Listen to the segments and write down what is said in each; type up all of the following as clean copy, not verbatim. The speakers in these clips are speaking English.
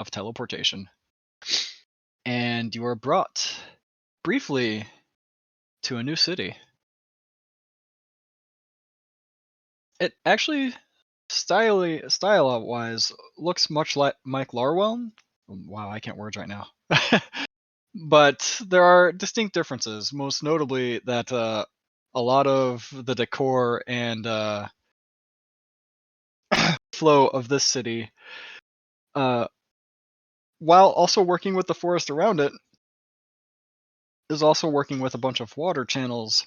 of teleportation, and you are brought briefly to a new city. It actually, style wise, looks much like Mike Larwell. Wow, I can't words right now. But there are distinct differences, most notably that a lot of the decor and flow of this city, uh, while also working with the forest around it, is also working with a bunch of water channels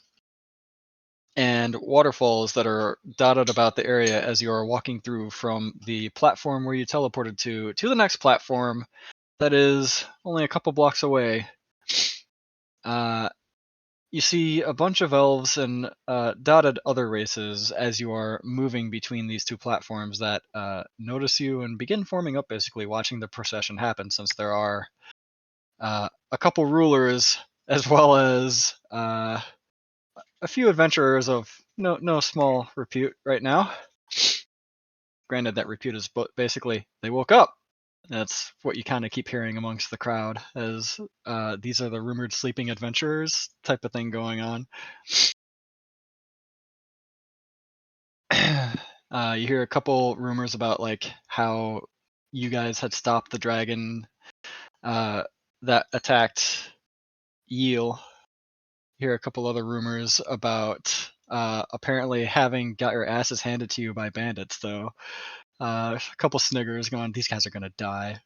and waterfalls that are dotted about the area as you are walking through from the platform where you teleported to the next platform that is only a couple blocks away. Uh, you see a bunch of elves and dotted other races as you are moving between these two platforms that notice you and begin forming up, basically watching the procession happen, since there are a couple rulers as well as a few adventurers of no small repute right now. Granted, that repute is basically they woke up. That's what you kind of keep hearing amongst the crowd, as these are the rumored sleeping adventurers type of thing going on. You hear a couple rumors about like how you guys had stopped the dragon uh, that attacked Yeel. You hear a couple other rumors about apparently having got your asses handed to you by bandits, though. A couple sniggers going, these guys are gonna die.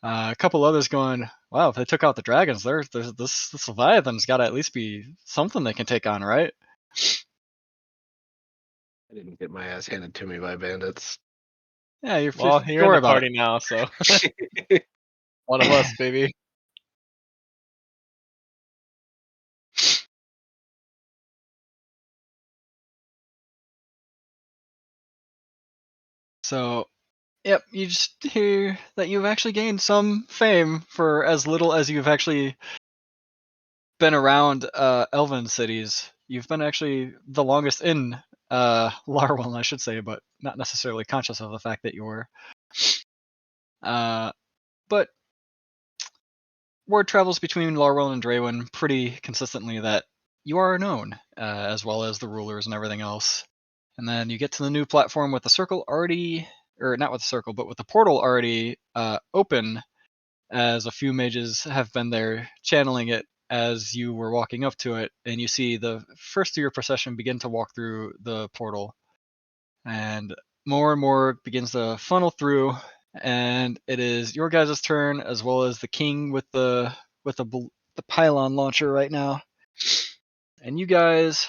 A couple others going, wow, if they took out the dragons, there's this Leviathan's got to at least be something they can take on, right? I didn't get my ass handed to me by bandits. Yeah, Well, don't you're in worry the about it. party now, so one of us, baby. So, yep, you just hear that you've actually gained some fame for as little as you've actually been around elven cities. You've been actually the longest in Larwell, I should say, but not necessarily conscious of the fact that you were. But word travels between Larwell and Draywin pretty consistently that you are known, as well as the rulers and everything else. And then you get to the new platform with the circle already, or not with the circle, but with the portal already open, as a few mages have been there channeling it as you were walking up to it, and you see the first of your procession begin to walk through the portal, and more begins to funnel through, and it is your guys' turn, as well as the king with the pylon launcher right now, and you guys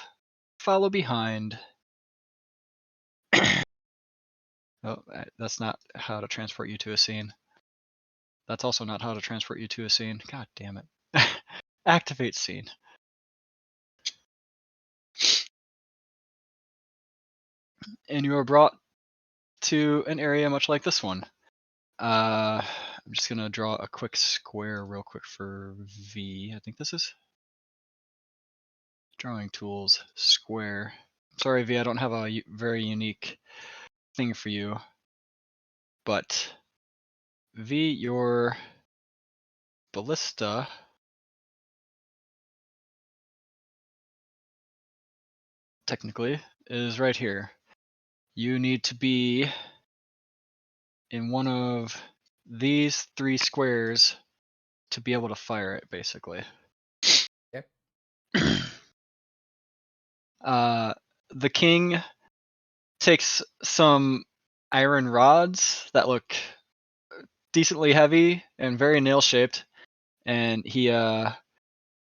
follow behind. Oh, that's not how to transport you to a scene. That's also not how to transport you to a scene. God damn it. Activate scene. And you are brought to an area much like this one. I'm just gonna draw a quick square real quick for V. I think this is drawing tools, square. Sorry, V, I don't have a very unique thing for you, but V, your ballista technically is right here. You need to be in one of these three squares to be able to fire it, basically. Yep. The king takes some iron rods that look decently heavy and very nail shaped, and he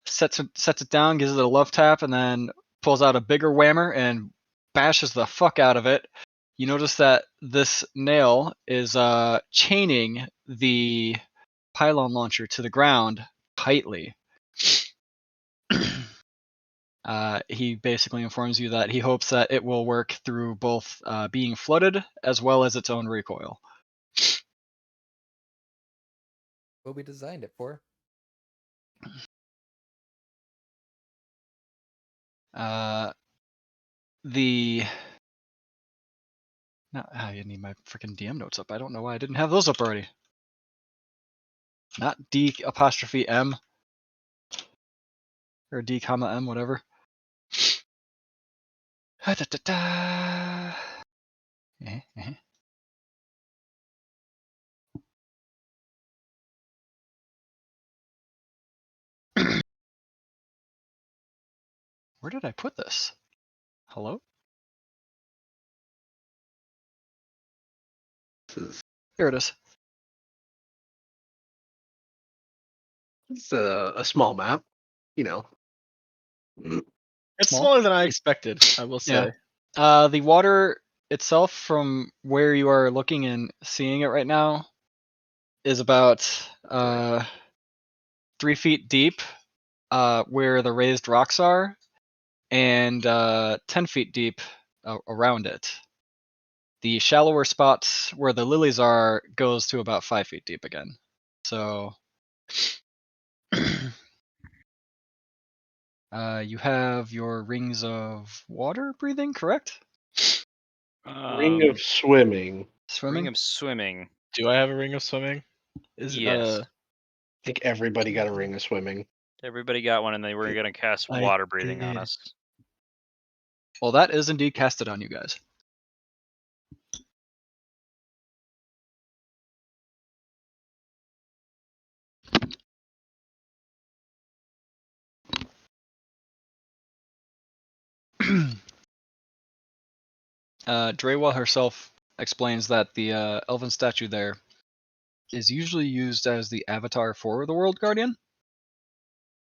sets it down, gives it a love tap, and then pulls out a bigger whammer and bashes the fuck out of it. You notice that this nail is chaining the pylon launcher to the ground tightly. He basically informs you that he hopes that it will work through both being flooded as well as its own recoil. What we designed it for. The I need my freaking DM notes up. I don't know why I didn't have those up already. Not D apostrophe M. Or D comma M, whatever. Where did I put this? Hello? Here it is. It's a small map, you know. It's Small? smaller than I expected, I will say. Yeah. The water itself, from where you are looking and seeing it right now, is about 3 feet deep, where the raised rocks are, and 10 feet deep around it. The shallower spots where the lilies are goes to about 5 feet deep again. So you have your rings of water breathing, correct? Ring of swimming. Swimming? Ring of swimming. Do I have a ring of swimming? Is it not Yes. I think everybody got a ring of swimming. Everybody got one, and they were going to cast I water breathing on did. us. Well, that is indeed casted on you guys. Drewa herself explains that the elven statue there is usually used as the avatar for the World Guardian,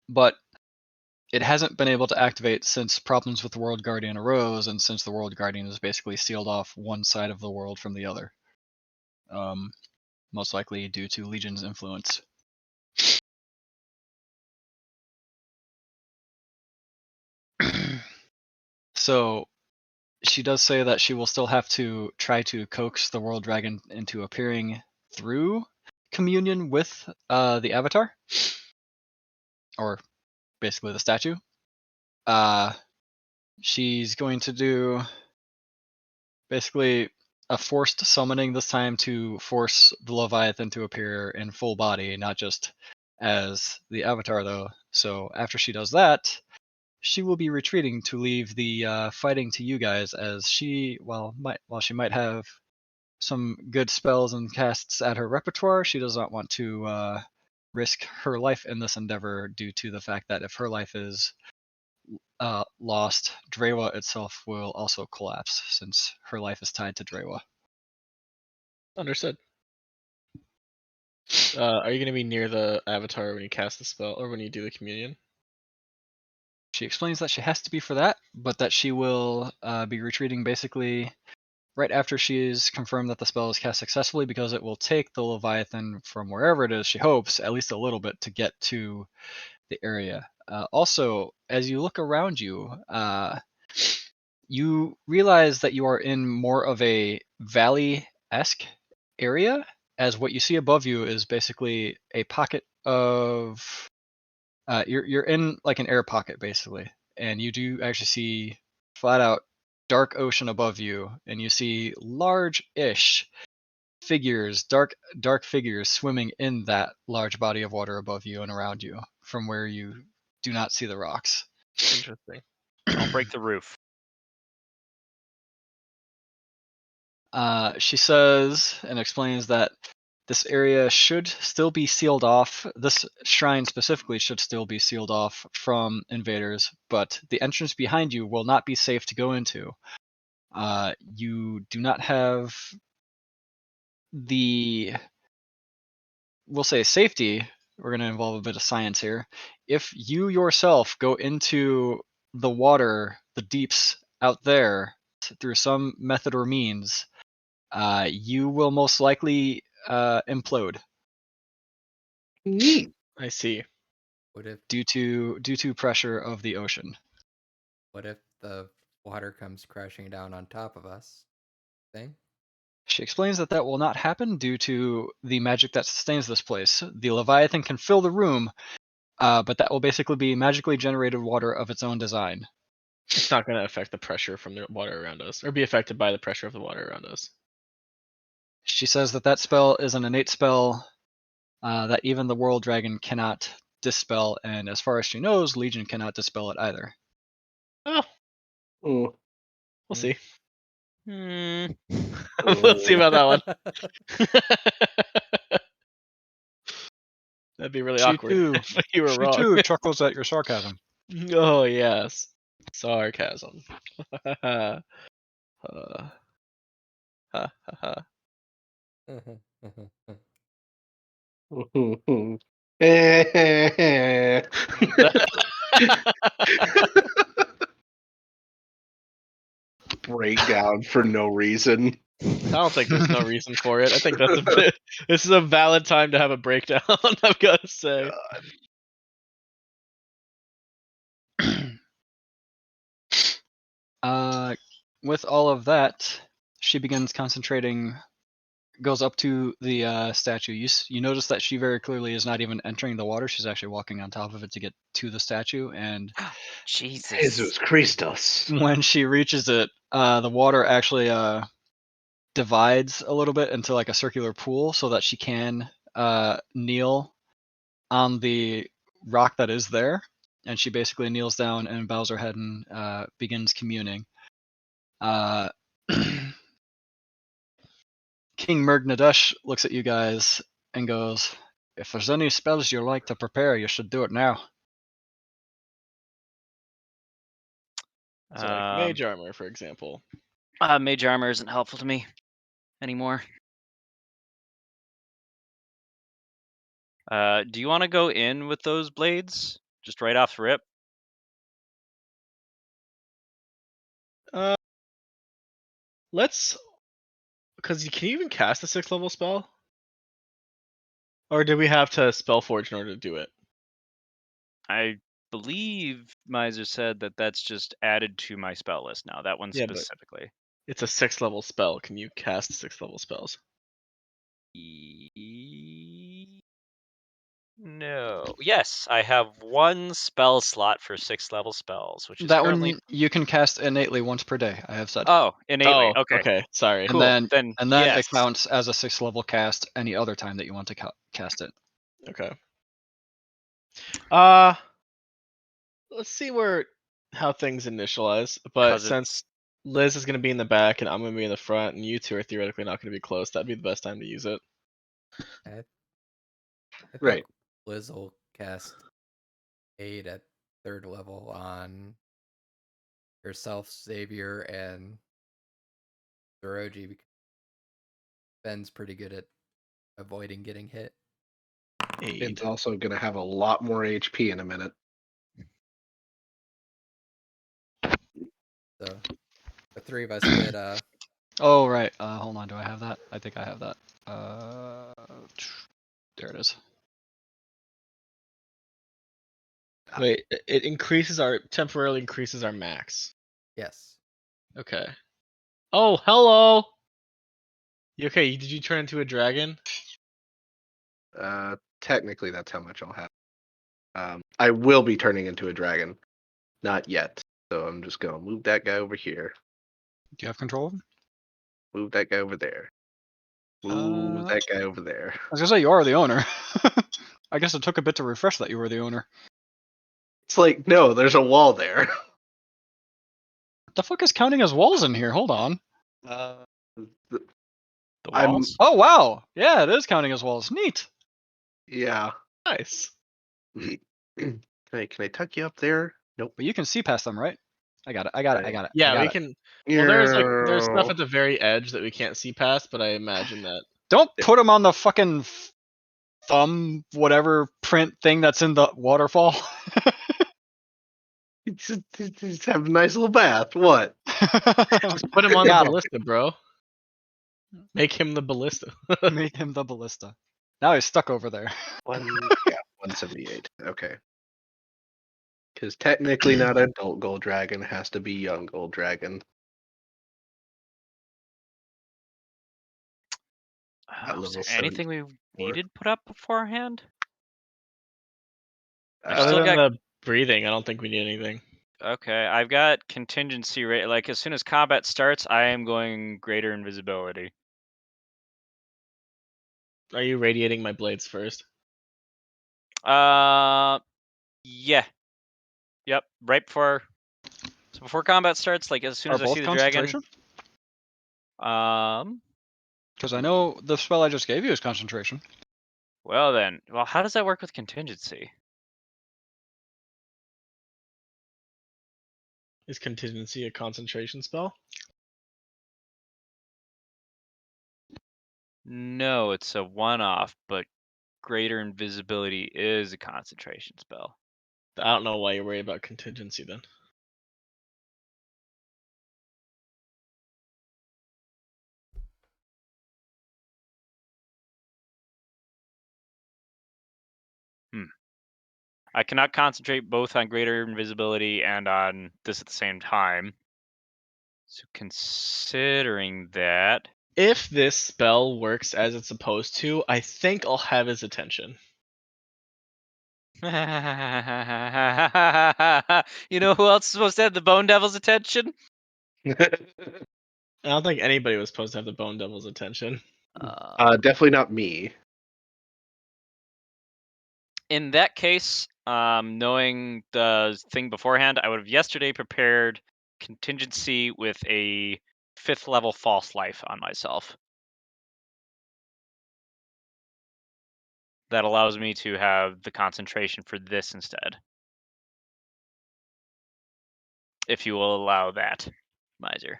but it hasn't been able to activate since problems with the World Guardian arose, and since the World Guardian is basically sealed off one side of the world from the other. Most likely due to Legion's influence. So she does say that she will still have to try to coax the World Dragon into appearing through communion with the Avatar, or basically the statue. She's going to do basically a forced summoning this time to force the Leviathan to appear in full body, not just as the Avatar though. So after she does that, she will be retreating to leave the fighting to you guys, as she, while she might have some good spells and casts at her repertoire, she does not want to risk her life in this endeavor, due to the fact that if her life is lost, Drewa itself will also collapse, since her life is tied to Drewa. understood. Are you going to be near the avatar when you cast the spell, or when you do the communion? She explains that she has to be for that, but that she will be retreating basically right after she's confirmed that the spell is cast successfully, because it will take the Leviathan from wherever it is, she hopes, at least a little bit, to get to the area. Also, as you look around you, you realize that you are in more of a valley-esque area, as what you see above you is basically a pocket of you're in like an air pocket basically, and you do actually see flat out dark ocean above you, and you see large-ish figures, dark figures swimming in that large body of water above you and around you, from where you do not see the rocks. Interesting. I'll break the roof. She says and explains that this area should still be sealed off. This shrine specifically should still be sealed off from invaders, but the entrance behind you will not be safe to go into. You do not have the, we'll say, safety. We're going to involve a bit of science here. If you yourself go into the water, the deeps out there, through some method or means, you will most likely implode Neat. I see. What if due to pressure of the ocean. the water comes crashing down on top of us? Thing? She explains that that will not happen due to the magic that sustains this place. The Leviathan can fill the room, but that will basically be magically generated water of its own design. It's not going to affect the pressure from the water around us, or be affected by the pressure of the water around us. She says that that spell is an innate spell that even the World Dragon cannot dispel, and as far as she knows, Legion cannot dispel it either. Mm. We'll see. Hmm. We'll see about that one. That'd be really She awkward too. if you were She wrong. too chuckles at your sarcasm. Oh yes, sarcasm. Ha ha ha. Breakdown for no reason. I don't think there's no reason for it. I think that's a bit. This is a valid time to have a breakdown. I've got to say. With all of that, she begins concentrating, goes up to the statue. You notice that she very clearly is not even entering the water. She's actually walking on top of it to get to the statue. And Jesus. Jesus Christos. when she reaches it, the water actually divides a little bit into like a circular pool so that she can kneel on the rock that is there. And she basically kneels down and bows her head and begins communing. King Mergnadesh looks at you guys and goes, "If there's any spells you like to prepare, you should do it now." So like mage armor, for example. Mage armor isn't helpful to me anymore. Do you want to go in with those blades? Just right off the rip? Let's, because can you even cast a 6th level spell? Or do we have to spell forge in order to do it? I believe Miser said that that's just added to my spell list now. That one Yeah, but- specifically. It's a 6th level spell. Can you cast 6th level spells? No. Yes, I have one spell slot for 6th level spells, which is That currently. one you can cast innately once per day, I have said. Oh, innately. Oh, Okay. Sorry. And cool. then Then it yes. counts as a 6th level cast any other time that you want to cast it. Okay. Let's see how things initialize. But 'Cause since Liz is going to be in the back and I'm going to be in the front, and you two are theoretically not going to be close, that'd be the best time to use it. I think Right. Liz will cast aid at 3rd level on herself, Xavier, and Zoroji, because Ben's pretty good at avoiding getting hit. It's also going to have a lot more HP in a minute. So the 3 of us could Oh right. Hold on. Do I have that? I think I have that. There it is. Wait, it temporarily increases our max. yes. Okay. Oh, hello. You okay? Did you turn into a dragon? Technically, that's how much I'll have. I will be turning into a dragon. Not yet. So I'm just going to move that guy over here. Do you have control of him? Move that guy over there. Move that guy over there. I was gonna say you are the owner. I guess it took a bit to refresh that you were the owner. It's like, no, there's a wall there. The fuck is counting as walls in here? Hold on. The I'm- walls? Oh wow. Yeah, it is counting as walls. Neat. Yeah. Nice. Can I tuck you up there? Nope. But you can see past them, right? I got it. I got it. I got it. I Yeah, got we it. can. Well, there's stuff at the very edge that we can't see past, but I imagine that. Don't put them on the fucking thumb, whatever print thing that's in the waterfall. Just have a nice little bath. What? Just put him on the Got 'em. ballista, bro. Make him the ballista. Make him the ballista. Now he's stuck over there. 178. Okay. Because technically not adult gold dragon, has to be young gold dragon. At Was level there anything we 74. needed put up beforehand? Uh, still Other than got- the breathing, I don't think we need anything. Okay, I've got contingency rate. Like as soon as combat starts, I am going greater invisibility. Are you radiating my blades first? Yeah. Yep. Right before. So before combat starts, like as soon Are as I see both the dragon. concentration? Um. Because I know the spell I just gave you is concentration. Well then. Well, how does that work with contingency? Is contingency a concentration spell? No, it's a one-off, but greater invisibility is a concentration spell. I don't know why you're worried about contingency then. I cannot concentrate both on greater invisibility and on this at the same time. So considering that, If this spell works as it's supposed to, I think I'll have his attention. you know who else is supposed to have the Bone Devil's attention? I don't think anybody was supposed to have the Bone Devil's attention. Definitely not me. In that case, knowing the thing beforehand, I would have yesterday prepared contingency with a 5th level false life on myself. That allows me to have the concentration for this instead. If you will allow that, Miser.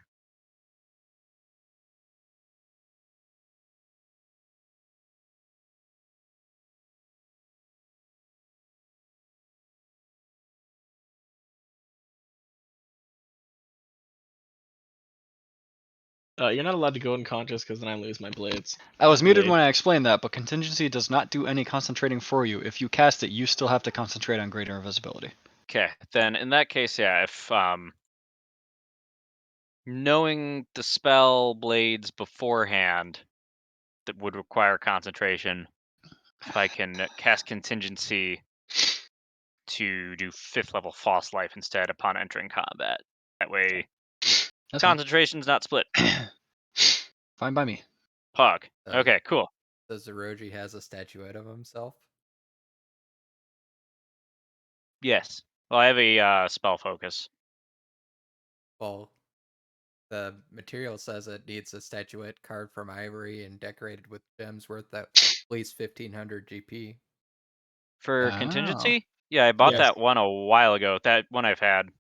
You're not allowed to go unconscious because then I lose my blades. I was muted Blade. when I explained that, but contingency does not do any concentrating for you. If you cast it, you still have to concentrate on greater invisibility. Okay, then in that case, yeah, if knowing the spell blades beforehand that would require concentration, if I can cast contingency to do 5th level false life instead upon entering combat. That way, That's fine. concentration's not split. Fine by me. Pog. Okay, cool. The Zeroji has a statuette of himself. Yes. Well, I have a spell focus. Well, the material says it needs a statuette carved from ivory and decorated with gems worth at least 1500 GP. For Oh. contingency? Yeah, I bought Yes. that one a while ago. That one I've had.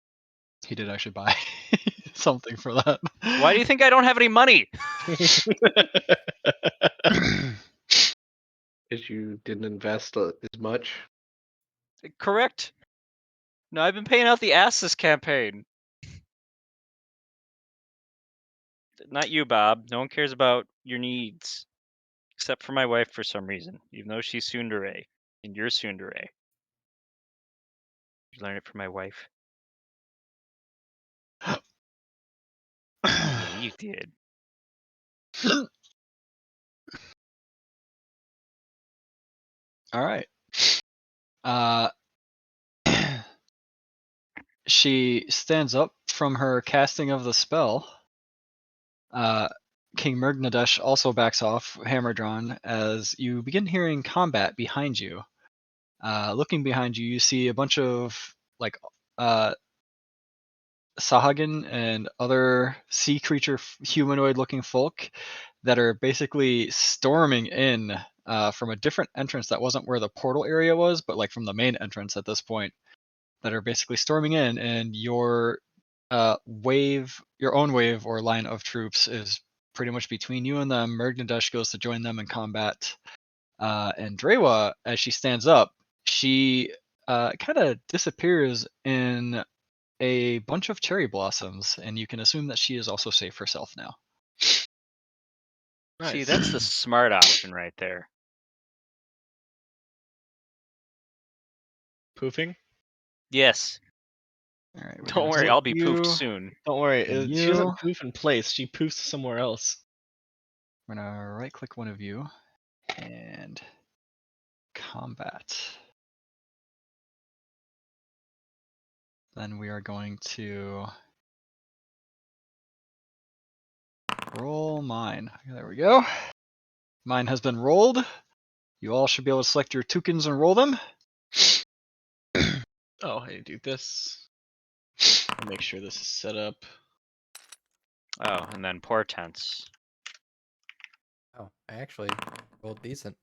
He did actually buy something for that. Why do you think I don't have any money? Because you didn't invest as much. Correct. No, I've been paying out the ass this campaign. Not you, Bob. No one cares about your needs. Except for my wife for some reason. Even though she's tsundere. And you're tsundere. You learn it from my wife? Yeah, you did. All right. She stands up from her casting of the spell. King Murgnadesh also backs off, hammer drawn, as you begin hearing combat behind you. Looking behind you, you see a bunch of like Sahagin and other sea creature humanoid-looking folk that are basically storming in from a different entrance that wasn't where the portal area was, but like from the main entrance at this point. That are basically storming in, and your your own wave or line of troops is pretty much between you and them. Murgnadesh goes to join them in combat, and Drewa, as she stands up, she kind of disappears in a bunch of cherry blossoms, and you can assume that she is also safe herself now. See, Nice. that's the smart option right there. Poofing? Yes. All right, we're Don't gonna worry, split I'll be you. poofed soon. Don't worry. And She doesn't you. poof in place. She poofs somewhere else. We're gonna right-click one of you and combat. Then we are going to roll mine. There we go. Mine has been rolled. You all should be able to select your tokens and roll them. Oh, I need to do this. I'll make sure this is set up. Oh, and then portents. Oh, I actually rolled decent.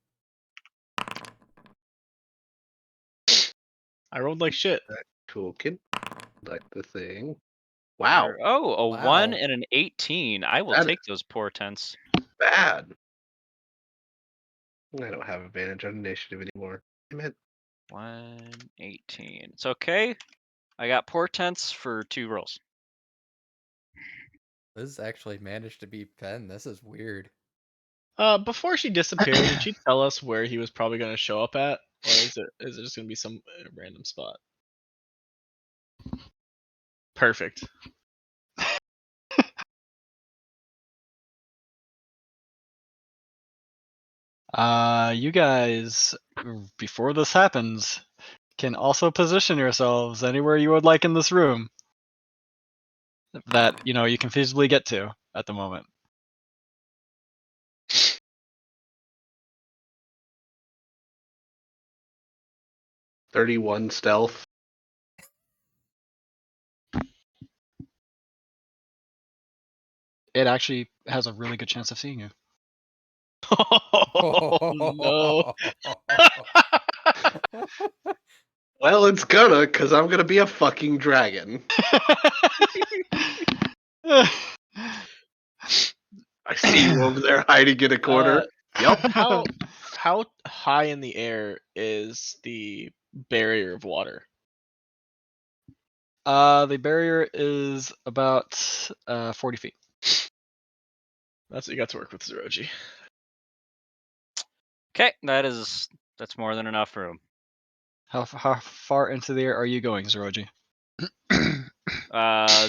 I rolled like shit. Toolkit. Like the thing. Wow. Oh, a 1 Wow. and an 18. I will That take those portents. Bad. I don't have advantage on initiative anymore. Damn it. 1, 18. It's okay. I got portents for 2 rolls. This actually managed to be Pen. This is weird. Before she disappeared, did she tell us where he was probably going to show up at, or is it just going to be some random spot? Perfect. You guys, before this happens, can also position yourselves anywhere you would like in this room that you can feasibly get to at the moment. $31 stealth. It actually has a really good chance of seeing you. Oh, no. Well, it's gonna, because I'm gonna be a fucking dragon. I see you over there hiding in a corner. Yep. How high in the air is the barrier of water? The barrier is about 40 feet. That's what you got to work with, Zeroji. Okay, that's more than enough room. How far into the air are you going, Zeroji? Uh,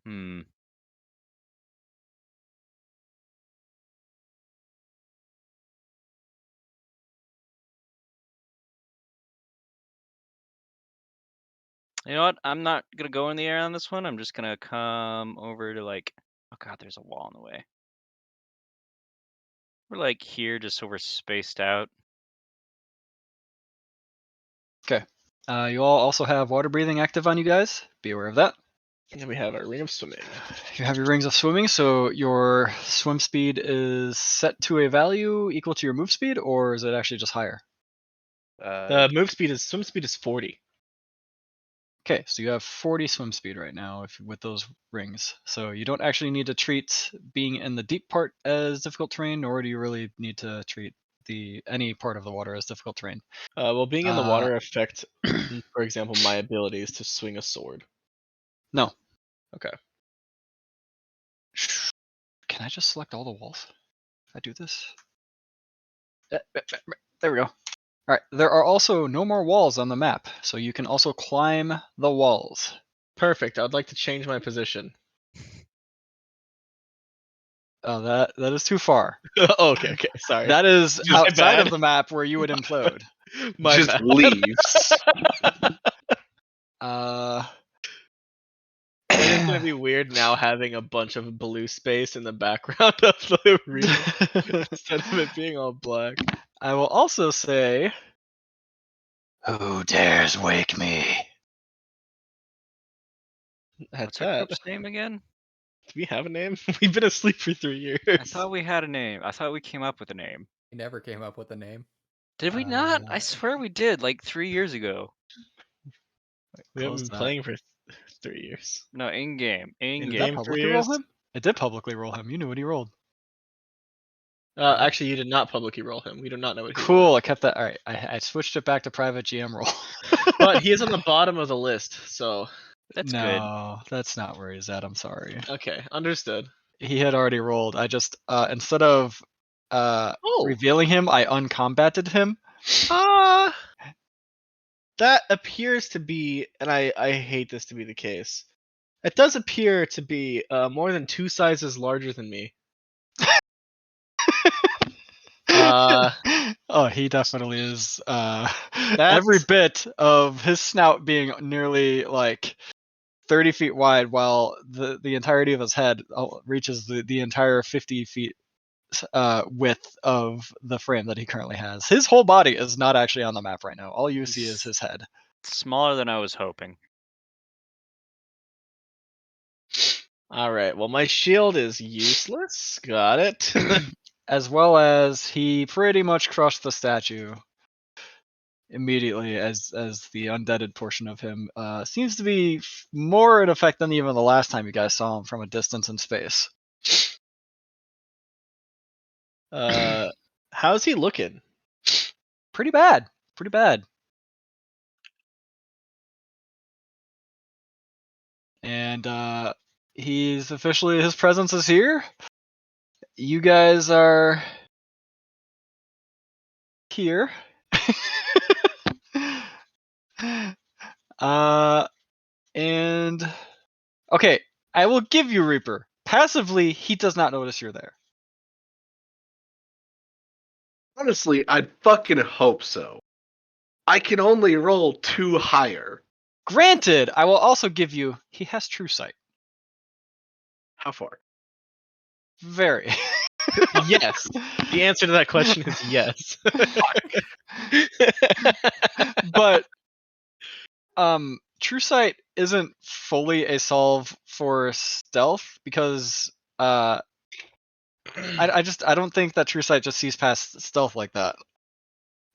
hmm. You know what? I'm not gonna go in the air on this one. I'm just gonna come over to like. Oh god, there's a wall in the way. We're like here, just so we're spaced out. Okay. You all also have water breathing active on you guys. Be aware of that. And then we have our ring of swimming. You have your rings of swimming, so your swim speed is set to a value equal to your move speed, or is it actually just higher? The swim speed is 40. Okay, so you have 40 swim speed right now with those rings. So you don't actually need to treat being in the deep part as difficult terrain, nor do you really need to treat any part of the water as difficult terrain. Will being in the water affect, for example, my abilities to swing a sword? No. Okay. Can I just select all the walls if I do this? There we go. All right, there are also no more walls on the map, so you can also climb the walls. Perfect. I'd like to change my position. Oh, that is too far. Oh, okay. Sorry. That is Just my outside bad. of the map where you would implode. My Just bad. leaves. It is gonna be weird now having a bunch of blue space in the background of the arena instead of it being all black. I will also say, who dares wake me? What's That's our that. group's name again? Do we have a name? We've been asleep for 3 years. I thought we had a name. I thought we came up with a name. He never came up with a name. Did we not? I swear we did, like 3 years ago. We haven't Close been that. playing for 3 years. No, in game. Did that Game publicly 3 roll years. him? It did publicly roll him. You knew what he rolled. Actually, you did not publicly roll him. We do not know what he Cool. rolled. I kept that. All right. I switched it back to private GM roll. But he is on the bottom of the list, so That's good. No, that's not where he's at. I'm sorry. okay, understood. He had already rolled. I just instead of revealing him, I uncombated him. That appears to be, and I hate this to be the case. It does appear to be more than 2 sizes larger than me. Oh, he definitely is. Every bit of his snout being nearly like 30 feet wide, while the entirety of his head reaches the entire 50 feet width of the frame that he currently has. His whole body is not actually on the map right now. All you see is his head. Smaller than I was hoping. All right. Well, my shield is useless. Got it. As well as he pretty much crushed the statue immediately as the undeaded portion of him seems to be more in effect than even the last time you guys saw him from a distance in space. How's he looking? Pretty bad. Pretty bad. And he's officially, his presence is here. You guys are here. And okay, I will give you Reaper. Passively, he does not notice you're there. Honestly, I'd fucking hope so. I can only roll 2 higher. Granted, I will also give you, he has true sight. How far? Very. Yes. The answer to that question is yes. But true sight isn't fully a solve for stealth because I don't think that true sight just sees past stealth like that.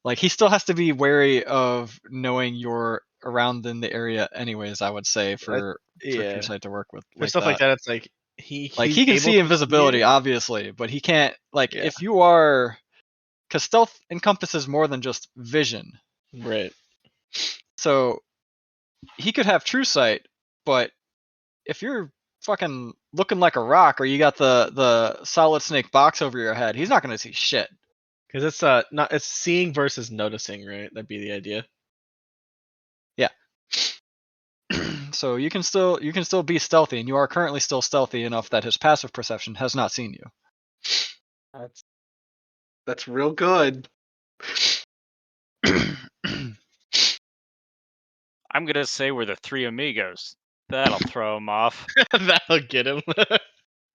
Like he still has to be wary of knowing you're around in the area anyways, I would say, for yeah. true sight to work with For like stuff that. like that, it's like He he's can able see to invisibility, you. obviously, but he can't like Yeah. if you are, because stealth encompasses more than just vision. Right. So he could have true sight, but if you're fucking looking like a rock or you got the solid snake box over your head, he's not gonna see shit. Because it's not it's seeing versus noticing, right? That'd be the idea. Yeah. So you can still be stealthy, and you are currently still stealthy enough that his passive perception has not seen you. That's real good. I'm gonna say we're the three amigos. That'll throw him off. That'll get him.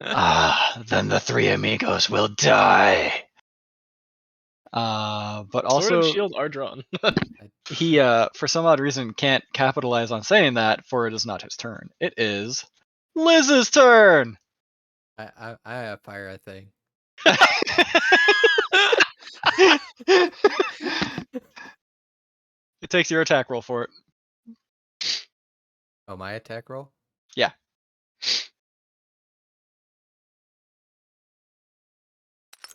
Then the three amigos will die. But Sword also and shield are drawn. he for some odd reason can't capitalize on saying that, for it is not his turn. It is Liz's turn. I have fire a thing. It takes your attack roll for it. Oh, my attack roll? Yeah.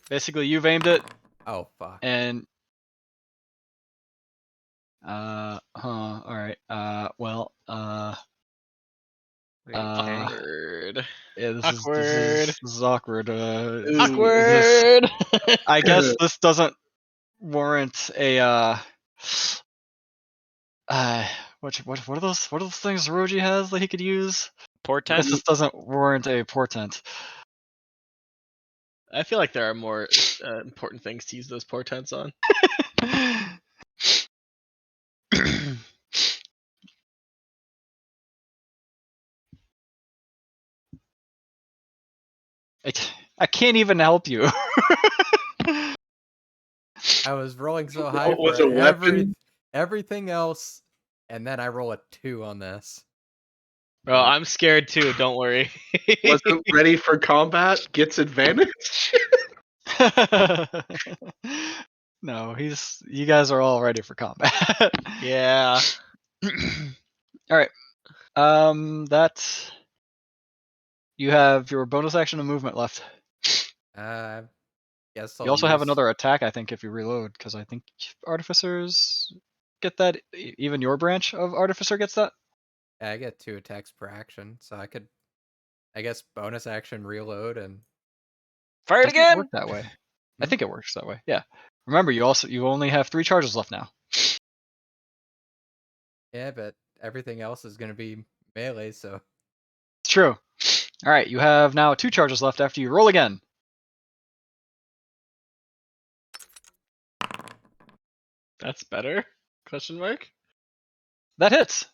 Basically, you've aimed it, Oh, fuck. and all right. Well, Wait, okay. Awkward. yeah, this Awkward. is awkward. Awkward. I guess this doesn't warrant a what are those things Roji has that he could use? I Portent? guess this doesn't warrant a portent. I feel like there are more important things to use those portents on. I can't even help you. I was rolling so high Was for a weapon? everything else, and then I roll a 2 on this. Bro, I'm scared too. Don't worry. Wasn't ready for combat, gets advantage. No, you guys are all ready for combat. Yeah. All right. That's you have your bonus action and movement left. Guess You I'll also have use- another attack, I think, if you reload, because I think artificers get that. Even your branch of artificer gets that. I get 2 attacks per action, so I could, I guess, bonus action reload and Fire it Doesn't it again! work that way? I think it works that way. Yeah. Remember, you only have 3 charges left now. yeah, but everything else is gonna be melee, so It's true. All right, you have now 2 charges left after you roll again. That's better? Question mark? That hits.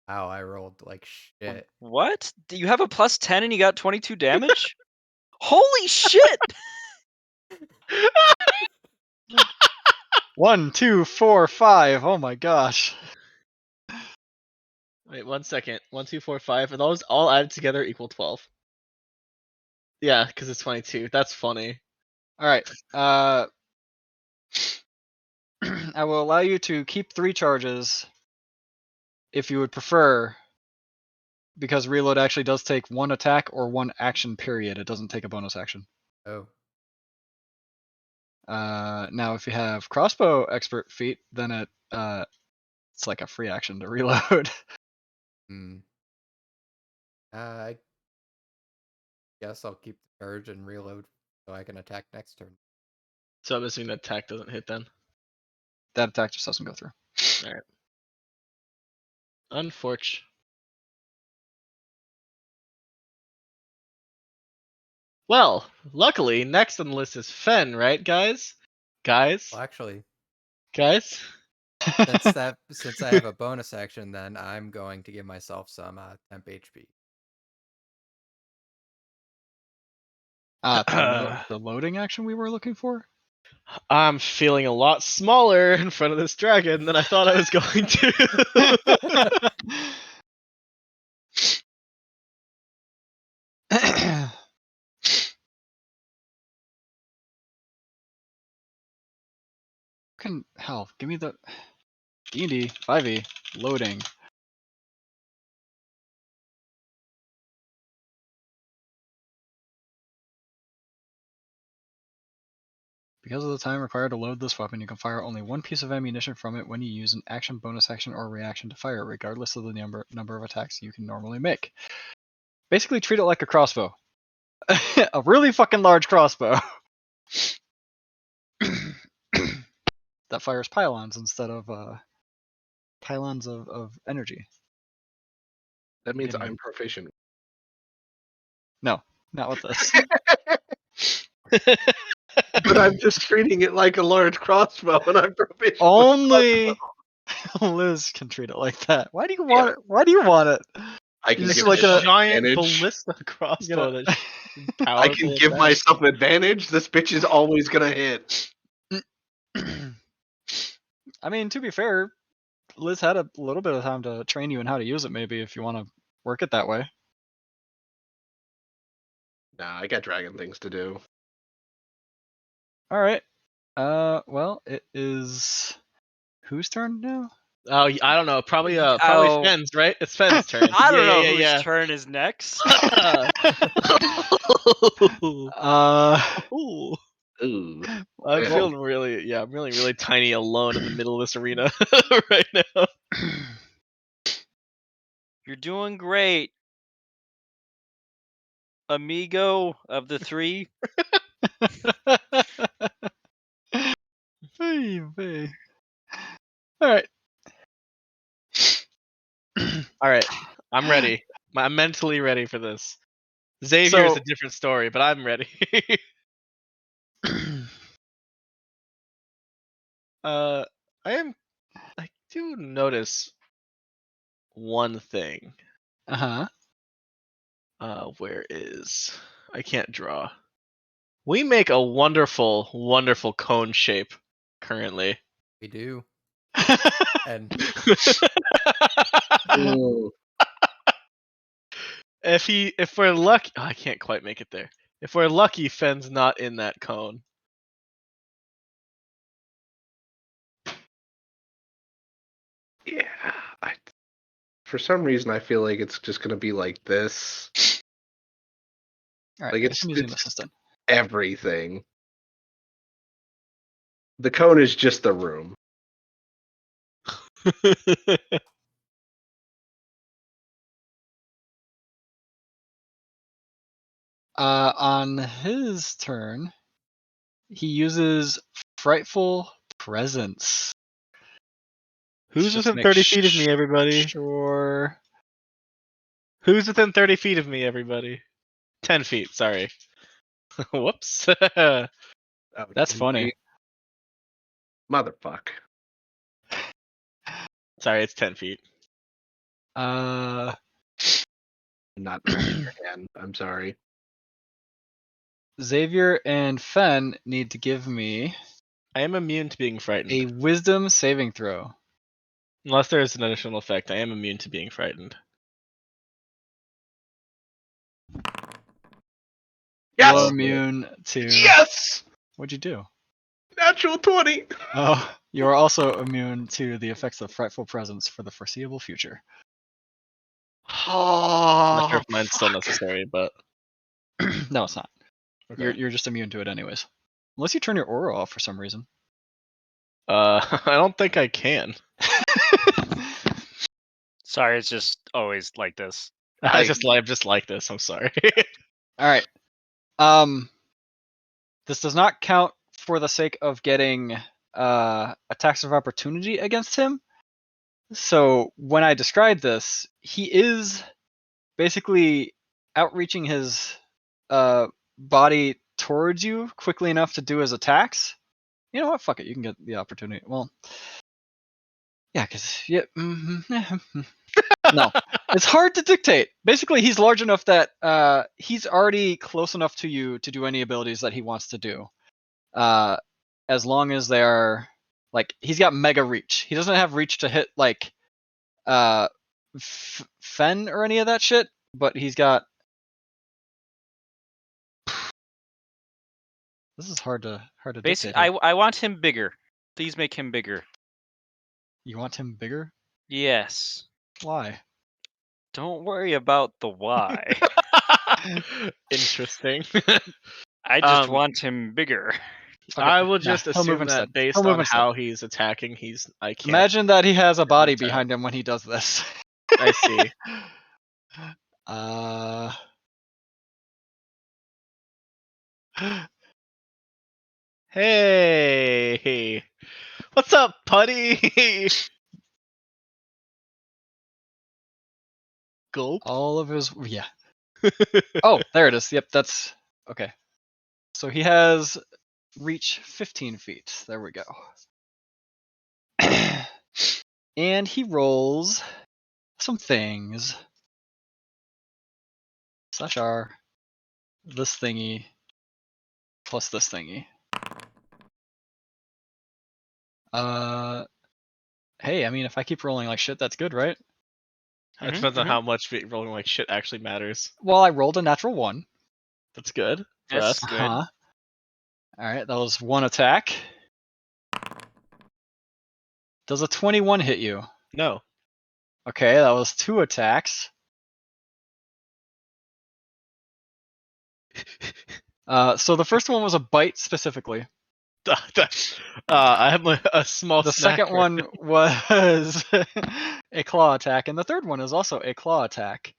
Wow, I rolled like shit. What? Do you have a +10 and you got 22 damage? Holy shit! 1, 2, 4, 5. Oh my gosh. Wait, 1 second. 1, 2, 4, 5. And those all added together equal 12. Yeah, because it's 22. That's funny. All right. I will allow you to keep 3 charges if you would prefer, because reload actually does take 1 attack or 1 action period. It doesn't take a bonus action. Oh, Now, if you have crossbow expert feat, then it's like a free action to reload. hmm. I guess I'll keep the charge and reload so I can attack next turn. So I'm assuming that attack doesn't hit then. That attack just doesn't go through. Alright. Unfortunate. Well, luckily, next on the list is Fen, right, guys? Guys? Well, actually, Guys? since I have a bonus action, then I'm going to give myself some temp HP. The loading action we were looking for? I'm feeling a lot smaller in front of this dragon than I thought I was going to. Hell, give me the D&D 5e loading. Because of the time required to load this weapon, you can fire only 1 piece of ammunition from it when you use an action, bonus action, or reaction to fire, regardless of the number of attacks you can normally make. Basically, treat it like a crossbow. A really fucking large crossbow. That fires pylons instead of pylons of energy. That means You know. I'm proficient. No, not with this. But I'm just treating it like a large crossbow, and I'm proficient. Only Liz can treat it like that. Why do you want it? Why do you want it? I can Just give like myself a giant advantage. ballista crossbow You that's I powerful. can as give that. myself advantage. This bitch is always gonna hit. I mean, to be fair, Liz had a little bit of time to train you in how to use it. Maybe if you want to work it that way. Nah, I got dragon things to do. All right. Well, it is whose turn now? Oh, I don't know. Probably Oh. Fenn's, right? It's Fenn's turn. I don't know yeah, whose turn is next. Ooh. Ooh. I'm Okay. feeling I'm really, really tiny alone in the middle of this arena right now. You're doing great, amigo of the 3. Baby. All right. All right, I'm ready. I'm mentally ready for this. Xavier's a different story, but I'm ready. I do notice one thing. Uh-huh. Where is I can't draw. We make a wonderful, wonderful cone shape currently. We do. And Ooh. If we're lucky, I can't quite make it there. If we're lucky, Fenn's not in that cone. Yeah. For some reason, I feel like it's just gonna be like this. All right. Like I'm using an it's assistant. everything. The cone is just the room. On his turn, he uses frightful presence. Who's Just within make 30 feet of me, everybody? Sure. Who's within 30 feet of me, everybody? 10 feet, sorry. Whoops. Oh, That's funny. Motherfuck. Sorry, it's 10 feet. Uh, Not holding your hand. I'm sorry. Xavier and Fen need to give me I am immune to being frightened. a wisdom saving throw. Unless there is an additional effect, I am immune to being frightened. You're Yes. immune to. Yes. What'd you do? Natural 20. Oh, you are also immune to the effects of frightful presence for the foreseeable future. I'm not sure Oh, if mine's still fuck. necessary, but No, it's not. okay. You're just immune to it anyways. Unless you turn your aura off for some reason. I don't think I can. Sorry, it's just always like this. I'm just like this. I'm sorry. All right. This does not count for the sake of getting attacks of opportunity against him. So when I describe this, he is basically outreaching his body towards you quickly enough to do his attacks. You know what? Fuck it. You can get the opportunity. Well, yeah, because no, it's hard to dictate. Basically, he's large enough that he's already close enough to you to do any abilities that he wants to do. As long as they are like, he's got mega reach. He doesn't have reach to hit like Fen or any of that shit, but he's got. This is hard to Basically, dictate. Here. I want him bigger. Please make him bigger. You want him bigger? Yes. Why? Don't worry about the why. Interesting. I just want him bigger. Okay, I will nah, just he'll move assume instead. that based He'll move on instead. how he's attacking, I can't. Imagine that he has a body attack. behind him when he does this. I see. Hey, what's up, putty? Gulp. All of his Oh, there it is. Yep, that's okay. So he has reach 15 feet. There we go. And he rolls some things. /R, this thingy, plus this thingy. Hey, I mean, if I keep rolling like shit, that's good, right? It depends on how much rolling like shit actually matters. Well, I rolled a natural 1. That's good for That's us. good. All right, that was 1 attack. Does a 21 hit you? No. Okay, that was 2 attacks. So the first one was a bite specifically. I have a small. The snack second right one was a claw attack, and the third one is also a claw attack.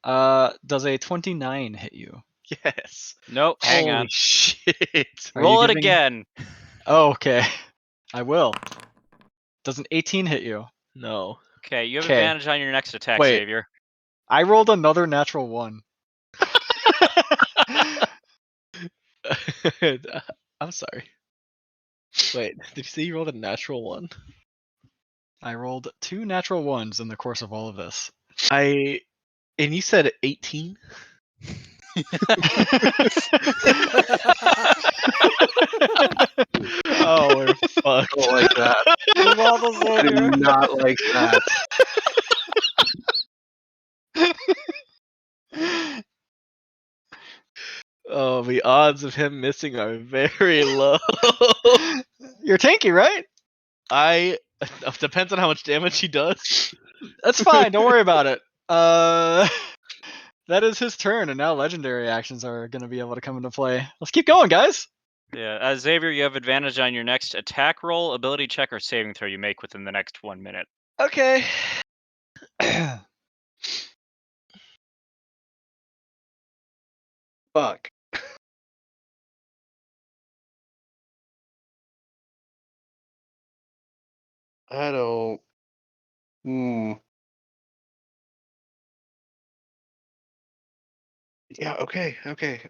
Does a 29 hit you? Yes. Nope, hang Holy on. shit. Are you Roll it giving- again. Oh, okay. I will. Does an 18 hit you? No. Okay, you have 'Kay. advantage on your next attack, Wait. Xavier. I rolled another natural 1. I'm sorry. Wait, did you say you rolled a natural 1? I rolled 2 natural 1s in the course of all of this. And you said 18? Oh, we're fucked. Don't like that. I do not like that. Oh, the odds of him missing are very low. You're tanky, right? Depends on how much damage he does. That's fine. Don't worry about it. That is his turn, and now legendary actions are going to be able to come into play. Let's keep going, guys. Yeah, Xavier, you have advantage on your next attack roll, ability check, or saving throw you make within the next 1 minute. Okay. Fuck. I don't. Yeah. Okay. Okay.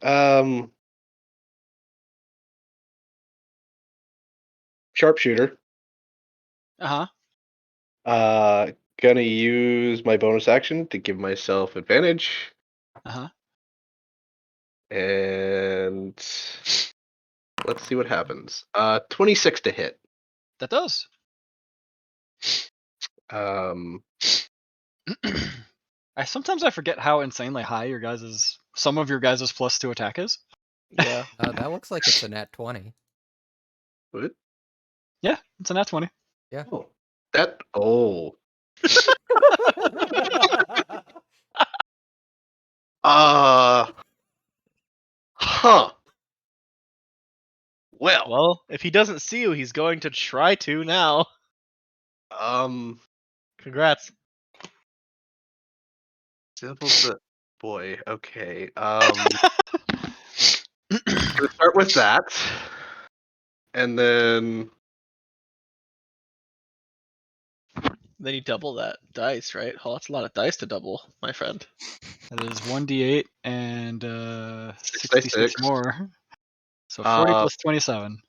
Sharpshooter. Uh huh. Gonna use my bonus action to give myself advantage. Uh huh. And let's see what happens. 26 to hit. That does. Um, Sometimes I forget how insanely high some of your guys' plus 2 attack is. Yeah. That looks like it's a nat 20. what? Yeah, it's a nat 20. Yeah. Oh, oh. Huh. Well, Well, if he doesn't see you, he's going to try to now. Congrats. boy, okay. Gonna start with that, and then Then you double that dice, right? Oh, that's a lot of dice to double, my friend. That is 1d8 and 66 66. more. So 40 plus 27.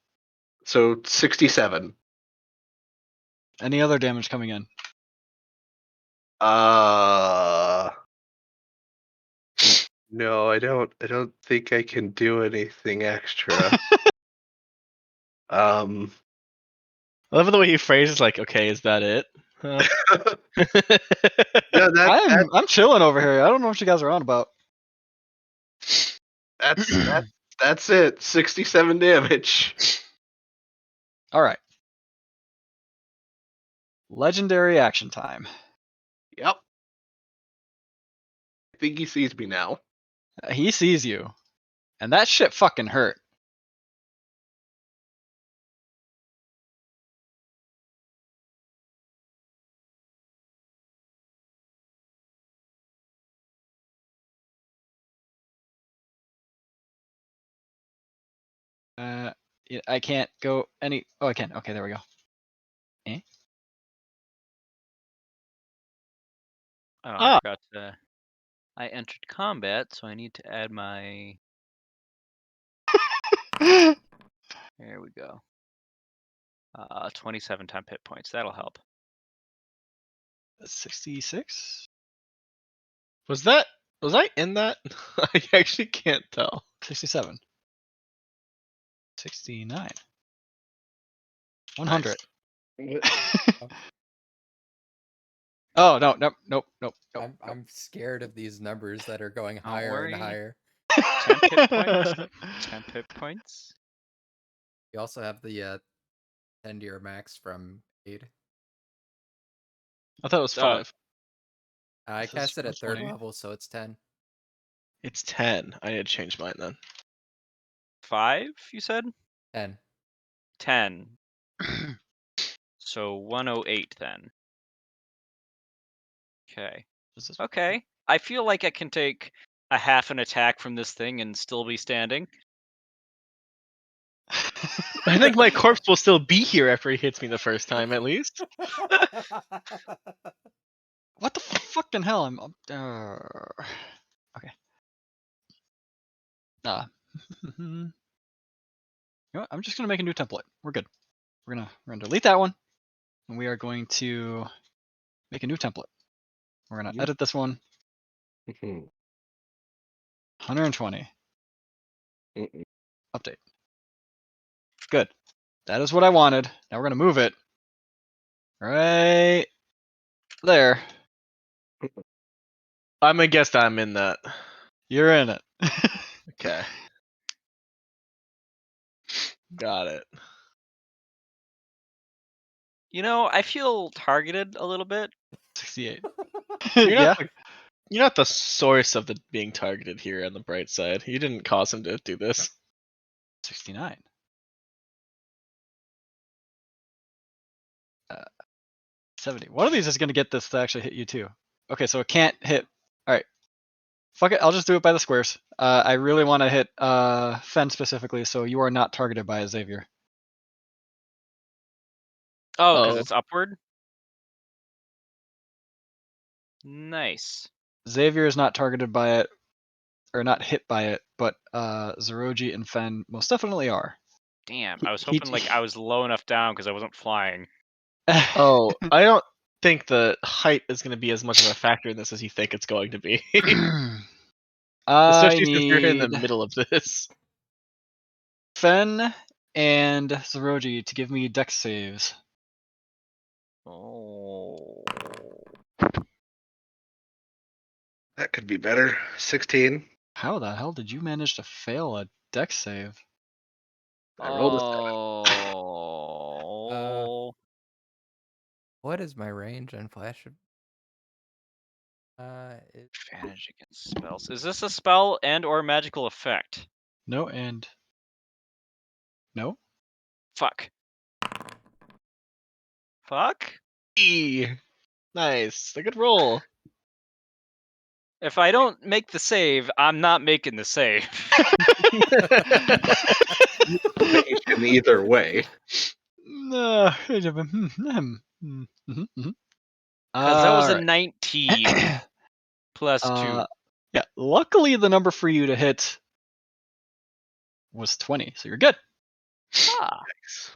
So 67. Any other damage coming in? No, I don't think I can do anything extra. I love the way he phrases like, "Okay, is that it?" Huh? No, I'm chilling over here. I don't know what you guys are on about. that's it. 67 damage. All right. Legendary action time. Yep. I think he sees me now. He sees you, and that shit fucking hurt. I can't go any. Oh, I can. Okay, there we go. Eh? Oh, I Ah. forgot to. I entered combat, so I need to add my. There we go. 27 temp hit points. That'll help. 66? Was I in that? I actually can't tell. 67. 69. 100. Oh, no, nope. I'm scared of these numbers that are going Don't higher and worry. higher. 10 hit points. 10 hit points. You also have the 10 to your max from 8. I thought it was 5. I This is cast it at 3rd 420. level, so it's 10. It's 10. I need to change mine then. 5, you said? 10. 10. So 108 then. Okay. Okay. I feel like I can take a half an attack from this thing and still be standing. I think my corpse will still be here after he hits me the first time, at least. What the fucking hell? Okay. You know what? I'm just gonna make a new template. We're good. We're gonna delete that one, and we are going to make a new template. We're gonna edit this one. 120. Update. Good. That is what I wanted. Now we're gonna move it right there. I'm gonna guess I'm in that. You're in it. Okay. Got it. You know, I feel targeted a little bit. 68. You're Yeah. not the source of the being targeted here on the bright side. You didn't cause him to do this. 69. 70. One of these is gonna get this to actually hit you too. Okay, so it can't hit. All right. Fuck it. I'll just do it by the squares. I really want to hit Fen specifically, so you are not targeted by it, Xavier. Oh, because Oh. it's upward? Nice. Xavier is not targeted by it, or not hit by it, but Zeroji and Fen most definitely are. Damn, I was hoping like I was low enough down because I wasn't flying. Oh, I don't think the height is going to be as much of a factor in this as you think it's going to be. I Especially since you're in the need middle of this. Fen and Zeroji to give me dex saves. Oh. That could be better. 16. How the hell did you manage to fail a dex save? I rolled a 7. Oh. What is my range on flash? Advantage against spells. Is this a spell and or magical effect? No and no. Fuck. Fuck? Nice. A good roll. If I don't make the save, I'm not making the save. In either way. No. Because that was a Alright. 19 plus 2. Yeah, luckily the number for you to hit was 20, so you're good. Ah, Thanks.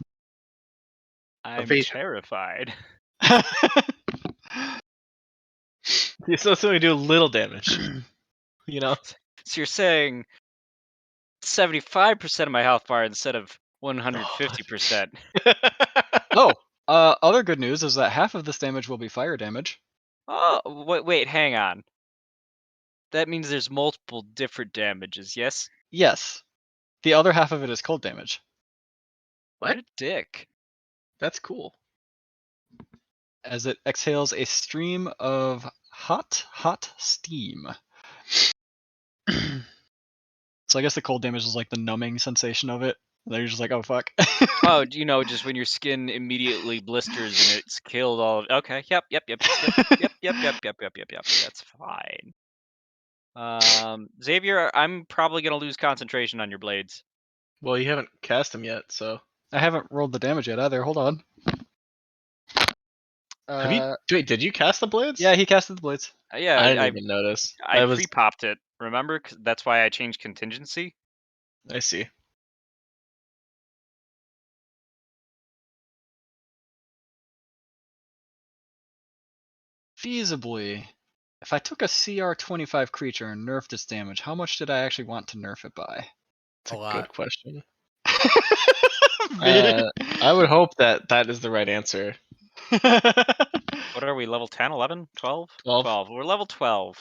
I'm Evasion. terrified. You still only do a little damage. You know? So you're saying 75% of my health bar instead of 150%. Oh, other good news is that half of this damage will be fire damage. Oh, wait, hang on. That means there's multiple different damages, yes? Yes. The other half of it is cold damage. What a dick. That's cool. As it exhales a stream of hot steam. So I guess the cold damage is like the numbing sensation of it. They're just like, oh fuck. Oh, just when your skin immediately blisters and it's killed all of. Okay, yep. That's fine. Xavier, I'm probably gonna lose concentration on your blades. Well, you haven't cast him yet, so. I haven't rolled the damage yet either. Hold on. Have you? Wait, did you cast the blades? Yeah, he casted the blades. Yeah, I didn't even notice. I was. pre-popped it. Remember? 'Cause that's why I changed contingency. I see. Feasibly, if I took a CR25 creature and nerfed its damage, how much did I actually want to nerf it by? It's A a lot. good question. I would hope that that is the right answer. What are we, level 10, 11, 12? 12. We're level 12.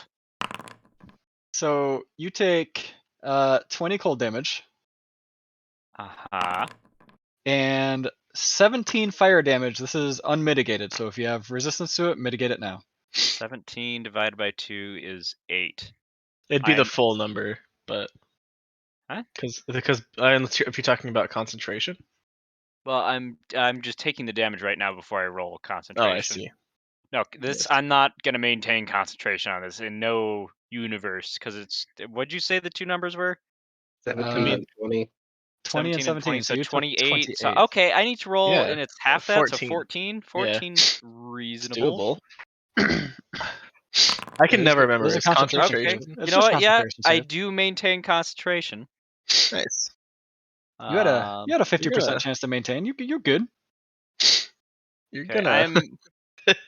So you take 20 cold damage Uh-huh. and 17 fire damage. This is unmitigated, so if you have resistance to it, mitigate it now. 17 divided by 2 is 8. It'd be the I'm- full number, but. Huh? Because if you're talking about concentration. Well, I'm just taking the damage right now before I roll concentration. Oh, I see. No, Yes. I'm not gonna maintain concentration on this in no universe because it's. What'd you say the two numbers were? 17 and 20. 20 and 17, so so you took 28. So 28. okay, I need to roll, Yeah, and it's half that, so 14. 14. Yeah. 14's It's reasonable. doable. I can It is never a- remember. it is a It's concentration Okay, concentration. It's you know just what? Yeah, concentration I save. do maintain concentration. Nice. You had a 50% gonna- chance to maintain. You're good. You're Okay, gonna.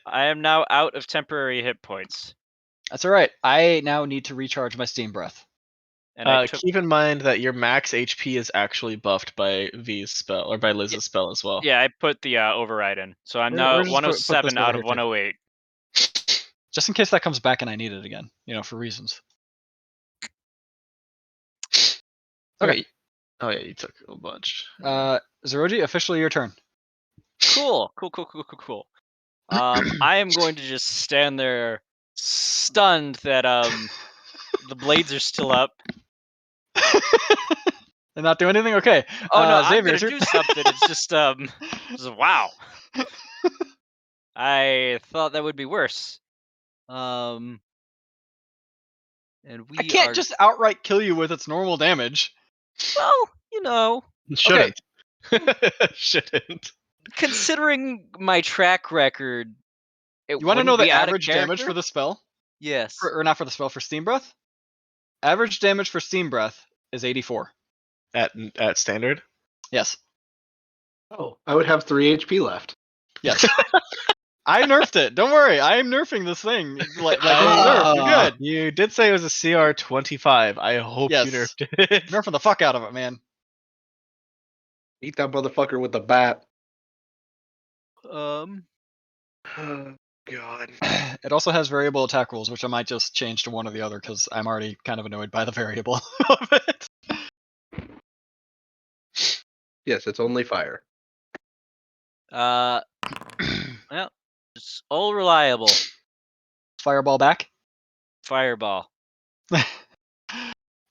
I am now out of temporary hit points, That's all right. I now need to recharge my steam breath. and I took. Keep in mind that your max HP is actually buffed by V's spell or by Liz's spell as well. Yeah, I put the override in, so I'm We're now at just put this 107 over out here of too. 108. Just in case that comes back and I need it again, for reasons. Okay. Oh yeah, you took a bunch. Zeroji, officially your turn. Cool. I am going to just stand there, stunned that the blades are still up. And not do anything? Okay. Oh no, I'm Xavier, gonna do something. It's just wow. I thought that would be worse. And we I can't are just outright kill you with its normal damage. well, Shouldn't. Shouldn't. considering my track record, it You want to wouldn't know the be out of average damage character. for the spell? Yes. Or not for the spell, for Steam Breath? Average damage for Steam Breath is 84. At standard. Yes. Oh, I would have 3 HP left. Yes. I nerfed it. Don't worry. I am nerfing this thing. Like it's nerfed. You're good. You did say it was a CR 25. I hope you Yes. nerfed it. Nerfing the fuck out of it, man. Eat that motherfucker with the bat. Um, Oh, God. It also has variable attack rules, which I might just change to one or the other because I'm already kind of annoyed by the variable of it. Yes, it's only fire. well, it's all reliable. Fireball back. Fireball.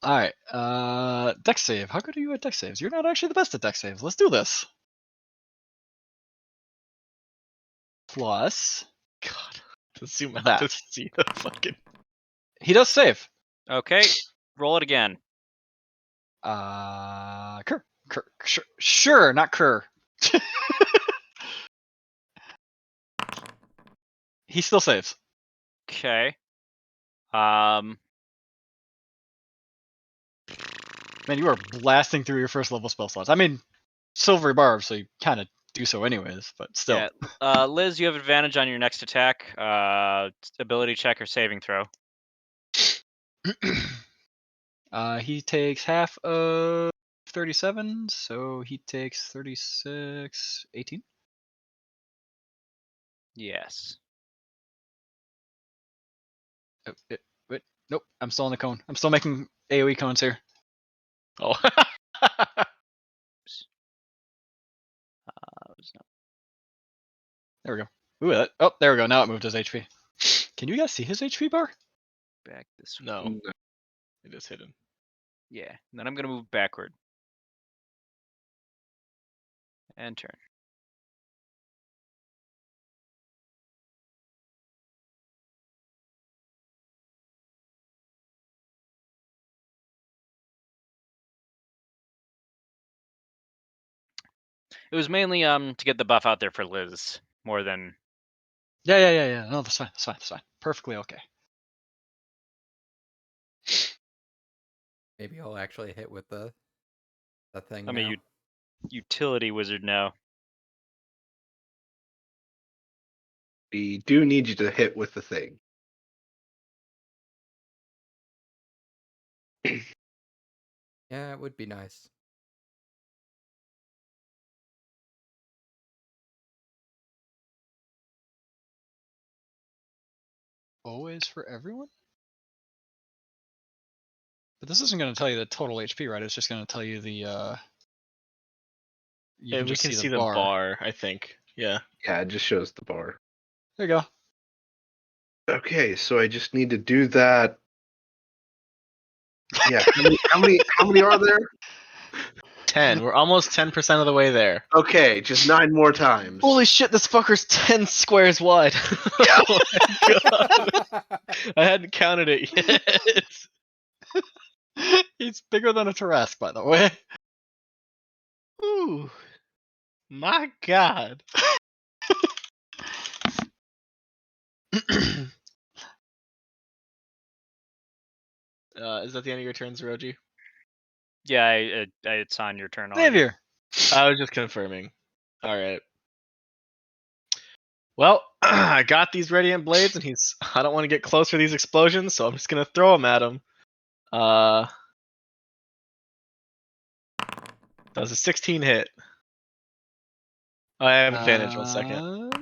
Alright, dex save. How good are you at dex saves? You're not actually the best at dex saves. Let's do this. Plus, God, to zoom out That. to see the fucking. he does save. Okay, roll it again. Sure, not Kerr. He still saves. Okay. Man, you are blasting through your first level spell slots. I mean, silvery barb, so you kind of do so anyways, but still. Yeah. Liz, you have advantage on your next attack. Ability check or saving throw. He takes half of 37, so he takes 36, 18. Yes. Oh, wait, nope, I'm still on the cone. I'm still making AoE cones here. Oh. There we go. Ooh, oh, there we go. Now it moved his HP. Can you guys see his HP bar? Back this way. No, it is hidden. Yeah. And then I'm gonna move backward. And turn. It was mainly to get the buff out there for Liz more than Yeah. No, that's fine. That's fine. Perfectly okay. Maybe he'll actually hit with the thing. I'm a now. utility wizard now. We do need you to hit with the thing. Yeah, it would be nice. Always for everyone? But this isn't going to tell you the total HP, right? It's just going to tell you the. You Yeah, can we just can see the bar. I think. Yeah. Yeah, it just shows the bar. There you go. Okay, so I just need to do that. Yeah, how many are there? 10. We're almost 10% of the way there. Okay, just 9 more times. Holy shit, this fucker's 10 squares wide. Yeah. Oh my god. I hadn't counted it yet. He's bigger than a Tarrasque, by the way. Ooh. My god. Is that the end of your turn, Zeroji? Yeah, it's on your turn already. Xavier. I was just confirming. Alright. Well, I got these Radiant Blades, and I don't want to get close for these explosions, so I'm just going to throw them at him. Does a 16 hit? I have advantage, 1 second.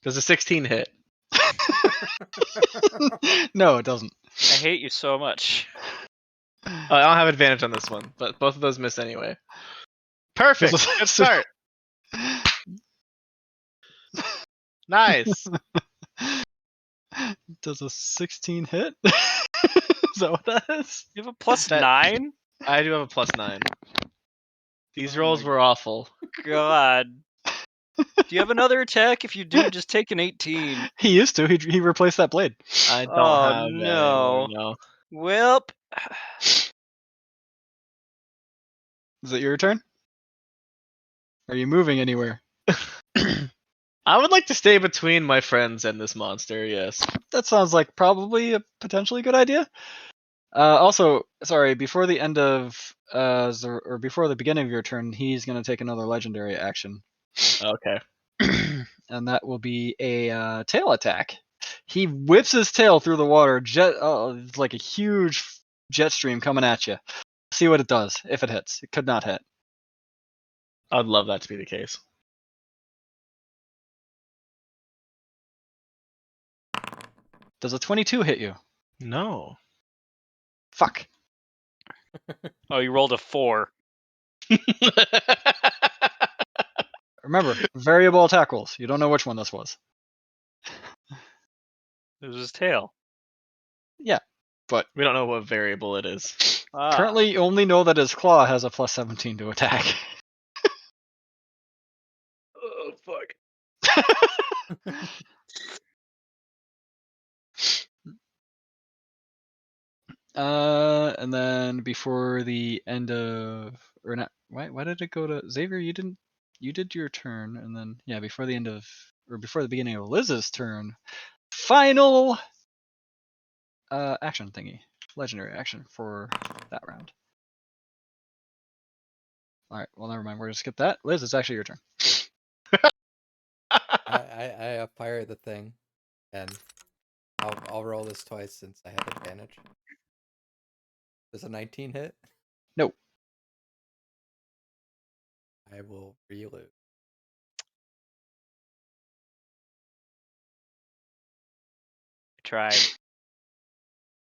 Does a 16 hit? No, it doesn't. I hate you so much. I don't have advantage on this one, but both of those miss anyway. Perfect. Good start. Nice. Does a 16 hit? Is that what that is? You have a plus That- 9? I do have a +9. These Oh rolls my were awful. God. Do you have another attack? If you do, just take an 18. He used to. He replaced that blade. I don't Oh, have that no. anymore, no. Welp. Is it your turn? Are you moving anywhere? I would like to stay between my friends and this monster, yes. That sounds like probably a potentially good idea. Also, sorry, before the end of or before the beginning of your turn, he's going to take another legendary action. Okay. and that will be a tail attack. He whips his tail through the water. It's like a huge jet stream coming at you. See what it does. If it hits, it could not hit. I'd love that to be the case. Does a 22 hit you? No. Fuck. Oh, you rolled a 4. Remember, variable attack rolls. You don't know which one this was. It was his tail. Yeah, but We don't know what variable it is. Ah. currently you only know that his claw has a plus 17 to attack. Oh fuck. And then before the end of, or not, why did it go to Xavier? You did your turn, and then yeah, before the end of, or before the beginning of Liz's turn, final action thingy, legendary action for that round. All right, well never mind, we're gonna skip that. Liz, it's actually your turn. I fire the thing, and I'll roll this twice since I have advantage. Does a 19 hit? No. I will reload. Tried.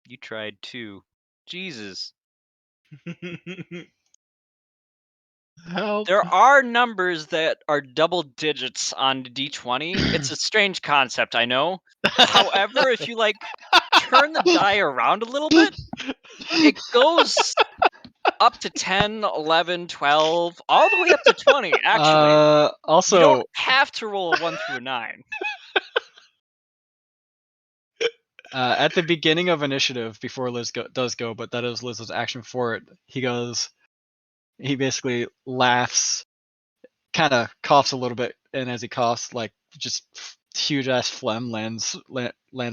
You tried too. Jesus. Help. There are numbers that are double digits on D20. It's a strange concept, I know. However, if you like turn the die around a little bit, it goes up to 10, 11, 12, all the way up to 20, actually. You Also, don't have to roll a 1 through a 9. at the beginning of initiative, before Liz does go, but that is Liz's action for it, he basically laughs, kind of coughs a little bit, and as he coughs, like just huge ass phlegm lands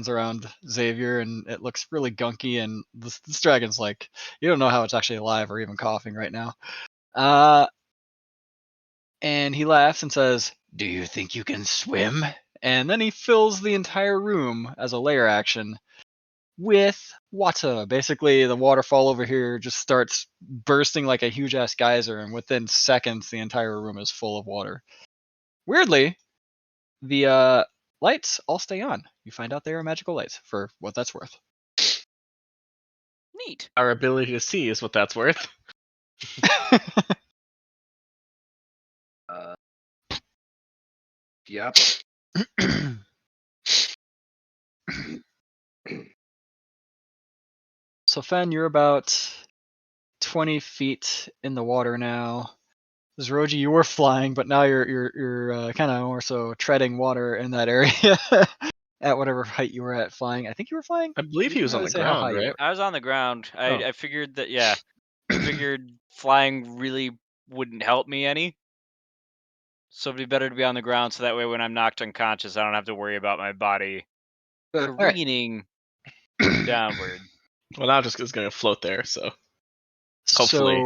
around Xavier, and it looks really gunky, and this dragon's like, you don't know how it's actually alive or even coughing right now. And he laughs and says, "Do you think you can swim?" And then he fills the entire room as a layer action with water. Basically, the waterfall over here just starts bursting like a huge ass geyser, and within seconds, the entire room is full of water. Weirdly, the lights all stay on. You find out they are magical lights for what that's worth. Neat. Our ability to see is what that's worth. Yep. So Fen, you're about 20 feet in the water now. Zroji, you were flying, but now you're kind of more so treading water in that area at whatever height you were at flying. I think you were flying. I believe he was on the Say how high ground, you right? were. I was on the ground. Oh. I figured that, yeah. I figured flying really wouldn't help me any. So it'd be better to be on the ground, so that way when I'm knocked unconscious, I don't have to worry about my body right. careening downward. Well, now just is going to float there, so hopefully.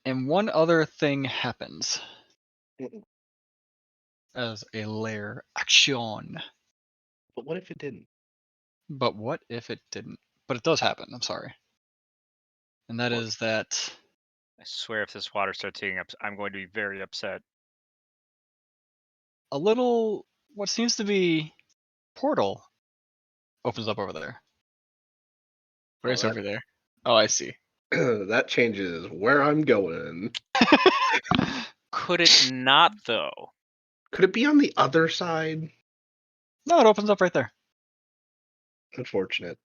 And one other thing happens Mm-mm. as a layer action. But what if it didn't? But what if it didn't? But it does happen. I'm sorry. And that What? is that I swear if this water starts heating up, I'm going to be very upset. a little, what seems to be portal opens up over there. Where's that- over there? Oh, I see. That changes where I'm going. Could it not, though? Could it be on the other side? No, it opens up right there. Unfortunate.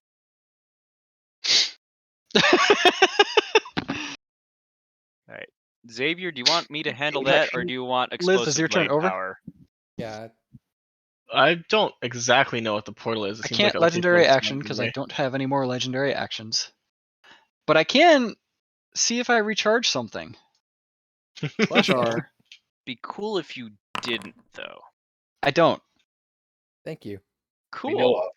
Alright. Xavier, do you want me to handle think I that, or should- do you want Liz, explosive is your turn blade over? power? Yeah, I don't exactly know what the portal is. It I seems can't like other people legendary have action explained it because to I me. don't have any more legendary actions. But I can see if I recharge something. Slash R. Be cool if you didn't, though. I don't. Thank you. we know Cool.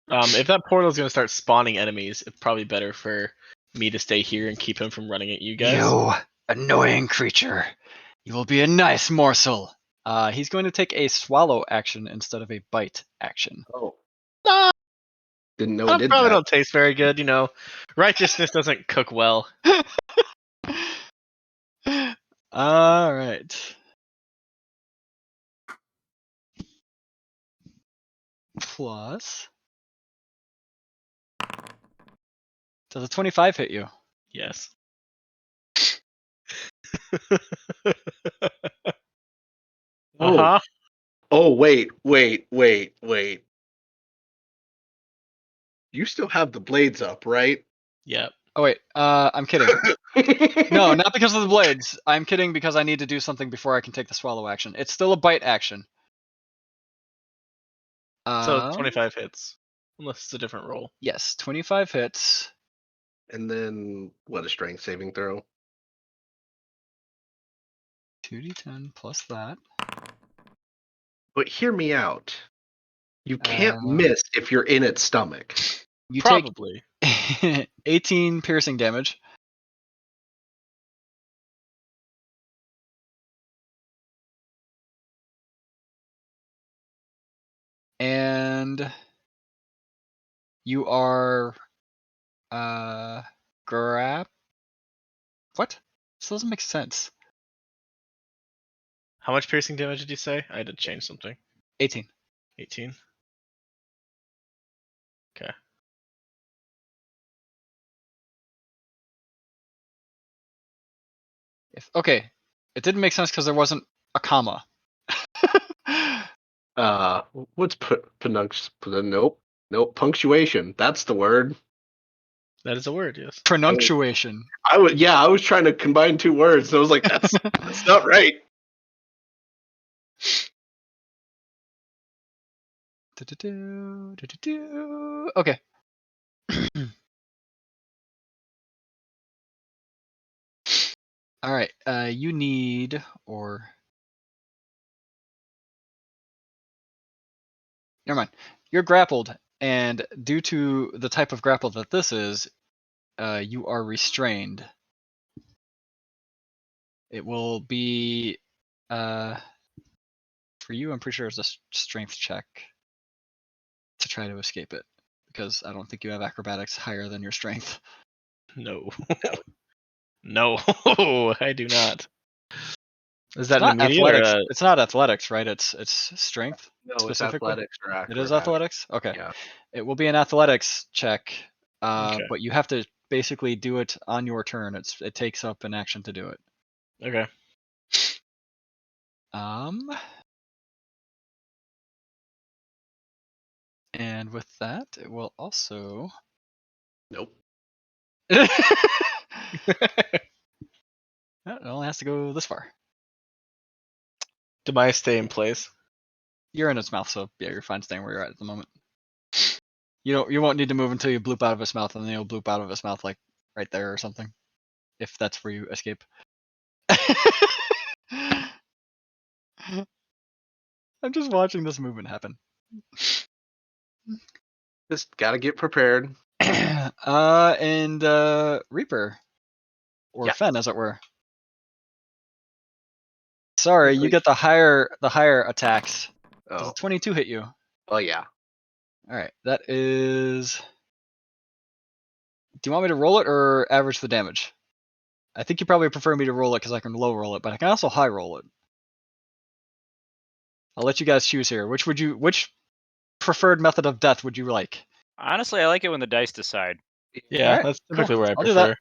of. If that portal is gonna start spawning enemies, it's probably better for me to stay here and keep him from running at you guys. You annoying creature. You will be a nice morsel. He's going to take a swallow action instead of a bite action. Oh, Nah, didn't know it I did probably that. don't taste very good. You know, righteousness doesn't cook well. All right. Plus. Does a 25 hit you? Yes. Oh. Uh-huh. Oh, wait. You still have the blades up, right? Yep. Oh, wait. I'm kidding. No, not because of the blades. I'm kidding because I need to do something before I can take the swallow action. It's still a bite action. So 25 hits. Unless it's a different roll. Yes, 25 hits. And then, what, a strength saving throw? 2d10 plus that. But hear me out. You can't Uh, miss if you're in its stomach. You Probably. take 18 piercing damage. And you are grab. What? This doesn't make sense. How much piercing damage did you say? I had to change something. 18. 18. Okay. Okay, it didn't make sense because there wasn't a comma. What's nope, punctuation. That's the word. That is a word, yes. Pronunciation. I was trying to combine two words. So I was like, that's not right. Okay. All right. You need or never mind. You're grappled, and due to the type of grapple that this is, you are restrained. It will be for you. I'm pretty sure it's a strength check to try to escape it, because I don't think you have acrobatics higher than your strength. No. No, I do not. Is It's that an not immediate or athletics. a... It's not athletics, right? It's strength. No, it's specifically? athletics or It is acrobatics. athletics. Okay. Yeah. It will be an athletics check, Okay. but you have to basically do it on your turn. It takes up an action to do it. Okay. And with that, it will also. Nope. It only has to go this far. Do I stay in place? You're in its mouth, so yeah, you're fine staying where you're at the moment. You won't need to move until you bloop out of its mouth, and then you'll bloop out of its mouth like right there or something, if that's where you escape. I'm just watching this movement happen. Just gotta get prepared. And Reaper, or Yeah. Fen, as it were. Sorry, you get the higher attacks. Does Oh. a 22 hit you? Oh yeah. All right, that is. Do you want me to roll it or average the damage? I think you probably prefer me to roll it because I can low roll it, but I can also high roll it. I'll let you guys choose here. Which preferred method of death would you like? Honestly, I like it when the dice decide. Yeah, Alright, that's cool. typically where I I'll do that. prefer.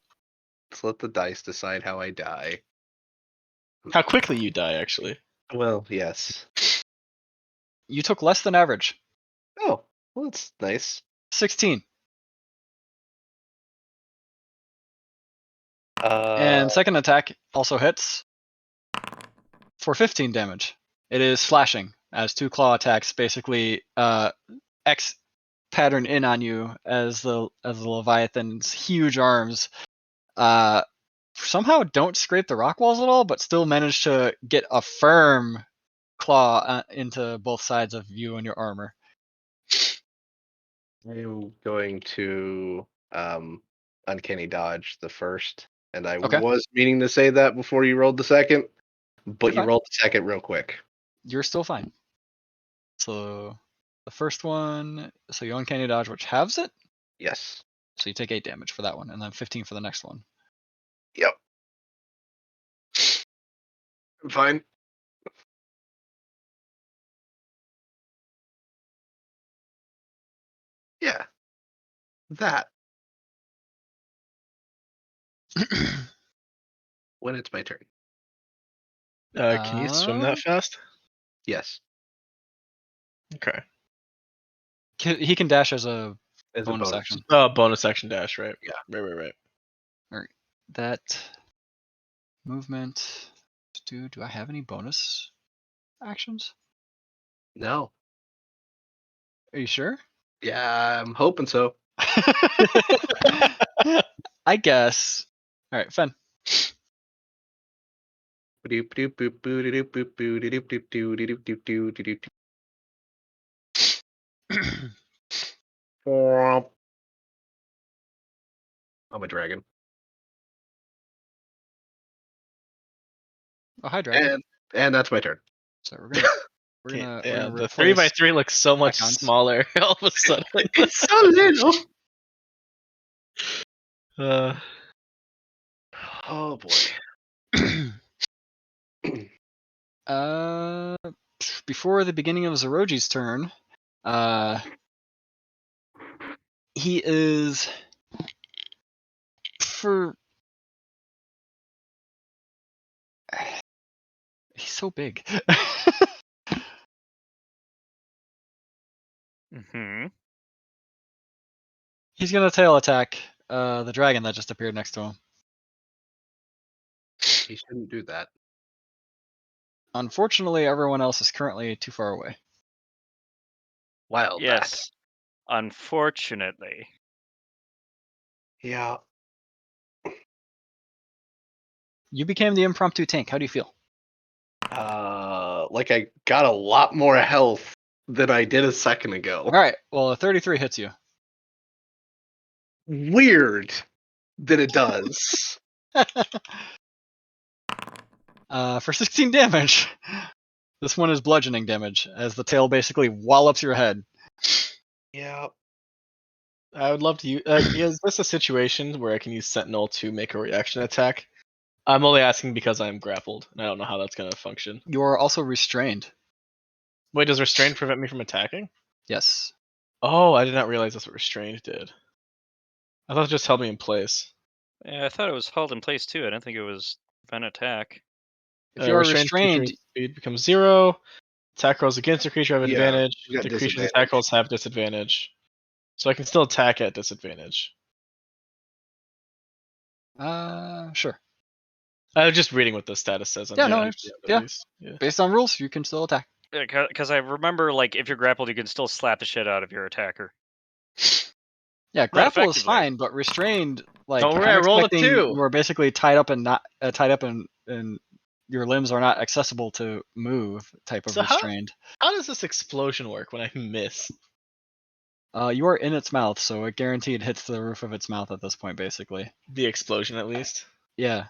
Let's let the dice decide how I die. How quickly you die, actually. Well, yes. You took less than average. Oh, well, that's nice. 16. Uh, And second attack also hits for 15 damage. It is slashing as two claw attacks basically X pattern in on you as the Leviathan's huge arms somehow don't scrape the rock walls at all, but still manage to get a firm claw into both sides of you and your armor. I'm going to uncanny dodge the first, and I Okay. was meaning to say that before you rolled the second, but You're you fine. rolled the second real quick. You're still fine. So the first one, so you uncanny dodge, which halves it. Yes. So you take 8 damage for that one, and then 15 for the next one. Yep. I'm fine. Yeah. That. When it's my turn. Can you swim that fast? Yes. Okay. He can dash as a As a bonus bonus. action. Oh, bonus action dash, right? Yeah. Right. All right. That movement. Do I have any bonus actions? No. Are you sure? Yeah, I'm hoping so. I guess. All right, Fen. I'm a dragon. Oh, hi, dragon. And that's my turn. So we're gonna The 3x3 replace looks so much icons. smaller all of a sudden. It's so little. Oh boy. Before the beginning of Zeroji's turn, he is he's so big. Mm-hmm. He's gonna tail attack the dragon that just appeared next to him. He shouldn't do that. Unfortunately, everyone else is currently too far away. Well, Yes. Unfortunately. Yeah. You became the impromptu tank. How do you feel? Like I got a lot more health than I did a second ago. All right. Well, a 33 hits you. Weird that it does. For 16 damage. This one is bludgeoning damage, as the tail basically wallops your head. Yeah. I would love to use. Is this a situation where I can use Sentinel to make a reaction attack? I'm only asking because I'm grappled, and I don't know how that's going to function. You are also restrained. Wait, does restrain prevent me from attacking? Yes. Oh, I did not realize that's what restrained did. I thought it just held me in place. Yeah, I thought it was held in place too. I didn't think it was an attack. If you are Restrained creature restrained, speed becomes 0. Attack rolls against the creature have Yeah, advantage. you got The creature's disadvantage. attack rolls have disadvantage. So I can still attack at disadvantage. sure. I was just reading what the status says on Yeah, the no, at yeah. least. Yeah. Based on rules, you can still attack. Because I remember, like, if you're grappled, you can still slap the shit out of your attacker. Yeah, Not grapple is effectively. fine, but restrained, like, Don't worry, I'm I rolled a expecting 2. you are basically tied up and not tied up and your limbs are not accessible to move. Type of So restrained. how does this explosion work when I miss? You are in its mouth, so it guaranteed hits the roof of its mouth at this point, basically. The explosion, at least. Yeah.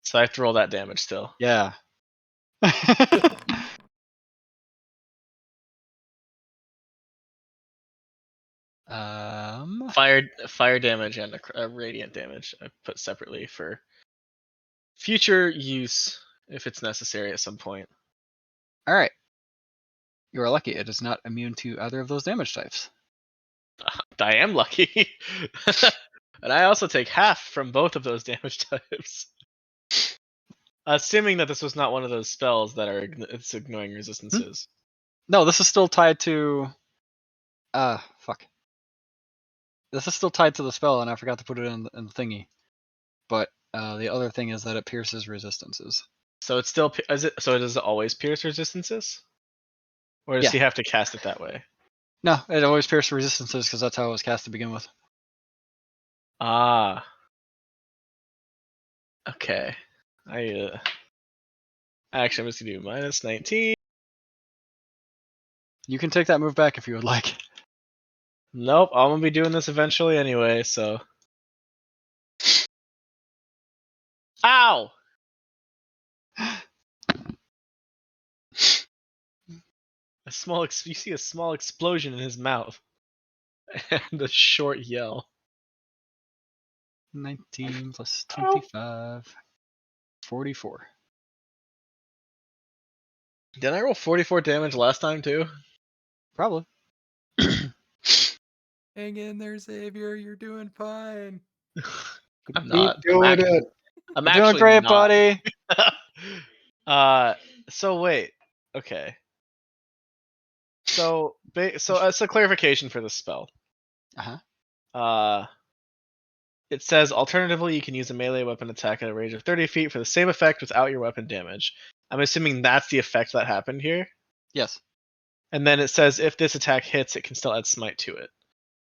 So I have to roll that damage still. Yeah. Fire damage and radiant damage I put separately for future use if it's necessary at some point. All right. You are lucky. It is not immune to either of those damage types. I am lucky. And I also take half from both of those damage types. Assuming that this was not one of those spells that are it's ignoring resistances. No, this is still tied to. Fuck. This is still tied to the spell, and I forgot to put it in the thingy. But the other thing is that it pierces resistances. So it's still does it always pierce resistances? Or does Yeah. he have to cast it that way? No, it always pierces resistances because that's how it was cast to begin with. Ah. Okay. Actually, I'm just gonna do -19. You can take that move back if you would like. Nope, I'm gonna be doing this eventually anyway, so. Ow! You see a small explosion in his mouth. And a short yell. 19 plus 25. 44. Didn't I roll 44 damage last time too? Probably. Hang in there, Xavier. You're doing fine. I'm not. Keep doing it. I'm You're doing actually great, not. buddy. So wait. Okay. So as a clarification for this spell. Uh-huh. It says alternatively you can use a melee weapon attack at a range of 30 feet for the same effect without your weapon damage. I'm assuming that's the effect that happened here. Yes. And then it says if this attack hits, it can still add smite to it.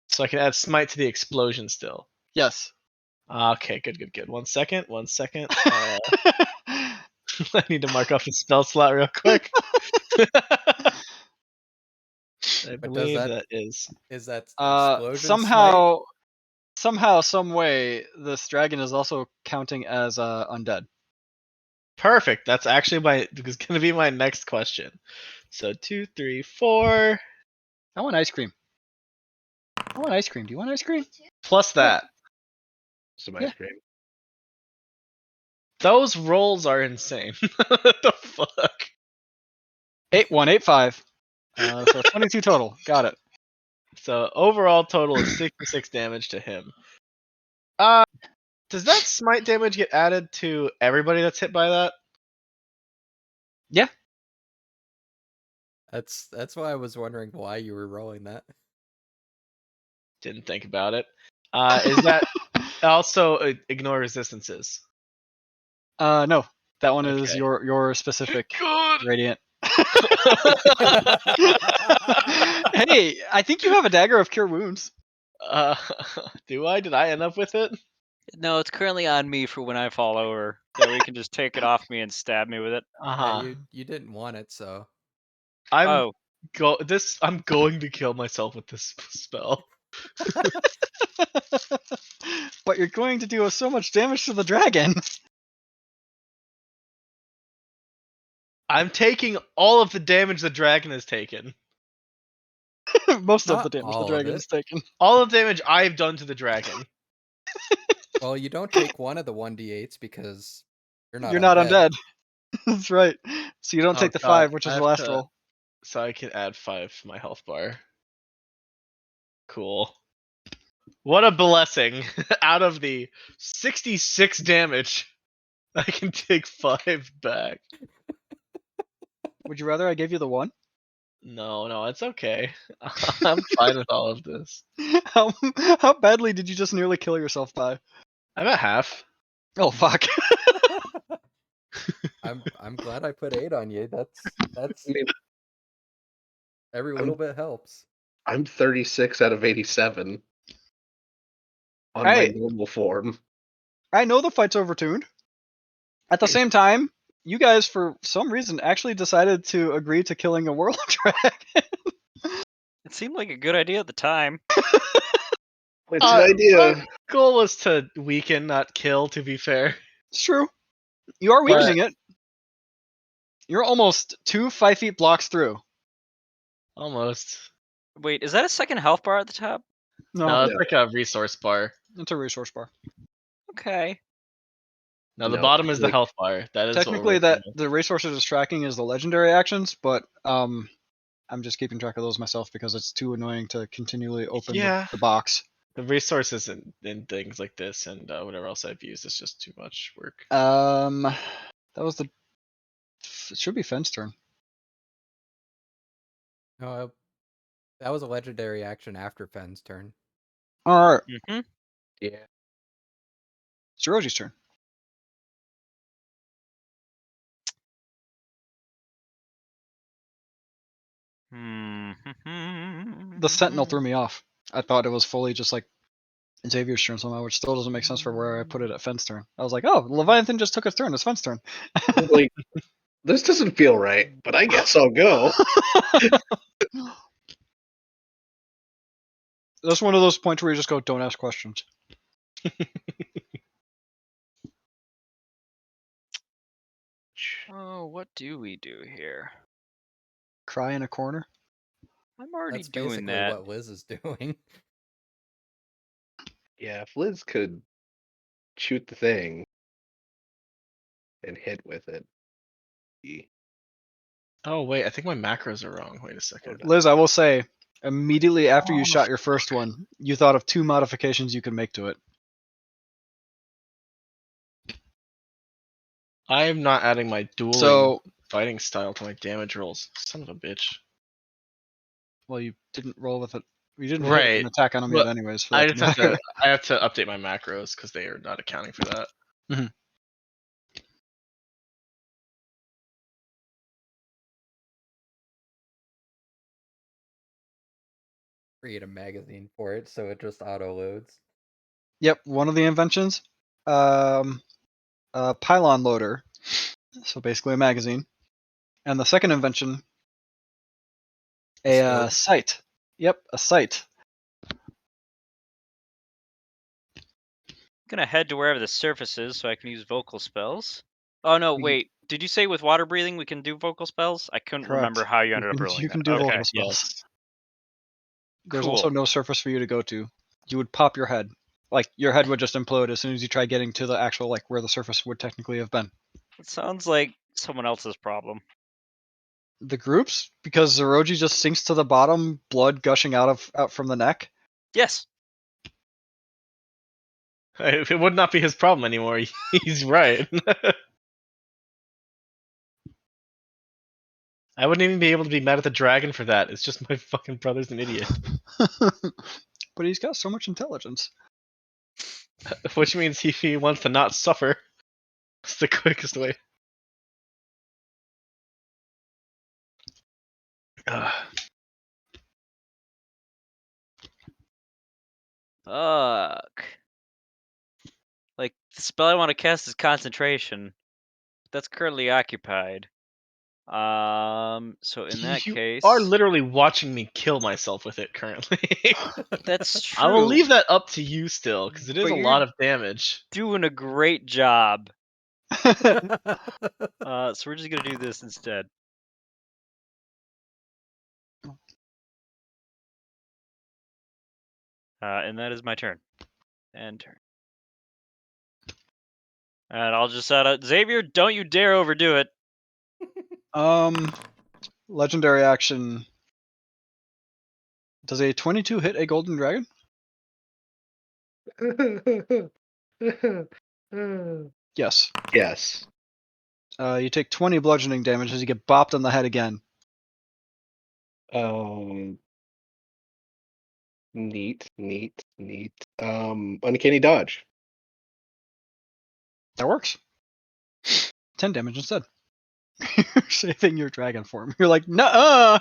So I can add smite to the explosion still. Yes. Okay, good. 1 second. I need to mark off the spell slot real quick. I But believe that is. Is that explosion somehow, some way, this dragon is also counting as undead. Perfect. That's actually going to be my next question. So 2, 3, 4. I want ice cream. Do you want ice cream? Plus that. Some Yeah. ice cream. Those rolls are insane. What the fuck? 8185. So 22 total. Got it. So overall total is 66 damage to him. Does that smite damage get added to everybody that's hit by that? Yeah. That's why I was wondering why you were rolling that. Didn't think about it. Is that also ignore resistances? No. That one is Okay. your specific Good. radiant. Hey, I think you have a dagger of cure wounds. Do I? Did I end up with it? No, it's currently on me for when I fall over. That way you can just take it off me and stab me with it. Yeah, you didn't want it, so I'm going to kill myself with this spell. But you're going to do so much damage to the dragon. I'm taking all of the damage the dragon has taken. Most of Not the damage all the of dragon it. has taken. All of the damage I've done to the dragon. well, you don't take one of the 1d8s because you're not You're not undead. undead. That's right. So you don't Oh, take the God, 5, which I is the have last to- roll. So I can add 5 to my health bar. Cool. What a blessing. Out of the 66 damage, I can take 5 back. Would you rather I gave you the 1? No, it's okay. I'm fine with all of this. How badly did you just nearly kill yourself by? I'm at half. Oh fuck. I'm glad I put 8 on you. That's I mean, every little bit helps. I'm 36 out of 87 on my Hey. normal form. I know the fight's overtuned. At the same time, you guys, for some reason, actually decided to agree to killing a world dragon. It seemed like a good idea at the time. It's an idea. My goal was to weaken, not kill, to be fair. It's true. You are weakening it. You're almost 2 5-feet blocks through. Almost. Wait, is that a second health bar at the top? No, it's No. like a resource bar. It's a resource bar. Okay. No, the No, bottom is the like- health bar. That is Technically, what that the resources is tracking is the legendary actions, but I'm just keeping track of those myself because it's too annoying to continually open the box. the resources in things like this and whatever else I've used is just too much work. That was the. It should be Fenn's turn. No, that was a legendary action after Fenn's turn. All right, Mm-hmm. Yeah. it's Roji's turn. The Sentinel threw me off. I thought it was fully just like Xavier's turn somehow, which still doesn't make sense for where I put it at Fenn's turn. I was like, oh, Leviathan just took his turn. It's Fenn's turn. Like, This doesn't feel right, but I guess I'll go. That's one of those points where you just go, don't ask questions. Oh, what do we do here? Cry in a corner. I'm already That's doing basically that. what Liz is doing. Yeah, if Liz could shoot the thing and hit with it. Oh wait, I think my macros are wrong. Wait a second. Liz, I will say, immediately after you Oh, shot your first one, you thought of 2 modifications you could make to it. I am not adding my dueling So, fighting style to my damage rolls. Son of a bitch. well, you didn't roll with it. You didn't hit with Right. an attack on them But yet, anyways. For I that just to have matter. to. I have to update my macros because they are not accounting for that. Create a magazine for it so it just auto loads. Yep, one of the inventions, a pylon loader, so basically a magazine, and the second invention, a scope? sight. Yep, a sight. I'm gonna head to wherever the surface is so I can use vocal spells. Oh no, You- wait. Did you say with water breathing we can do vocal spells? I couldn't remember Correct. how you ended up rolling You that. can do Okay. vocal spells. Yes. There's Cool. also no surface for you to go to. You would pop your head. Like, your head would just implode as soon as you try getting to the actual, like, where the surface would technically have been. It sounds like someone else's problem. The groups, because Zeroji just sinks to the bottom, blood gushing out from the neck. Yes. It would not be his problem anymore. He's right. I wouldn't even be able to be mad at the dragon for that. It's just my fucking brother's an idiot. But he's got so much intelligence. Which means he wants to not suffer. It's the quickest way. Fuck. Like, the spell I want to cast is concentration. That's currently occupied. So in that You case, are literally watching me kill myself with it currently. that's true. I will leave that up to you still, because it is But a you're lot of damage. doing a great job. So we're just gonna do this instead. And that is my turn. And turn. And I'll just shout out, Xavier, don't you dare overdo it. Legendary action. Does a 22 hit a golden dragon? Yes. Yes. You take 20 bludgeoning damage as you get bopped on the head again. Neat. Uncanny dodge. That works. 10 damage instead. You're saving your dragon form. You're like, no.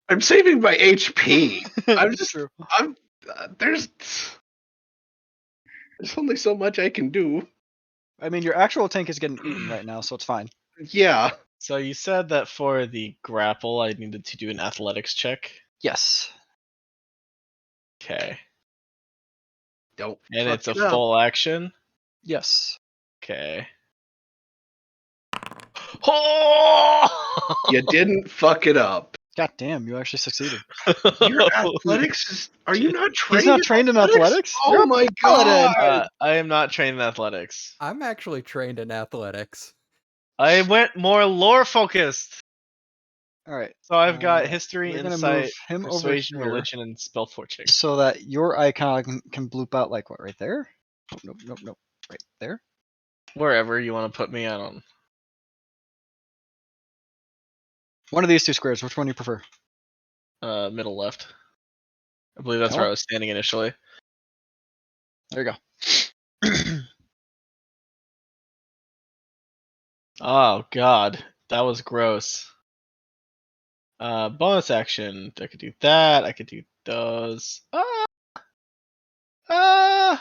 I'm saving my HP. I'm just. True. There's only so much I can do. I mean, your actual tank is getting eaten right now, so it's fine. Yeah. So you said that for the grapple, I needed to do an athletics check. Yes. Okay. Don't. And fuck it's a it up. full action. Yes. Okay. Oh! You didn't fuck it up. God damn, you actually succeeded. Your athletics is. Are you not trained? He's not trained in athletics? Oh You're a my paladin. god! I am not trained in athletics. I'm actually trained in athletics. I went more lore focused. All right. So I've got history, We're gonna insight, move him over persuasion, here. religion, and spell forging. So that your icon can bloop out like what, right there? Nope. Right there. Wherever you want to put me, I don't. One of these two squares. Which one do you prefer? Middle left. I believe that's That where I one? was standing initially. There you go. Oh god, that was gross. Bonus action. I could do that. I could do those. How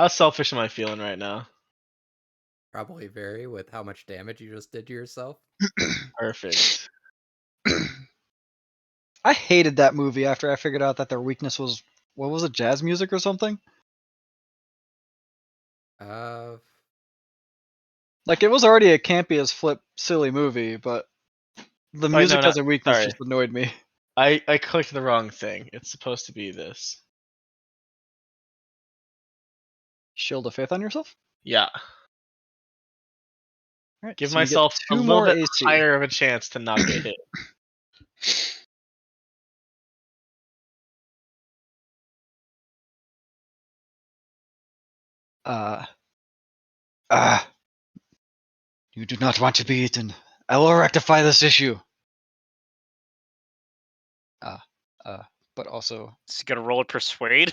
selfish am I feeling right now? probably vary with how much damage you just did to yourself. Perfect. I hated that movie after I figured out that their weakness was, what was it, jazz music or something? Like, it was already a campy as flip silly movie, but the Wait, music no, as a weakness sorry. just annoyed me. I clicked the wrong thing. It's supposed to be this. Shield of faith on yourself? Yeah. Alright, Give so you get myself a 2 little more bit AC. higher of a chance to not get hit. You do not want to be eaten. I will rectify this issue. But also... So you gotta roll a persuade.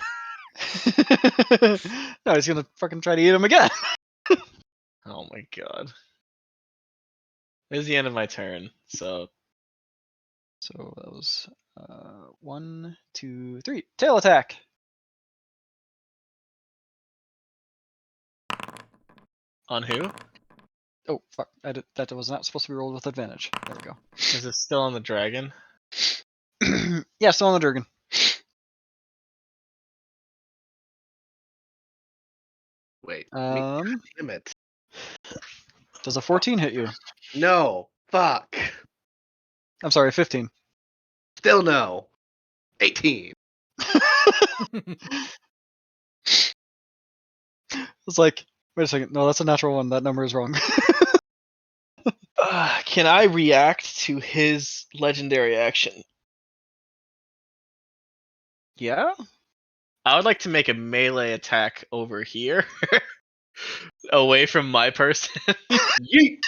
no, he's gonna fucking try to eat him again. Oh my god. This is the end of my turn, so So that was 1, 2, 3. Tail attack. on who? Oh fuck! That was not supposed to be rolled with advantage. There we go. Is it still on the dragon? Yeah, still on the Durgan. Wait. Um, Damn it. does a 14 hit you? No. Fuck. I'm sorry, 15. Still no. 18. It's like, wait a second. No, that's a natural one. That number is wrong. Can I react to his legendary action? Yeah. I would like to make a melee attack over here, away from my person. Yeet.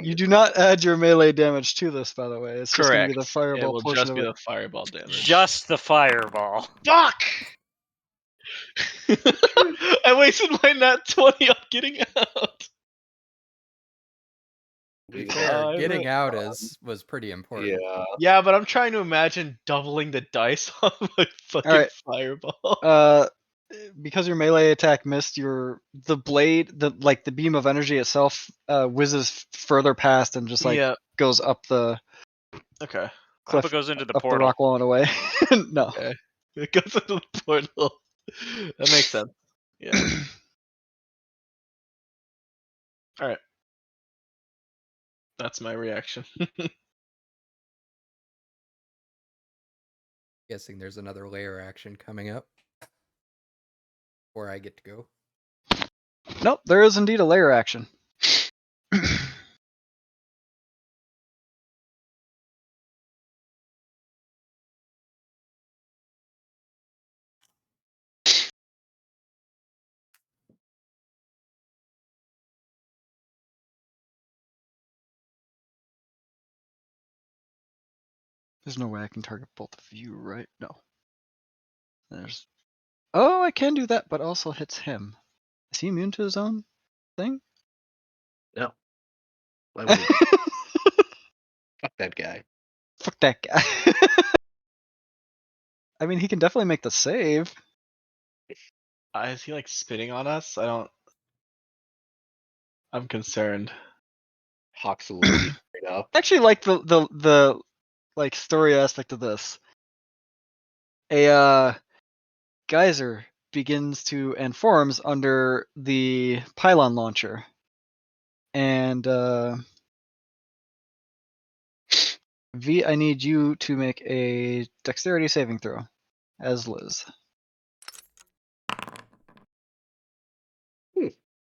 You do not add your melee damage to this, by the way. It's just going to Correct. be the It fireball will portion just of be it. the fireball damage. Just the fireball. Fuck! I wasted my nat 20 on getting out. To be fair, I getting know. out was pretty important. Yeah. Yeah, but I'm trying to imagine doubling the dice on my fucking Alright. fireball. Because your melee attack missed, the blade, the beam of energy itself, whizzes further past and just like Yeah. goes up the Okay. Hope cliff, it goes into the up the portal. rock wall and away. No. Okay. It goes into the portal. That makes sense. Yeah. Alright. That's my reaction. Guessing there's another layer action coming up. Or I get to go. Nope, there is indeed a layer action. There's no way I can target both of you, right? No. There's... Oh, I can do that, but also hits him. Is he immune to his own thing? No. Why would he? Fuck that guy. Fuck that guy. I mean, he can definitely make the save. Is he like spitting on us? I'm concerned. Hawks a little straight up. I actually like the like story aspect of this. A geyser begins to and forms under the pylon launcher, and V, I need you to make a dexterity saving throw, as Liz.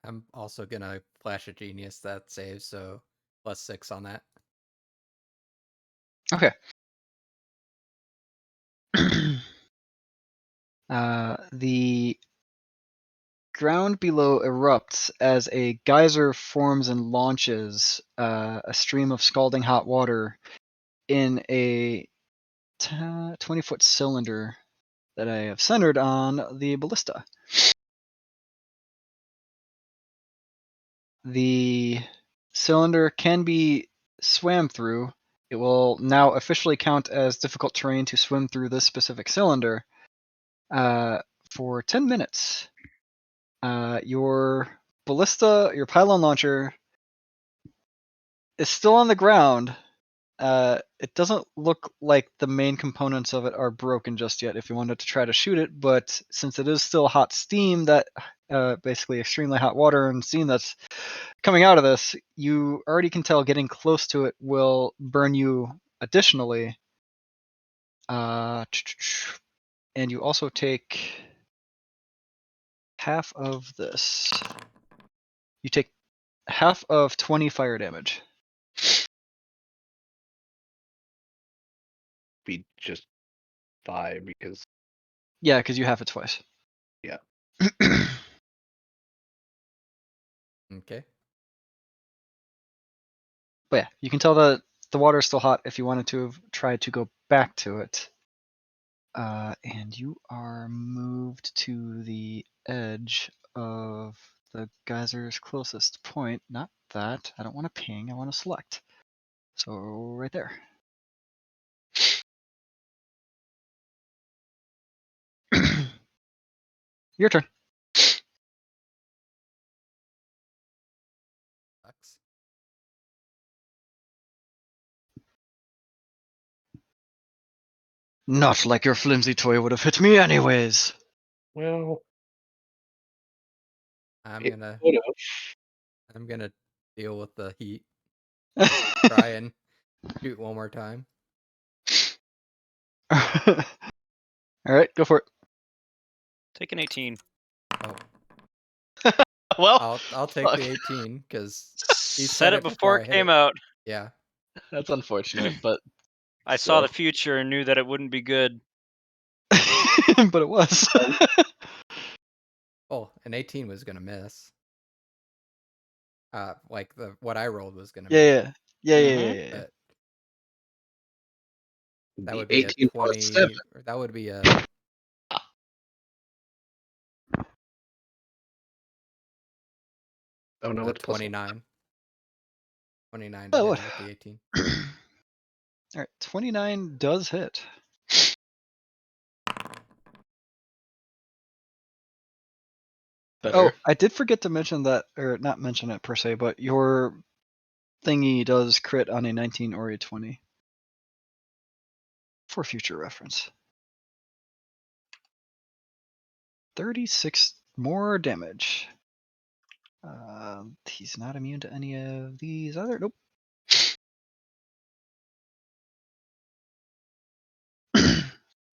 I'm also gonna flash a genius that saves, so +6 on that. Okay. The ground below erupts as a geyser forms and launches a stream of scalding hot water in a 20-foot cylinder that I have centered on the ballista. The cylinder can be swam through. It will now officially count as difficult terrain to swim through this specific cylinder. For 10 minutes. Your ballista, your pylon launcher, is still on the ground. It doesn't look like the main components of it are broken just yet if you wanted to try to shoot it, but since it is still hot steam, that basically extremely hot water and steam that's coming out of this, you already can tell getting close to it will burn you additionally. And you also take half of this. You take half of 20 fire damage. Be just 5 because Yeah, because you have it twice. Yeah. Okay. But yeah, you can tell that the water is still hot if you wanted to have tried to go back to it. And you are moved to the edge of the geyser's closest point. Not that. I don't want to ping. I want to select. So right there. Your turn. Sucks. Not like your flimsy toy would have hit me anyways. well, I'm it gonna would have. I'm gonna deal with the heat. Try and shoot one more time. All right, go for it. Take an 18. Oh, Well, I'll take fuck. the 18 because he Said it before it hit came it. out. Yeah. That's unfortunate, but I saw the still. future and knew that it wouldn't be good. But it was. Oh, an 18 was gonna miss. Like what I rolled was gonna miss. Yeah. But that The would be a 18 plus 7. 20. Or that would be a Oh no, it's plus 29. 29 to Oh, hit what? him with the 18. All right, 29 does hit. Better. Oh, I did forget to mention that, or not mention it per se, but your thingy does crit on a 19 or a 20. For future reference. 36 more damage. He's not immune to any of these other. Nope.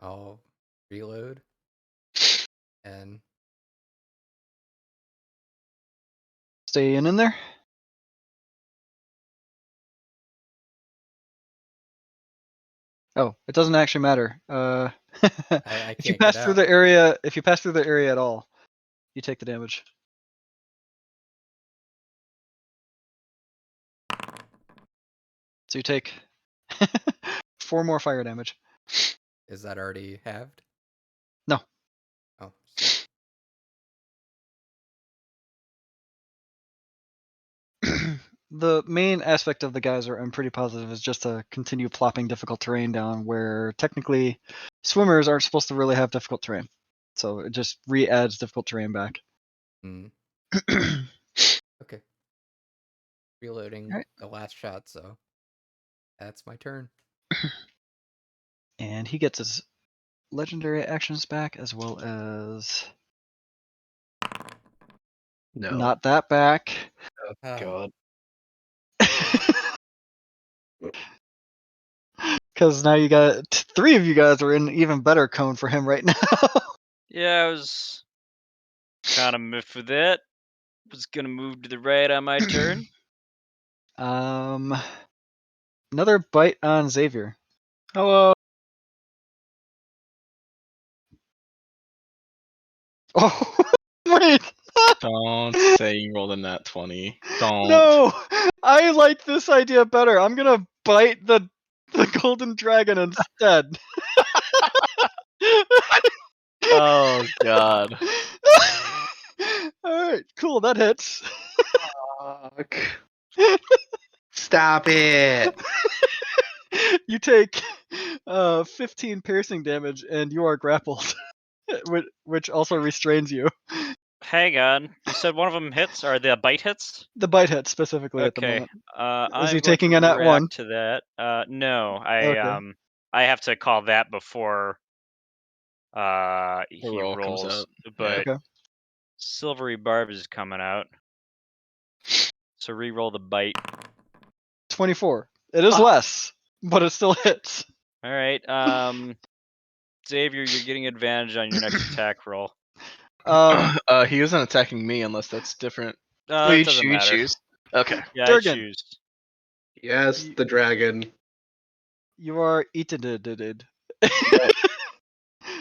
I'll reload and Stay in there. Oh, it doesn't actually matter. I If you can't pass get through out. the area, if you pass through the area at all, you take the damage. So you take 4 more fire damage. Is that already halved? No. Oh, sick. The main aspect of the geyser, I'm pretty positive, is just to continue plopping difficult terrain down where technically swimmers aren't supposed to really have difficult terrain. So it just re-adds difficult terrain back. Mm, okay. Reloading Alright. the last shot, so that's my turn. And he gets his legendary actions back as well as No. not that back. Oh, Ah. God. Because now you got 3 of you guys are in even better cone for him right now. Yeah, I was kind of miffed with it. Was gonna move to the right on my turn. Another bite on Xavier. Hello. Oh, wait. Don't say you rolled a nat 20. Don't. No, I like this idea better. I'm gonna bite the golden dragon instead. Oh god. All right, cool. That hits. Fuck. Stop it. You take 15 piercing damage, and you are grappled. which also restrains you. Hang on. You said one of them hits, or the bite hits? The bite hit specifically at the Okay. moment. I'm he going taking to a nat react one? to that. No, Okay. I have to call that before The he roll comes rolls. out. But Okay. Silvery Barb is coming out. So re-roll the bite. 24. It is less, but it still hits. All right. Xavier, you're getting advantage on your next attack roll. He isn't attacking me unless that's different. It doesn't you matter. choose. Okay. Yeah, I Durgan. choose. Yes, the dragon. You are eaten.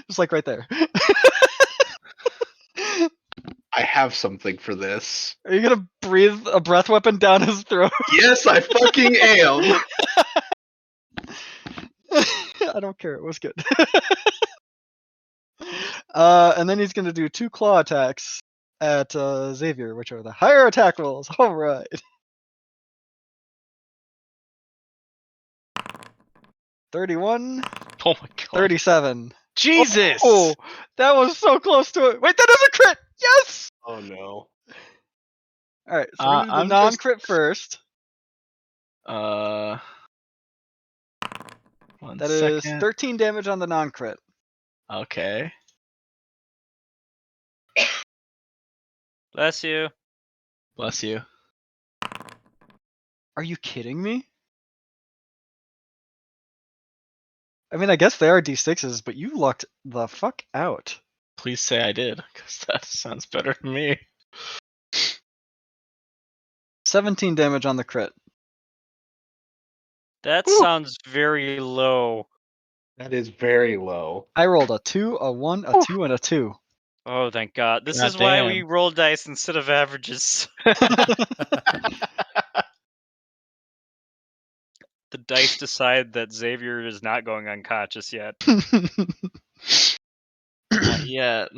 Just like right there. I have something for this. Are you gonna breathe a breath weapon down his throat? Yes, I fucking am. I don't care. It was good. And then he's gonna do 2 claw attacks at Xavier, which are the higher attack rolls. All right. 31, Oh my god. 37. Jesus. Oh, that was so close to it. Wait, that is a crit. Yes. Oh no. All right, so we're gonna do the I'm non-crit first. One That is second. 13 damage on the non-crit. Okay. Bless you. Bless you. Are you kidding me? I mean, I guess they are d6s, but you lucked the fuck out. Please say I did, because that sounds better to me. 17 damage on the crit. That Whew. sounds very low. That is very low. I rolled a 2, a 1, a 2, and a 2. Oh, thank God. This God is why damn. we roll dice instead of averages. The dice decide that Xavier is not going unconscious yet. Not yet,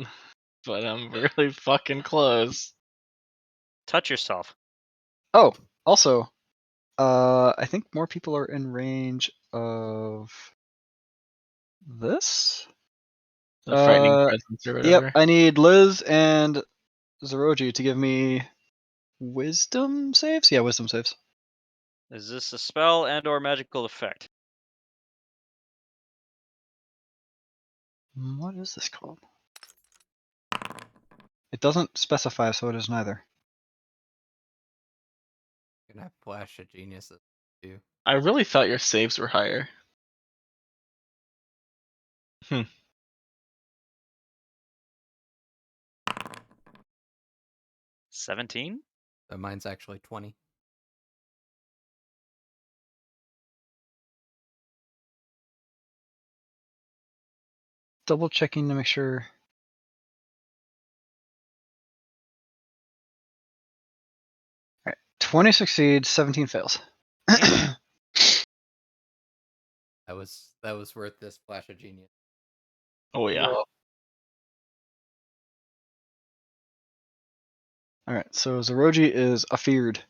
but I'm really fucking close. Touch yourself. Oh, also, I think more people are in range of this. The frightening presence or whatever. Yep, I need Liz and Zeroji to give me wisdom saves. Yeah, wisdom saves. Is this a spell and/or magical effect? What is this called? It doesn't specify, so it is neither. You can have Flash of Geniuses too. I really thought your saves were higher. 17? So mine's actually 20. Double checking to make sure. Alright, 20 succeeds, 17 fails. That was worth this Flash of Genius. Oh yeah. Alright, so Zeroji is afeared.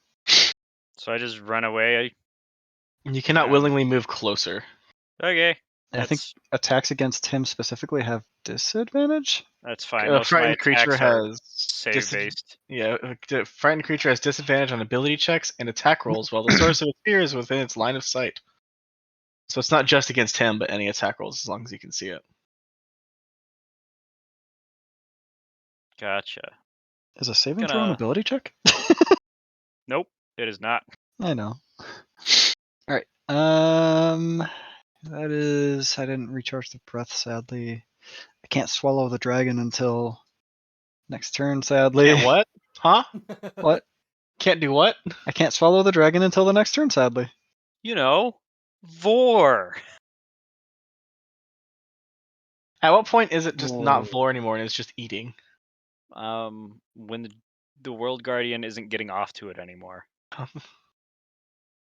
So I just run away. You cannot willingly move closer. Okay. I think attacks against him specifically have disadvantage? That's fine. A Most of my frightened creature attacks are has save based. Yeah, the frightened creature has disadvantage on ability checks and attack rolls while the source of its fear is within its line of sight. So it's not just against him, but any attack rolls as long as you can see it. Gotcha. Is a saving throw an ability check? Nope, it is not. I know. Alright. That is, I didn't recharge the breath, sadly. I can't swallow the dragon until next turn, sadly. Can't what? Huh? What? Can't do what? I can't swallow the dragon until the next turn, sadly. You know, Vor. At what point is it just not Vor anymore and it's just eating? When the World Guardian isn't getting off to it anymore.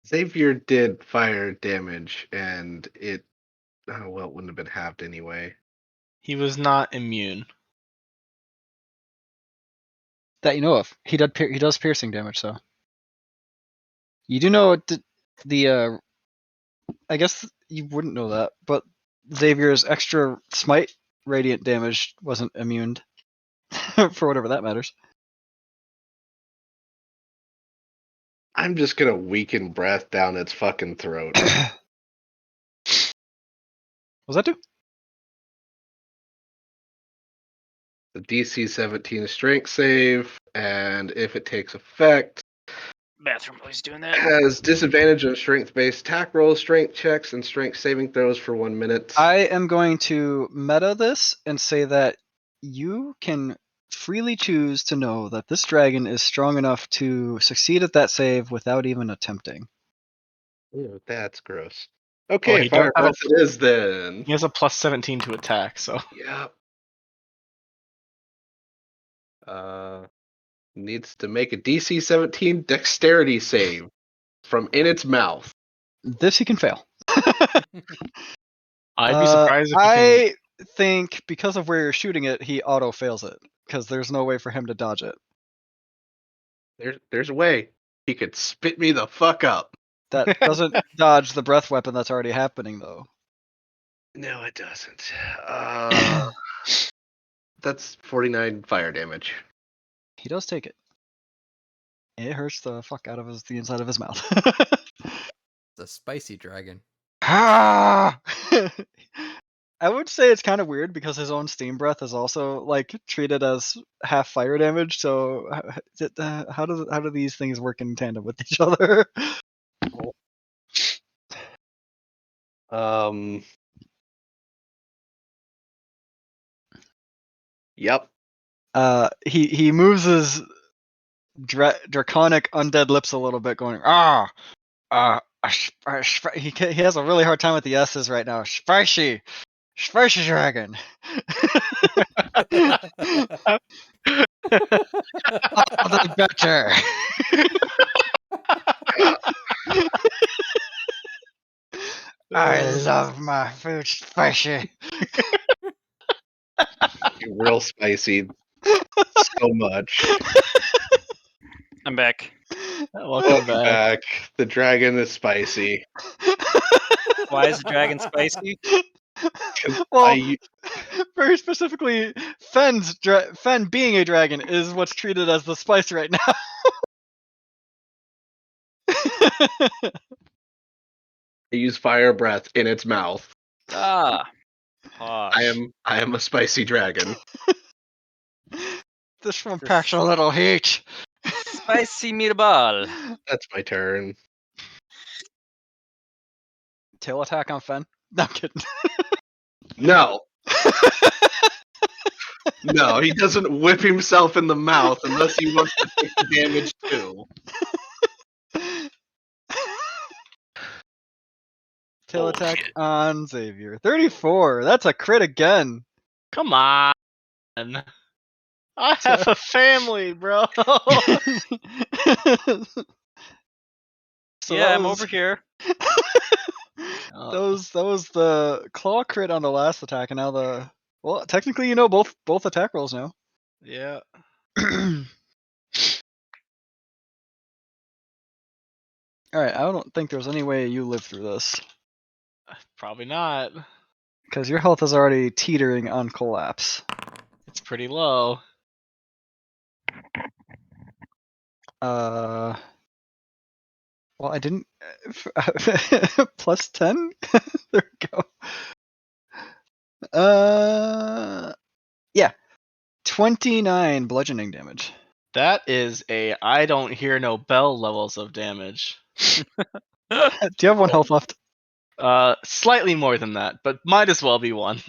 Xavier did fire damage, and it it wouldn't have been halved anyway. He was not immune. That you know of. He does piercing damage, so. You do know the I guess you wouldn't know that, but Xavier's extra smite radiant damage wasn't immune. For whatever that matters. I'm just gonna weaken breath down its fucking throat. Was that 2? The DC 17 strength save, and if it takes effect, Bathroom boy's doing that. has disadvantage on strength-based attack rolls, strength checks, and strength saving throws for 1 minute. I am going to meta this and say that you can freely choose to know that this dragon is strong enough to succeed at that save without even attempting. Ew, that's gross. Well, Okay, he does fire have a- breath it is then. He has a plus 17 to attack, so Yep. Needs to make a DC 17 dexterity save from in its mouth. This he can fail. I'd be surprised if he can. I think because of where you're shooting it, he auto fails it because there's no way for him to dodge it. There's a way. He could spit me the fuck up. That doesn't dodge the breath weapon that's already happening, though. No, it doesn't. That's 49 fire damage. He does take it. It hurts the fuck out of the inside of his mouth. It's a spicy dragon. Ah! I would say it's kind of weird because his own steam breath is also like treated as half fire damage. So how do these things work in tandem with each other? Yep. He moves his draconic undead lips a little bit, going he has a really hard time with the S's right now. Spicy dragon. All the better. I love my food spicy. Real spicy. So much. I'm back. Welcome back. The dragon is spicy. Why is the dragon spicy? Well, very specifically, Fen being a dragon is what's treated as the spice right now. I use fire breath in its mouth. Ah. I am a spicy dragon. This one packs a little heat. Spicy meatball. That's my turn. Tail attack on Fen? No, I'm kidding. No. No, he doesn't whip himself in the mouth unless he wants to take the damage too. Tail attack on Xavier. 34. That's a crit again. Come on. I have a family, bro. So yeah, I'm over here. That was the claw crit on the last attack, and now well, technically, both attack rolls now. Yeah. All right, I don't think there's any way you live through this Probably not. because your health is already teetering on collapse. It's pretty low. Well, I didn't. Plus 10? There we go. Yeah. 29 bludgeoning damage. That is a I don't hear no bell levels of damage. Do you have 1 health left? Slightly more than that, but might as well be 1.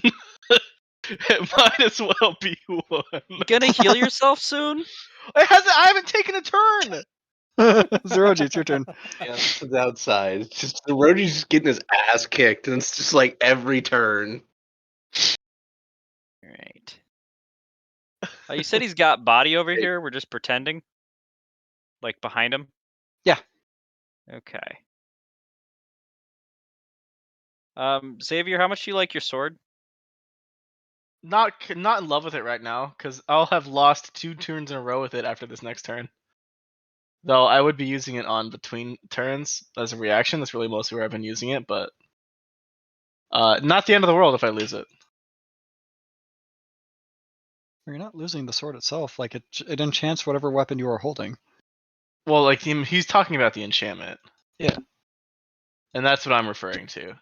It might as well be 1. You gonna heal yourself soon? I haven't taken a turn. Zeroji, it's your turn. Yeah, this is outside. It's just the Roji's just getting his ass kicked, and it's just like every turn. Right. You said he's got body over here. We're just pretending, like behind him. Yeah. Okay. Xavier, how much do you like your sword? Not in love with it right now, because I'll have lost 2 turns in a row with it after this next turn. Though I would be using it on between turns as a reaction. That's really mostly where I've been using it, but not the end of the world if I lose it. You're not losing the sword itself. Like it enchants whatever weapon you are holding. Well, like he's talking about the enchantment. Yeah. And that's what I'm referring to.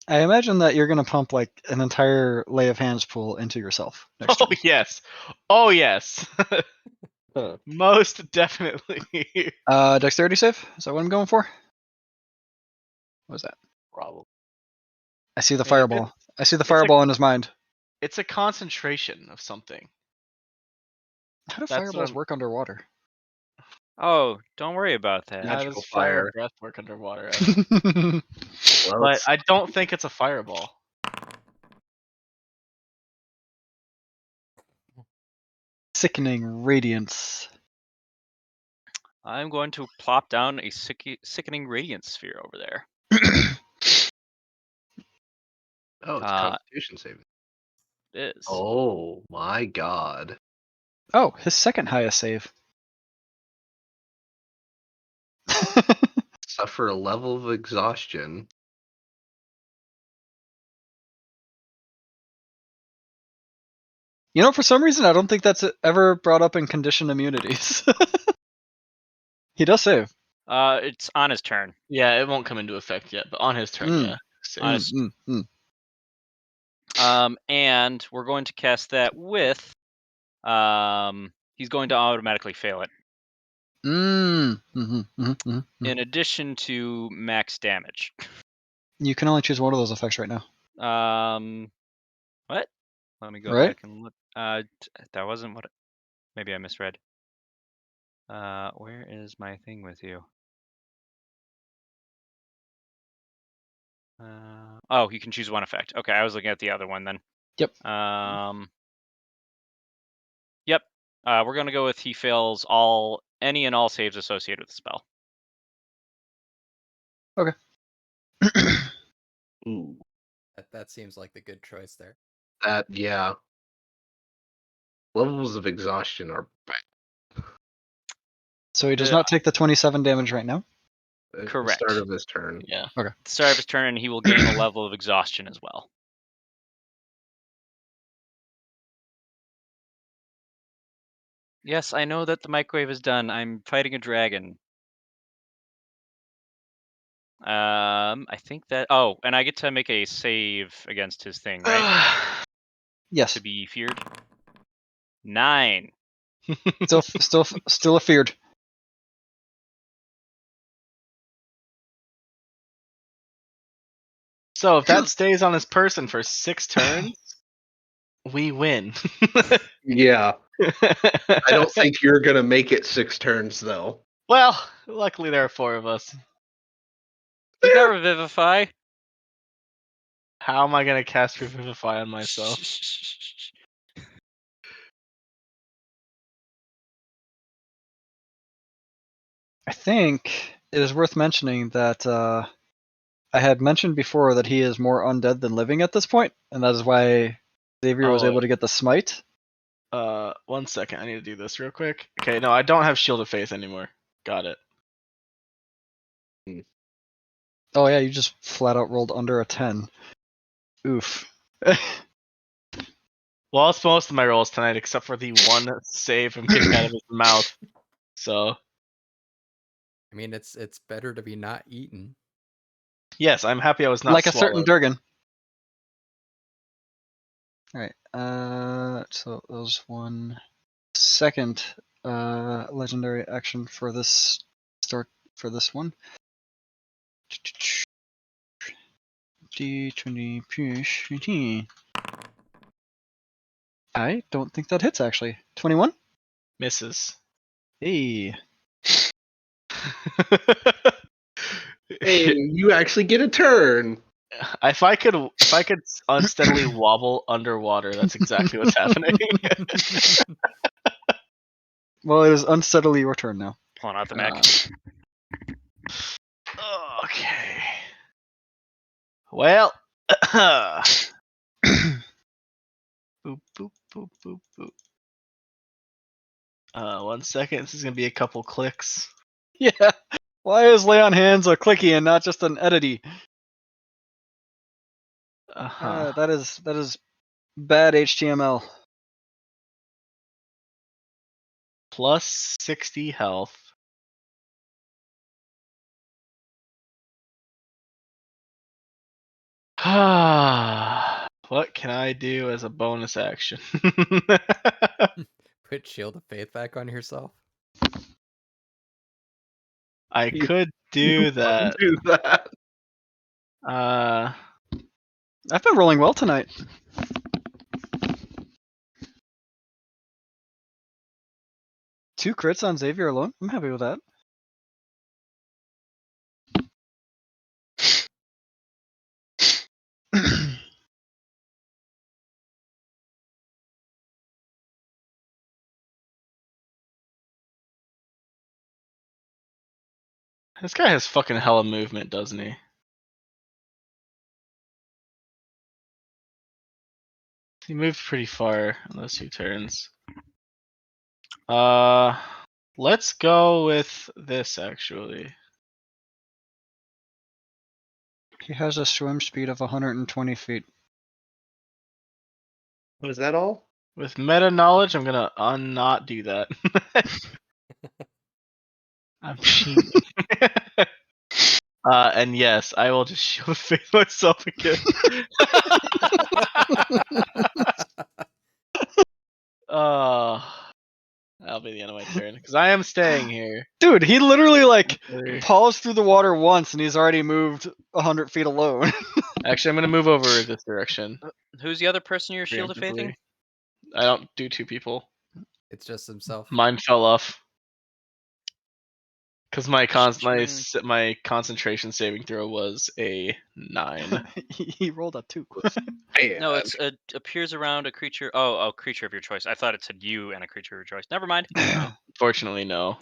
I imagine that you're gonna pump like an entire lay of hands pool into yourself. Next Oh turn. yes. Oh yes. Huh. Most definitely. Dexterity save? Is that what I'm going for? What was that? Problem. I see the I mean, fireball. I see the a- fireball in his mind. It's a concentration of something. How do That's what fireballs I'm. work underwater? Oh, don't worry about that. How Magical does fire fire. breath work underwater? Evan? Well, But it's- I don't think it's a fireball. Sickening radiance. I'm going to plop down a sickening radiant sphere over there. oh, it's Uh, Constitution saving. It is. Oh my god. Oh, his second highest save. Suffer a level of exhaustion. You know, for some reason, I don't think that's ever brought up in condition immunities. He does save. It's on his turn. Yeah, it won't come into effect yet, but on his turn, Mm. yeah. On Saves. his- And we're going to cast that with. He's going to automatically fail it. In addition to max damage. You can only choose one of those effects right now. What? Let me go Right? back and look. That wasn't what. Maybe I misread. Where is my thing with you? Oh, you can choose one effect. Okay, I was looking at the other one then. Yep. Yep. We're gonna go with he fails any and all saves associated with the spell. Okay. Ooh. That seems like the good choice there. That, yeah. Levels of exhaustion are bad. So he does Yeah. not take the 27 damage right now. At Correct. the start of his turn. Yeah. Okay. At the start of his turn, he will gain a level of exhaustion as well. Yes, I know that the microwave is done. I'm fighting a dragon. I think that. Oh, and I get to make a save against his thing, right? Yes. To be feared. 9. Still feared. So if that stays on his person for 6 turns, we win. Yeah. I don't think you're gonna make it 6 turns though. Well, luckily there are 4 of us. You got Revivify. How am I gonna cast Revivify on myself? I think it is worth mentioning that I had mentioned before that he is more undead than living at this point, and that is why Xavier was Oh. able to get the smite. 1 second. I need to do this real quick. Okay, no, I don't have Shield of Faith anymore. Got it. Oh yeah, you just flat out rolled under a 10. Oof. Well, it's most of my rolls tonight, except for the one save from getting out of his mouth. So, I mean, it's better to be not eaten. yes, I'm happy I was not Like a certain swallowed. Durgan. Alright, so that was 1 second legendary action for this start for this one. D20. I don't think that hits actually. 21? Misses. Hey. Hey, you actually get a turn. If I could unsteadily wobble underwater, that's exactly what's happening. Well, it is unsteadily your turn now. Pulling out the mech. Okay. Well, boop, boop, boop, boop, boop. 1 second. This is gonna be a couple clicks. Yeah. Why is lay on hands a clicky and not just an edity? That is bad HTML. Plus 60 health. What can I do as a bonus action? Put Shield of Faith back on yourself. I You- could do that. Do that. I've been rolling well tonight. Two crits on Xavier alone. I'm happy with that. This guy has fucking hella movement, doesn't he? He moved pretty far in those 2 turns. Let's go with this actually. He has a swim speed of 120 feet. Was that all? With meta knowledge, I'm gonna not do that. I'm cheating. And yes, I will just shield of faith myself again. That'll be the end of my turn because I am staying here. Dude, he literally like Actually, paused through the water once and he's already moved 100 feet alone. I'm gonna move over this direction. Who's the other person you're shield of faithing? preemptively. I don't do 2 people. It's just himself. Mine fell off because my String. my concentration saving throw was a 9. He rolled a 2. Man. No, it's appears around a creature. Oh, creature of your choice. I thought it said you and a creature of your choice. Never mind. Fortunately, no.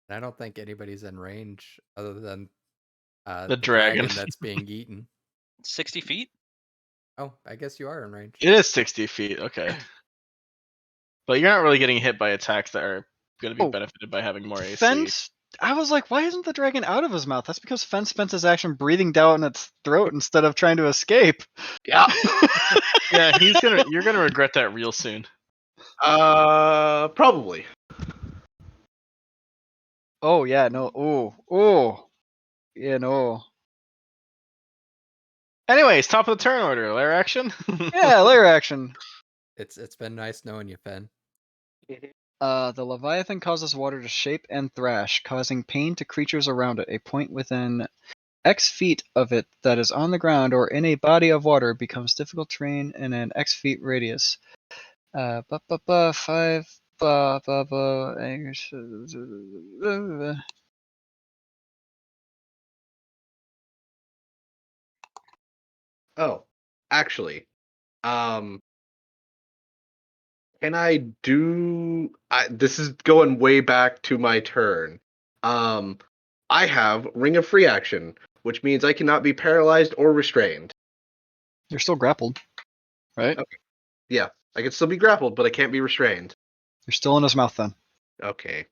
I don't think anybody's in range other than The dragon. that's being eaten. 60 feet. Oh, I guess you are in range. It is 60 feet. Okay, but you're not really getting hit by attacks that are going to be Oh. benefited by having more AC. Fence. I was like, why isn't the dragon out of his mouth? That's because Fence spent his action breathing down its throat instead of trying to escape. Yeah. Yeah, you're gonna regret that real soon. Probably. Oh yeah, no. Oh. Yeah, no. Anyways, top of the turn order, lair action. Yeah, layer action. It's been nice knowing you, Fen. The Leviathan causes water to shape and thrash, causing pain to creatures around it. A point within X feet of it that is on the ground or in a body of water becomes difficult terrain in an X feet radius. 5 Oh, actually, can I do? This is going way back to my turn. I have Ring of Free Action, which means I cannot be paralyzed or restrained. You're still grappled, right? Okay. Yeah, I can still be grappled, but I can't be restrained. You're still in his mouth then. Okay.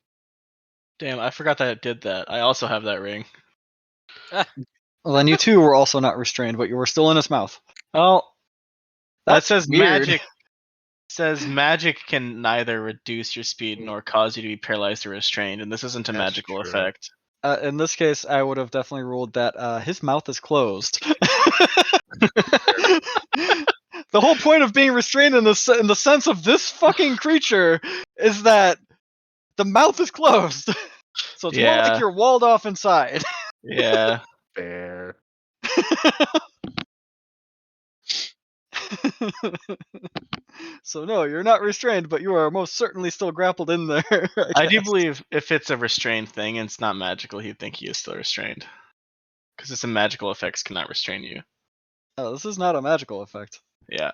Damn, I forgot that it did that. I also have that ring. Well, then you too were also not restrained, but you were still in his mouth. Well, That says weird. magic. Says magic can neither reduce your speed nor cause you to be paralyzed or restrained, and this isn't a That's magical true. effect. In this case, I would have definitely ruled that his mouth is closed. The whole point of being restrained in the sense of this fucking creature is that the mouth is closed. So it's more Yeah. like you're walled off inside. Yeah. Fair. So no, you're not restrained, but you are most certainly still grappled in there. I do guess. believe if it's a restrained thing and it's not magical, he'd think he is still restrained. Because it's a magical effects cannot restrain you. Oh, this is not a magical effect. Yeah.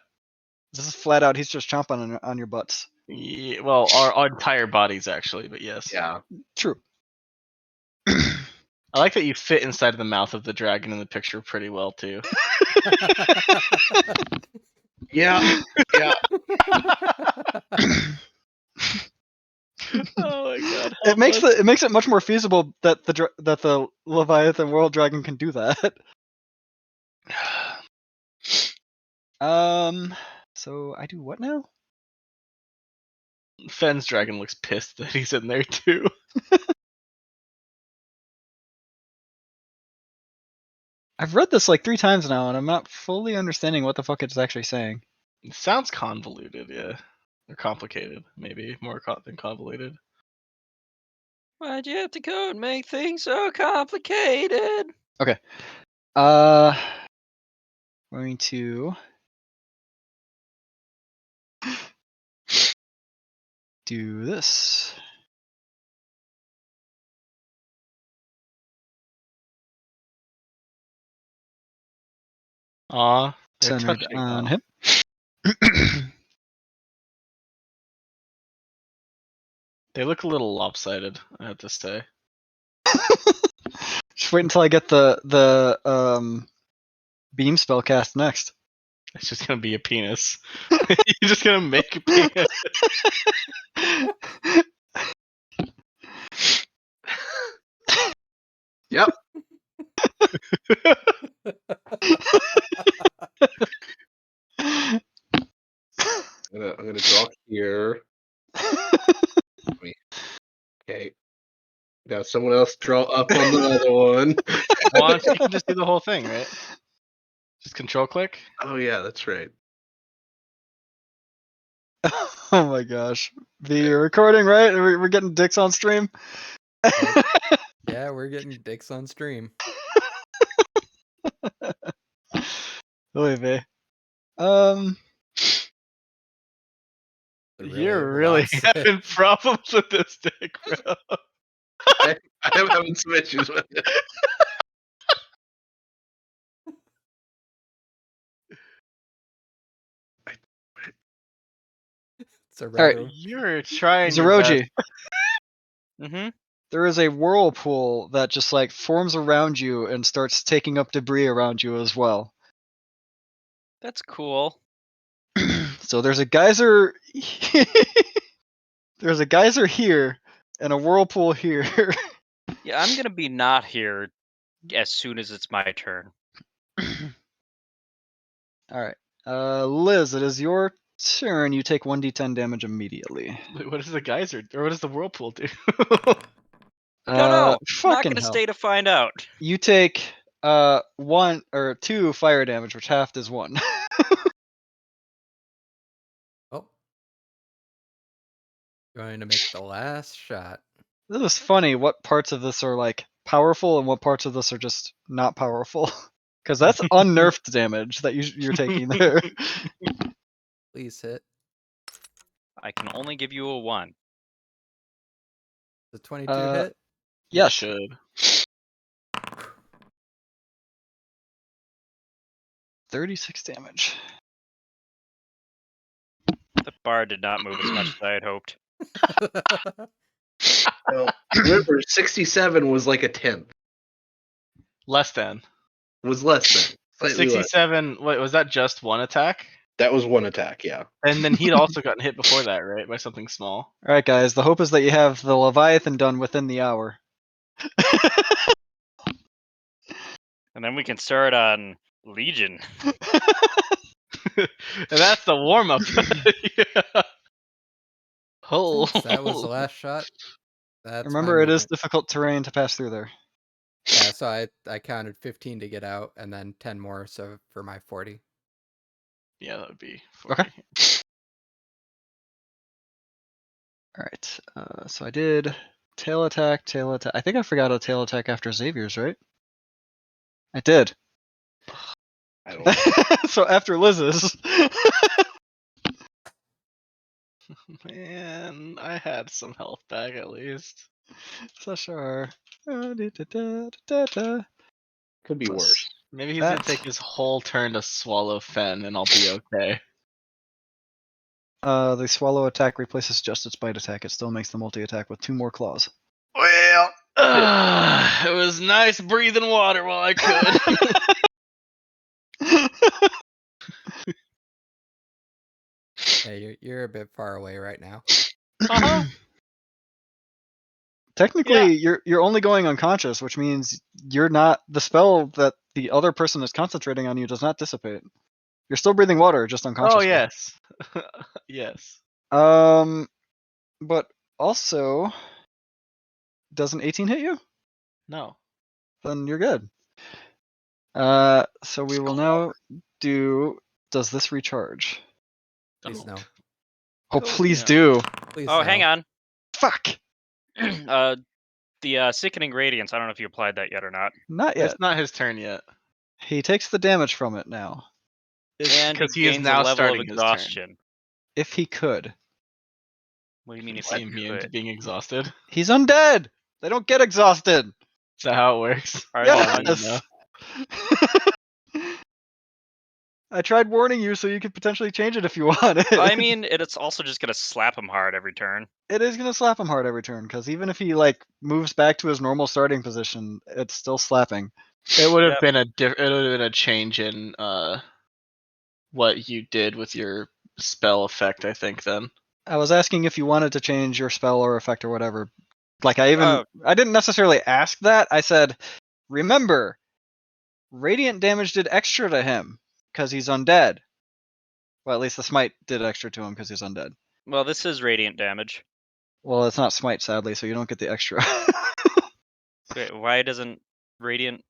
This is flat out. He's just chomping on your butts. Yeah, well, our entire bodies actually, but yes. Yeah. True. I like that you fit inside of the mouth of the dragon in the picture pretty well too. Yeah. Yeah. Oh my it makes it much more feasible that the Leviathan World Dragon can do that. So I do what now? Fenn's dragon looks pissed that he's in there too. I've read this like 3 times now, and I'm not fully understanding what the fuck it's actually saying. It sounds convoluted, yeah. Or complicated, maybe. More than convoluted. Why'd you have to go and make things so complicated? Okay. Going to do this. Aw, they're Centered touching on now. him. They look a little lopsided, I have to say. Just wait until I get the beam spell cast next. It's just gonna be a penis. You're just gonna make a penis. Yep. I'm gonna draw here. Okay. Now someone else draw up on the other one. Well, you can just do the whole thing, right? Just control click. Oh yeah, that's right. Oh my gosh. V, you're recording, right? We're getting dicks on stream? Yeah, we're getting dicks on stream. Really, V. They're You're a really lot sick. having problems with this dick, bro. I am having some issues with it. It's a Alright. retro. You're trying your best. Zeroji, Mm-hmm. there is a whirlpool that just like forms around you and starts taking up debris around you as well. That's cool. So there's a geyser. There's a geyser here and a whirlpool here. Yeah, I'm gonna be not here as soon as it's my turn. Alright. Liz, it is your turn. You take 1d10 damage immediately. Wait, what does the geyser or what does the whirlpool do? Don't know. Not Fucking gonna hell. stay to find out. You take 1 or 2 fire damage, which halved is 1. Oh. Going to make the last shot. This is funny what parts of this are like powerful and what parts of this are just not powerful. Because that's unnerfed damage that you're taking there. Please hit. I can only give you a 1. The 22 hit. It Yes. should. 36 damage. The bar did not move as much as I had hoped. Well, remember, 67 was like a 10th. Less than. Was less than. Slightly less. 67. Wait, was that just one attack? That was 1 attack, yeah. And then he'd also gotten hit before that, right? By something small. Alright, guys, the hope is that you have the Leviathan done within the hour. And then we can start on Legion. And that's the warm up. Yeah. Oh, Since that was the last shot. That's Remember, it is difficult terrain to pass through there. Yeah, so I counted 15 to get out, and then 10 more, so for my 40. Yeah, that would be 40. Okay. Alright, so I did tail attack. I think I forgot a tail attack after Xavier's, right? I did. I don't know. So after Liz's. Man, I had some health back at least. So sure. Could be worse. Maybe he's gonna take his whole turn to swallow Fen, and I'll be okay. The swallow attack replaces just its bite attack. It still makes the multi-attack with 2 more claws. Well, it was nice breathing water while I could. Hey, you're a bit far away right now. Uh-huh. technically you're only going unconscious, which means you're not the spell that the other person is concentrating on you does not dissipate. You're still breathing water, just unconscious. Oh yes, yes. But also, doesn't 18 hit you? No. Then you're good. So we will now do. Does this recharge? Please no. Oh, Don't. please Yeah. do. Please Oh, no. hang on. Fuck. The Sickening Radiance. I don't know if you applied that yet or not. Not yet. It's not his turn yet. He takes the damage from it now. And Because he he is gains now a level of starting his turn. exhaustion. If he could. What do you mean Is if he he immune to could? being exhausted? Is He's undead. They don't get exhausted. that how it works? Are Well, they I didn't Yes. know. I tried warning you so you could potentially change it if you wanted. I mean, it's also just gonna slap him hard every turn. It is gonna slap him hard every turn because even if he like moves back to his normal starting position, it's still slapping. It would have Yep. been it would have been a change in what you did with your spell effect, I think. Then I was asking if you wanted to change your spell or effect or whatever. Like I Oh. didn't necessarily ask that. I said, remember, radiant damage did extra to him because he's undead. Well, at least the smite did extra to him because he's undead. Well, this is radiant damage. Well, it's not smite, sadly, so you don't get the extra. Wait, why doesn't radiant?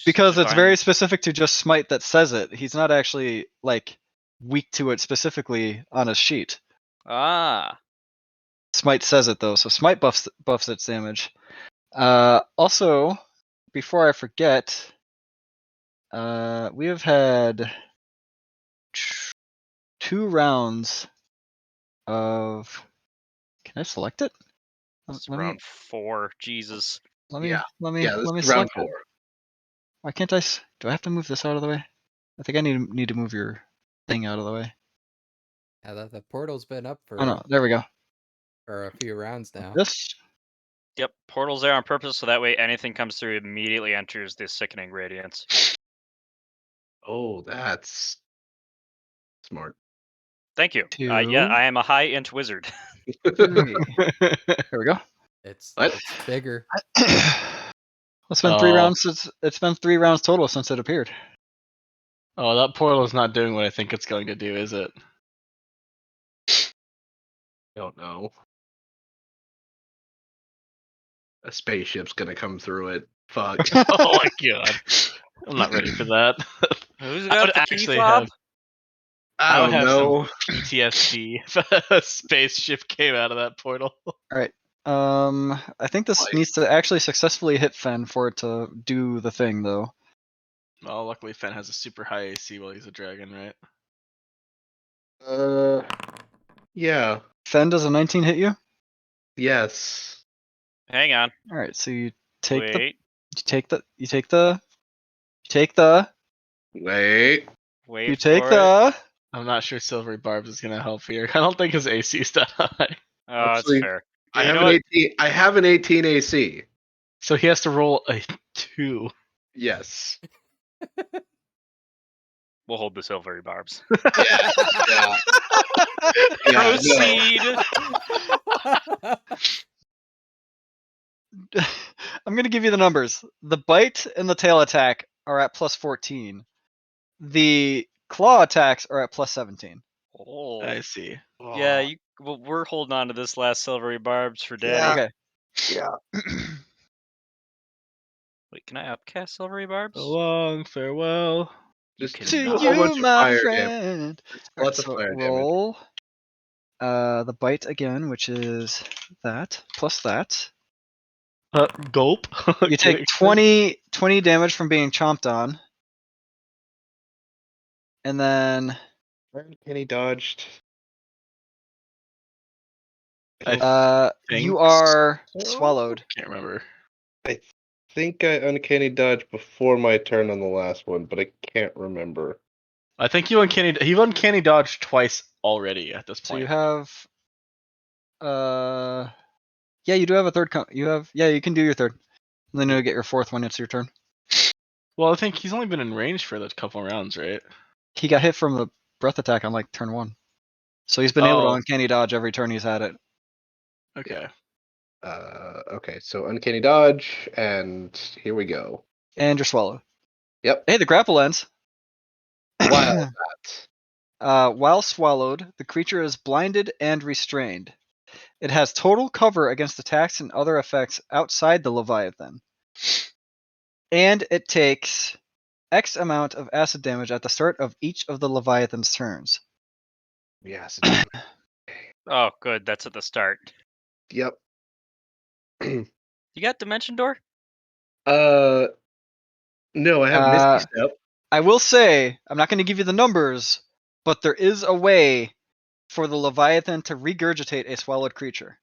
Because it's very specific to just smite that says it. He's not actually like weak to it specifically on his sheet. Ah. Smite says it though, so smite buffs its damage. Also, before I forget, we have had 2 rounds of. Can I select it? It's Let me round 4. Jesus. let me Yeah. let me Yeah, this let me is round select 4. it. Why can't I? Do I have to move this out of the way? I think I need to move your thing out of the way. Yeah, the portal's been up Oh no, there we go. for a few rounds now. This. Yep, portal's there on purpose so that way anything comes through immediately enters the Sickening Radiance. Oh, that's smart. Thank you. 2, Yeah, I am a high int wizard. 3. There we go. It's What? bigger. It's been 3 rounds. It's been 3 rounds total since it appeared. oh, that portal is not doing what I think it's going to do, is it? Don't know. A spaceship's gonna come through it. Fuck. Oh my god, I'm not ready for that. Who's I got would the key actually fob? have I would don't have know. some PTSD if a spaceship came out of that portal. All right. I think this Like- needs to actually successfully hit Fen for it to do the thing, though. Well, luckily Fen has a super high AC while he's a dragon, right? Yeah. Fen, does a 19 hit you? Yes. Hang on. All right. So you take Wait. you take the Wait. I'm not sure Silvery Barbs is gonna help here. I don't think his AC is that high. Oh, that's Actually, fair. I You have know an what? 18. I have an 18 AC. So he has to roll a 2. Yes. We'll hold the silvery barbs. Yeah. Yeah. Yeah, no. Proceed. I'm gonna give you the numbers. The bite and the tail attack are at plus 14. The claw attacks are at plus 17. Oh. I see. Yeah, we're holding on to this last silvery barbs for daddy. Okay. Yeah. Wait, can I upcast silvery barbs? So long, farewell. You Just To do a cannot. whole bunch you, of my fire damage. friend. Just All right, lots of so fire damage. roll the bite again, which is that plus that. Gulp. You take 20 damage from being chomped on, and then Kenny dodged. you are swallowed. Can't remember. I think I uncanny dodged before my turn on the last one, but I can't remember. I think you uncanny dodged twice already at this point. So you have yeah, you do have a third you can do your third. And then you'll get your fourth when it's your turn. Well, I think he's only been in range for a couple rounds, right? He got hit from the breath attack on like turn 1. So he's been able to Oh. uncanny dodge every turn he's had it. Okay. Okay, so uncanny dodge, and here we go. And you're swallowed. Yep. Hey, the grapple ends. While While swallowed, the creature is blinded and restrained. It has total cover against attacks and other effects outside the Leviathan. And it takes X amount of acid damage at the start of each of the Leviathan's turns. yes. Oh, good. That's at the start. Yep. You got Dimension Door? No, I have Misty Step. I will say, I'm not going to give you the numbers, but there is a way for the Leviathan to regurgitate a swallowed creature.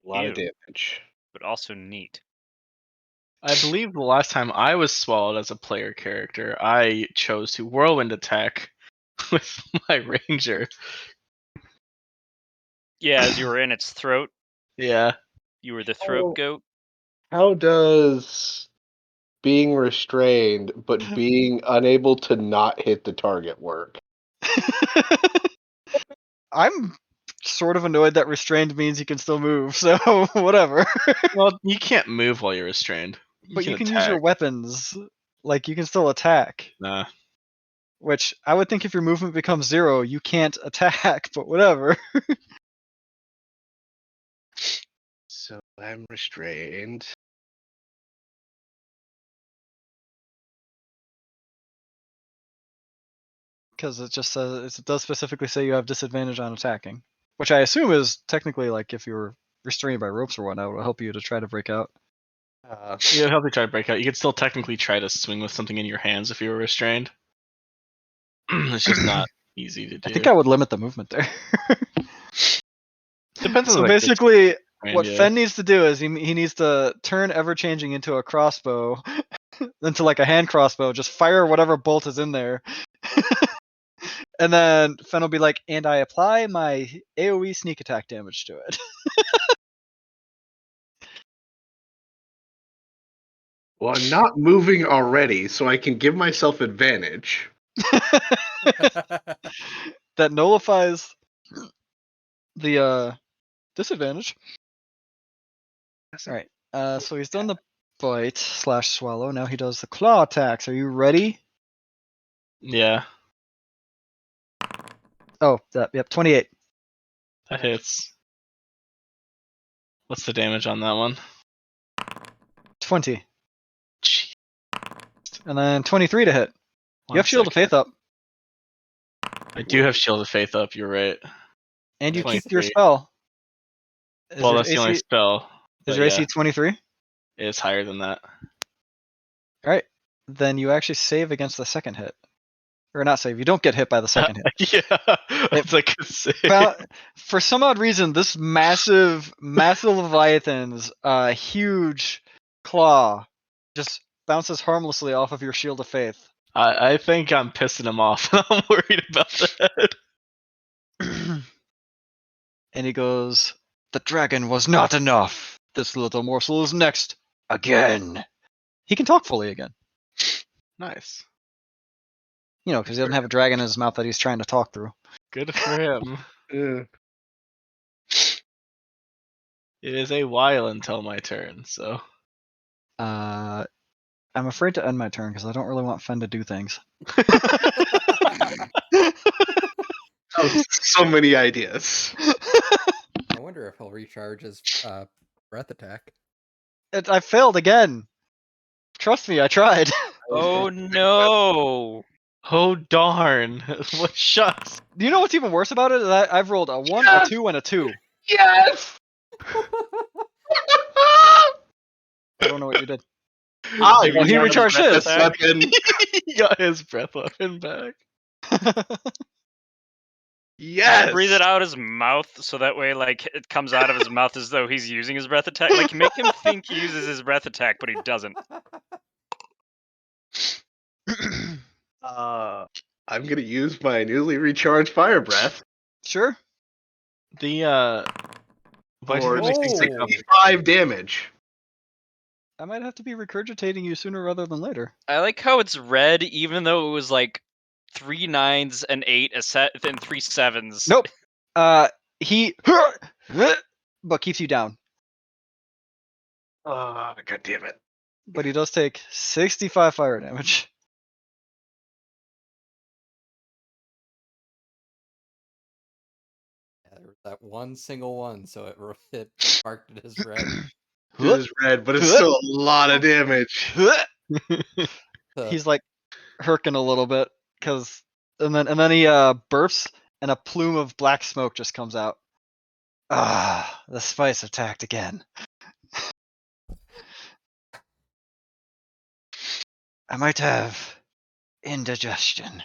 A lot of Ew. damage. But also neat. I believe the last time I was swallowed as a player character, I chose to whirlwind attack with my ranger. Yeah, as you were in its throat, Yeah. you were the throat Oh. goat. How does being restrained but being unable to not hit the target work? I'm sort of annoyed that restrained means you can still move, so whatever. Well, you can't move while you're restrained. But you can attack. use your weapons. Like, you can still attack. Nah. Which, I would think if your movement becomes 0, you can't attack, but whatever. So I'm restrained. Because it just says, it does specifically say you have disadvantage on attacking. Which I assume is technically like if you're restrained by ropes or whatnot, it will help you to try to break out. It'll help you try to break out. You could still technically try to swing with something in your hands if you were restrained. It's just not easy to do. I think I would limit the movement there. Depends on So the basically, what yeah. Fen needs to do is he needs to turn ever-changing into a crossbow, into like a hand crossbow, just fire whatever bolt is in there. And then Fen will be like, and I apply my AoE sneak attack damage to it. Well, I'm not moving already, so I can give myself advantage. That nullifies the disadvantage. Alright, so he's done the bite / swallow. Now he does the claw attacks. Are you ready? Yeah, Oh, yep, 28. that hits. What's the damage on that one? 20. Gee, And then 23 to hit. You have Shield of Faith up. I do have Shield of Faith up, you're right. And you keep your 23. spell. Well, that's the only spell. Is but your yeah, AC 23? it's higher than that. Alright. Then you actually save against the second hit. Or not save, you don't get hit by the second hit. Yeah, it's like a save. For some odd reason, this massive Leviathan's huge claw just bounces harmlessly off of your Shield of Faith. I think I'm pissing him off. I'm worried about that. And he goes, "The dragon was not enough. This little morsel is next. Again." He can talk fully again. Nice. You know, because he doesn't have a dragon in his mouth that he's trying to talk through. Good for him. Yeah. It is a while until my turn, so. I'm afraid to end my turn because I don't really want Fen to do things. Oh, so many ideas. I wonder if he'll recharge his breath attack. I failed again. Trust me, I tried. Oh no! Oh darn! What shucks? Do you know what's even worse about it? That I've rolled a 1, a 2, and a 2. Yes! I don't know what you did. Oh, he recharged his. He got his breath weapon back. Yes! Breathe it out his mouth so that way, like, it comes out of his mouth as though he's using his breath attack. Like, make him think he uses his breath attack, but he doesn't. I'm gonna use my newly recharged fire breath. Sure. The why For did it make me think of 65 damage. I might have to be regurgitating you sooner rather than later. I like how it's red, even though it was like 3 9s and 8 a set, and 3 7s. Nope. He but keeps you down. God damn it. But he does take 65 fire damage. Yeah, there was that one single one, so it marked it as red. It is red, but it's still a lot of damage. He's like herking a little bit and then he burps and a plume of black smoke just comes out. Ah, the spice attacked again. I might have indigestion.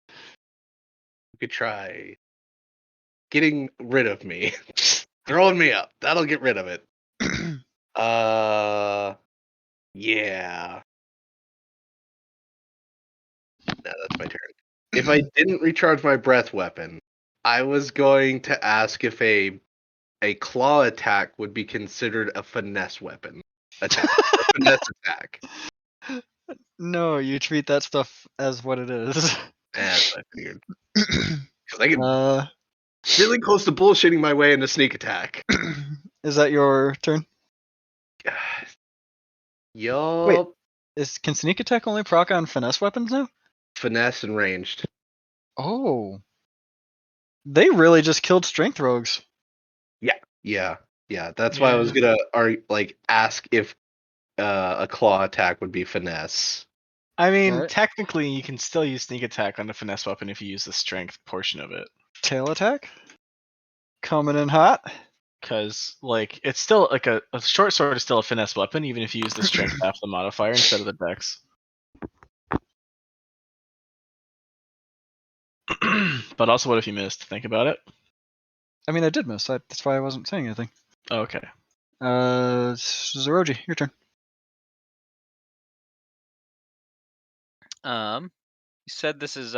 You could try getting rid of me. Throwing me up. That'll get rid of it. Yeah. No, that's my turn. If I didn't recharge my breath weapon, I was going to ask if a claw attack would be considered a finesse weapon attack. A finesse attack. No, you treat that stuff as what it is. That's what I figured. Because I get Uh, really close to bullshitting my way into sneak attack. is that your turn? Yup. Can sneak attack only proc on finesse weapons now? Finesse and ranged. Oh. They really just killed strength rogues. Yeah. That's why I was gonna ask if a claw attack would be finesse. I mean, Alright. technically, you can still use sneak attack on the finesse weapon if you use the strength portion of it. Tail attack? Coming in hot. Because, like, it's still, like, a short sword is still a finesse weapon, even if you use the strength half the modifier instead of the dex. But also, what if you missed? Think about it. I mean, I did miss. That's why I wasn't saying anything. Okay. Zeroji, your turn. You said this is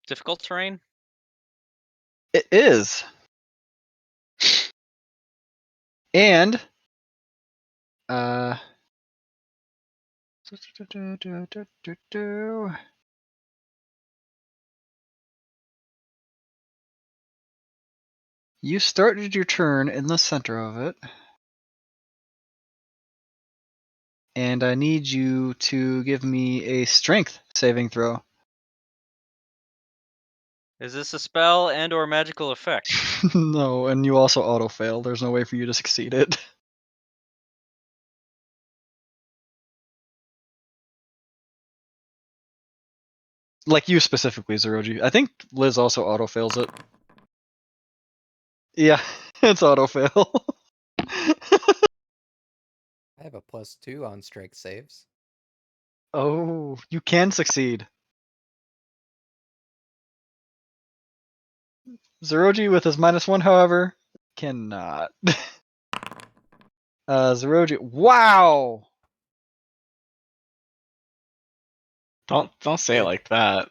difficult terrain? It is. And you started your turn in the center of it. And I need you to give me a strength saving throw. Is this a spell and or magical effect? No, and you also auto fail. There's no way for you to succeed it. Like you specifically, Zeroji. I think Liz also auto fails it. Yeah, it's auto fail. I have a +2 on strength saves. Oh, you can succeed. Zeroji with his -1, however, cannot. Zeroji, wow! Don't say it like that.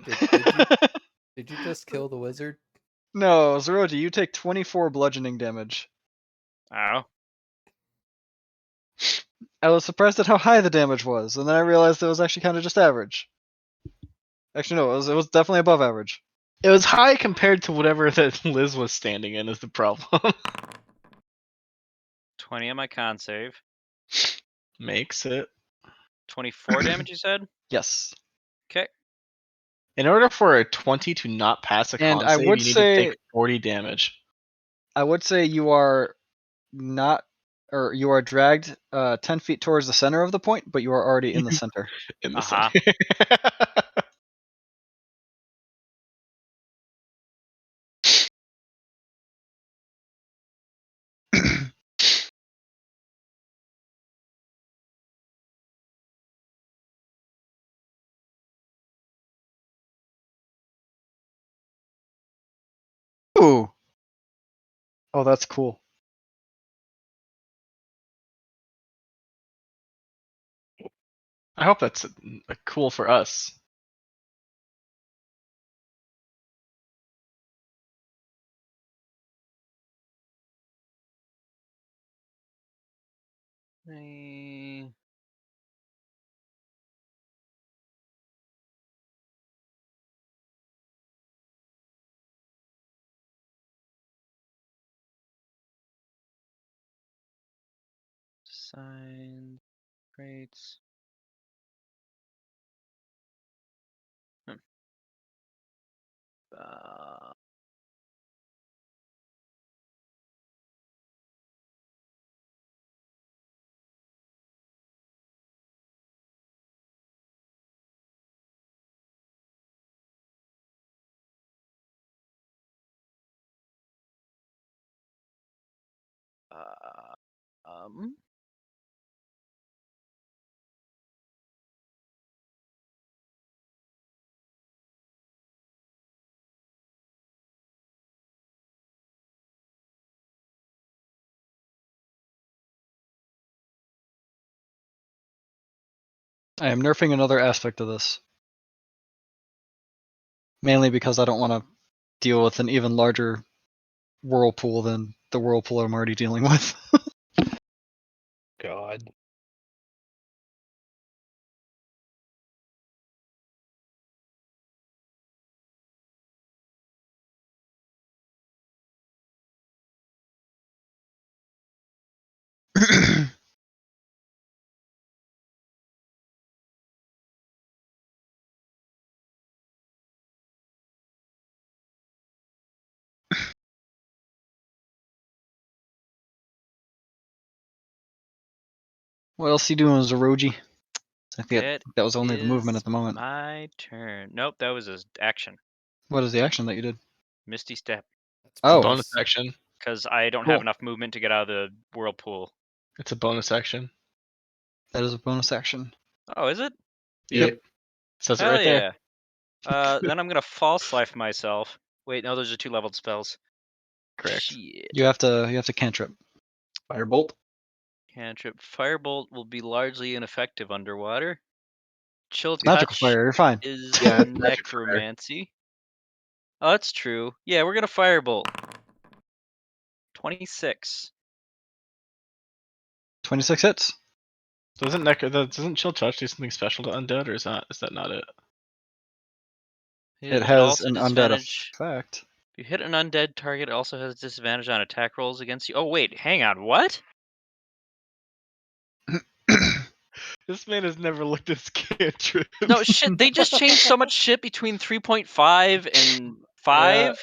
Did you just kill the wizard? No, Zeroji, you take 24 bludgeoning damage. Oh. I was surprised at how high the damage was, and then I realized it was actually kind of just average. Actually, no, it was definitely above average. It was high compared to whatever that Liz was standing in is the problem. 20 on my con save. Makes it. 24 damage, you said? Yes. Okay. In order for a 20 to not pass a And con I save, would you need say- to take 40 damage. I would say you are not, or you are dragged 10 feet towards the center of the point, but you are already in the center. In the Uh-huh. center. Ooh. Oh, that's cool. I hope that's cool for us. Signs, traits. Uh, uh, um. I am nerfing another aspect of this. Mainly because I don't want to deal with an even larger whirlpool than the whirlpool I'm already dealing with. God. What else you doing, Zeroji? I think It that was only the movement is at the moment. my turn. Nope, that was his action. What is the action that you did? Misty Step. That's Oh. Bonus action. Because I don't Cool. have enough movement to get out of the whirlpool. It's a bonus action. That is a bonus action. Oh, is it? Yep. Says it Hell right there. yeah. Then I'm gonna false life myself. Wait, no, those are 2 leveled spells. Correct. Shit. You have to cantrip. Firebolt. Cantrip. Firebolt will be largely ineffective underwater. Chill Magical touch fire, you're fine. is Yeah, magic fire. necromancy. Oh, that's true. Yeah, we're gonna firebolt. 26. 26 hits. Doesn't chill touch do something special to undead, or is that not it? It could has also an undead disadvantage. effect. If you hit an undead target, it also has disadvantage on attack rolls against you. Oh wait, hang on, what? This man has never looked at his cantrips. No shit, they just changed so much shit between 3.5 and 5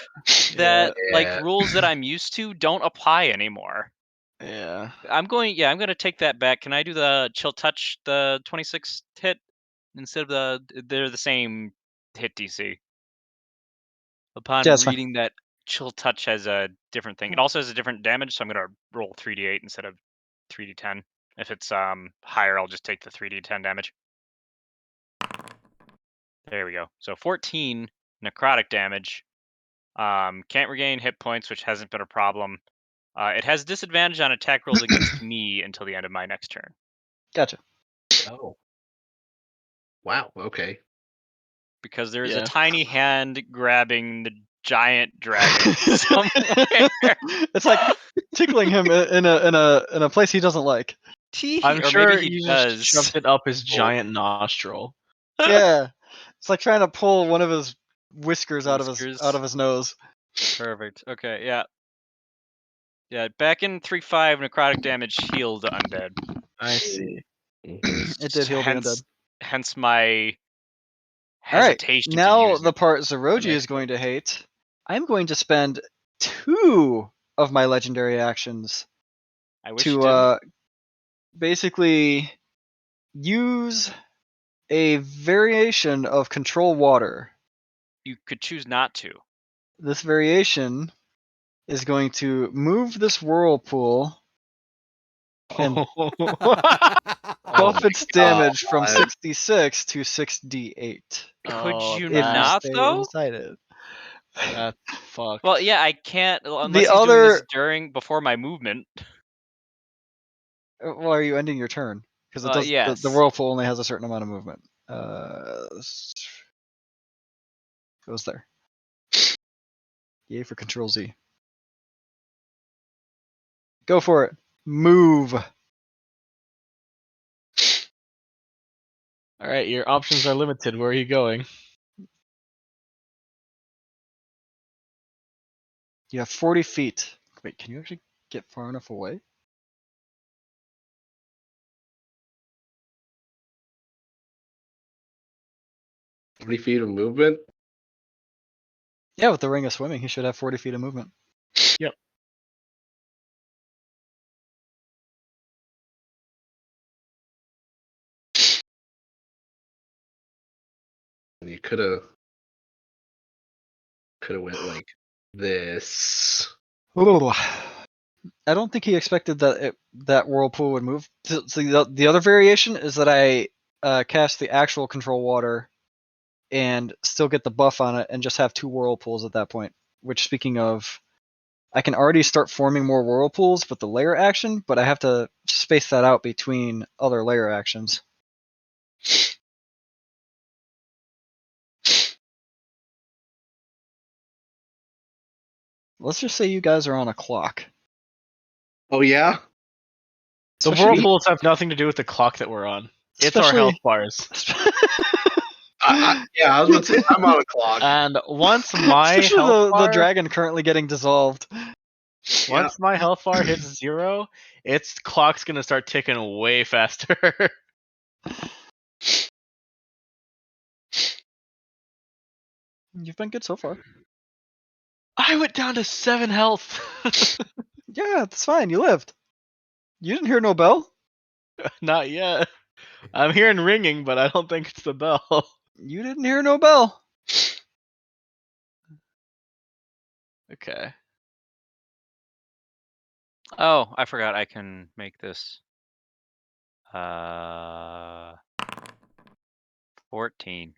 that like Yeah. rules that I'm used to don't apply anymore. Yeah. I'm gonna take that back. Can I do the chill touch, the 26 hit instead of they're the same hit DC. Upon Yeah, it's fine. reading that chill touch has a different thing. It also has a different damage, so I'm gonna roll 3d8 instead of 3d10. If it's higher, I'll just take the 3d10 damage. There we go. So 14 necrotic damage. Can't regain hit points, which hasn't been a problem. It has disadvantage on attack rolls against me until the end of my next turn. Gotcha. Oh. Wow. Okay. Because there is Yeah. a tiny hand grabbing the giant dragon somewhere. It's like tickling him in a place he doesn't like. I'm Or sure maybe he you just does. shoved it up his giant nostril. Yeah. It's like trying to pull one of his whiskers out of Whiskers. his nose. Perfect. Okay, yeah. Yeah, back in 3-5, necrotic damage healed undead. I see. It did heal the undead. Hence my All right. hesitation to Now use the it. part Zeroji makes is going to hate. I'm going to spend 2 of my legendary actions I wish you to didn't. basically use a variation of control water. You could choose not to. This variation is going to move this whirlpool and buff its damage from God. 66 to 6d8 Could you if you not, stay though? inside it. That's fucked. Well, yeah, I can't unless The he's doing this other, before my movement. well, are you ending your turn? Because it does. Yes. The whirlpool only has a certain amount of movement. Goes there. Yay for Control Z. Go for it. Move. All right, your options are limited. Where are you going? You have 40 feet. Wait, can you actually get far enough away? 40 feet of movement? Yeah, with the ring of swimming, he should have 40 feet of movement. Yep. You could have went like this. Ooh. I don't think he expected that that whirlpool would move. So the other variation is that I cast the actual control water and still get the buff on it and just have 2 whirlpools at that point. Which, speaking of, I can already start forming more whirlpools with the layer action, but I have to space that out between other layer actions. Let's just say you guys are on a clock. Oh yeah? The Especially- whirlpools have nothing to do with the clock that we're on. It's our Especially- health bars. Yeah, I was about to say I'm on a clock. And once my Especially health the bar, dragon currently getting dissolved. once my health bar hits 0, its clock's gonna start ticking way faster. You've been good so far. I went down to 7 health. Yeah, that's fine. You lived. You didn't hear no bell? Not yet. I'm hearing ringing, but I don't think it's the bell. You didn't hear no bell. Okay. Oh, I forgot I can make this 14.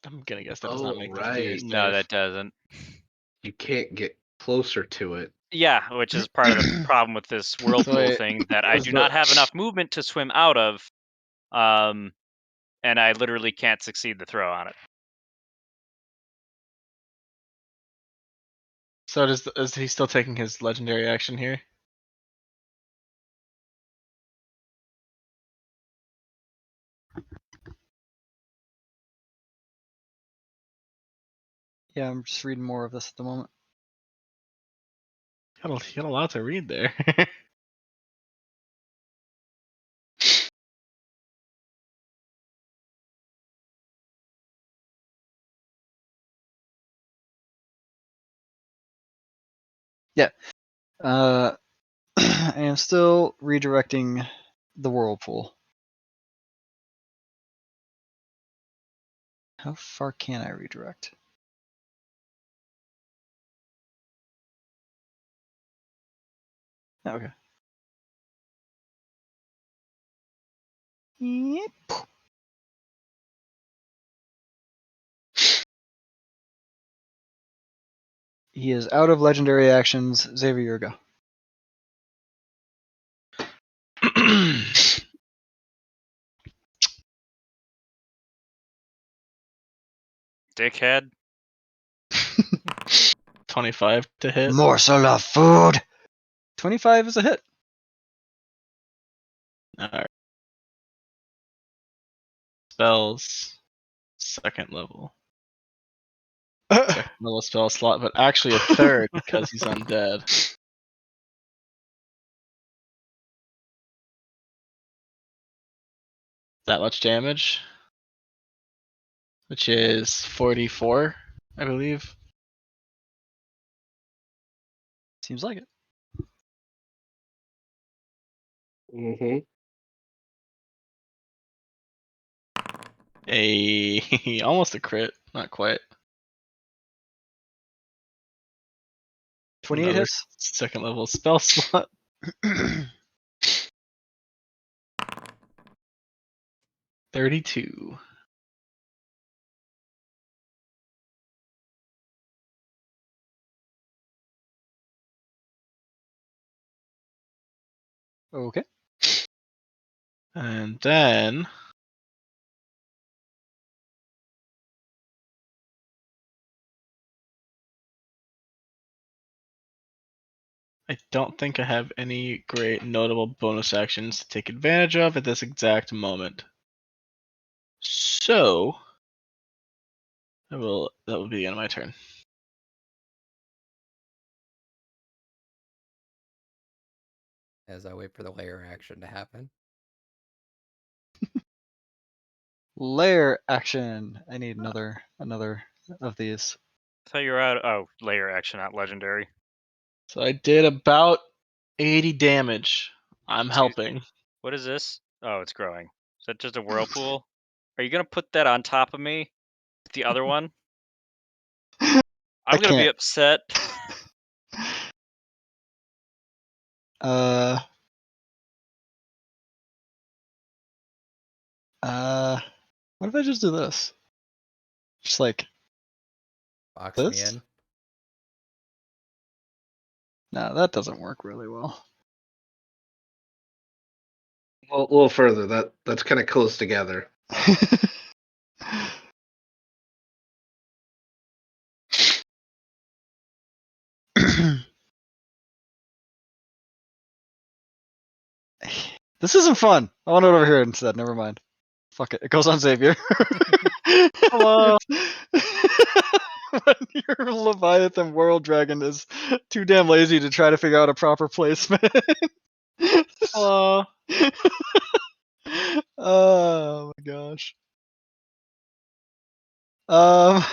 I'm gonna guess that does not make the right. fierce No, nerve. that doesn't. You can't get closer to it. Yeah, which is part of the problem with this whirlpool wait, thing that I is do not the- have enough movement to swim out of, and I literally can't succeed the throw on it. So is he still taking his legendary action here? Yeah, I'm just reading more of this at the moment. You got a lot to read there. I am still redirecting the whirlpool. How far can I redirect? Okay. Yep. He is out of legendary actions. Xavier, your go. Dickhead. 25 to hit. Morsel of food. 25 is a hit. Alright. Spells. Second level. Second level spell slot, but actually a third because he's undead. That much damage. Which is 44, I believe. Seems like it. Mm-hmm. Almost a crit, not quite. 28 Another hits. second level spell slot. 32. Okay. And then I don't think I have any great notable bonus actions to take advantage of at this exact moment. So that will be the end of my turn. As I wait for the layer action to happen. Lair action. I need another of these. I thought you were out. Oh, layer action, not legendary. So I did about 80 damage. I'm helping. What is this? Oh, it's growing. Is that just a whirlpool? Are you gonna put that on top of me? The other one? I'm gonna be can't. upset. What if I just do this? Just like Box me this? in. No, that doesn't work really well. Well, a little further. That's kind of close together. This isn't fun. I want it over here instead. Never mind. Fuck it. It goes on Xavier. Hello. When your Leviathan World Dragon is too damn lazy to try to figure out a proper placement. Hello. Oh my gosh. Um,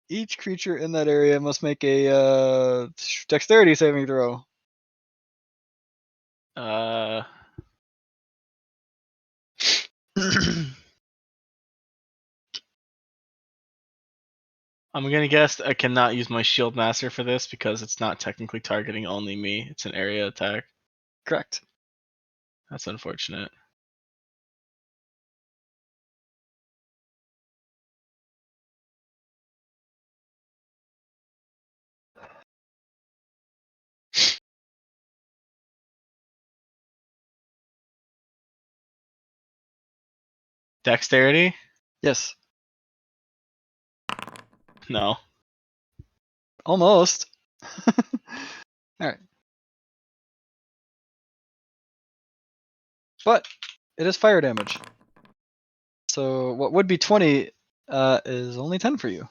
each creature in that area must make a dexterity saving throw. I'm gonna guess I cannot use my shield master for this because it's not technically targeting only me. It's an area attack. Correct. That's unfortunate. Dexterity? Yes. No. Almost. Alright. But it is fire damage. So what would be 20 is only 10 for you.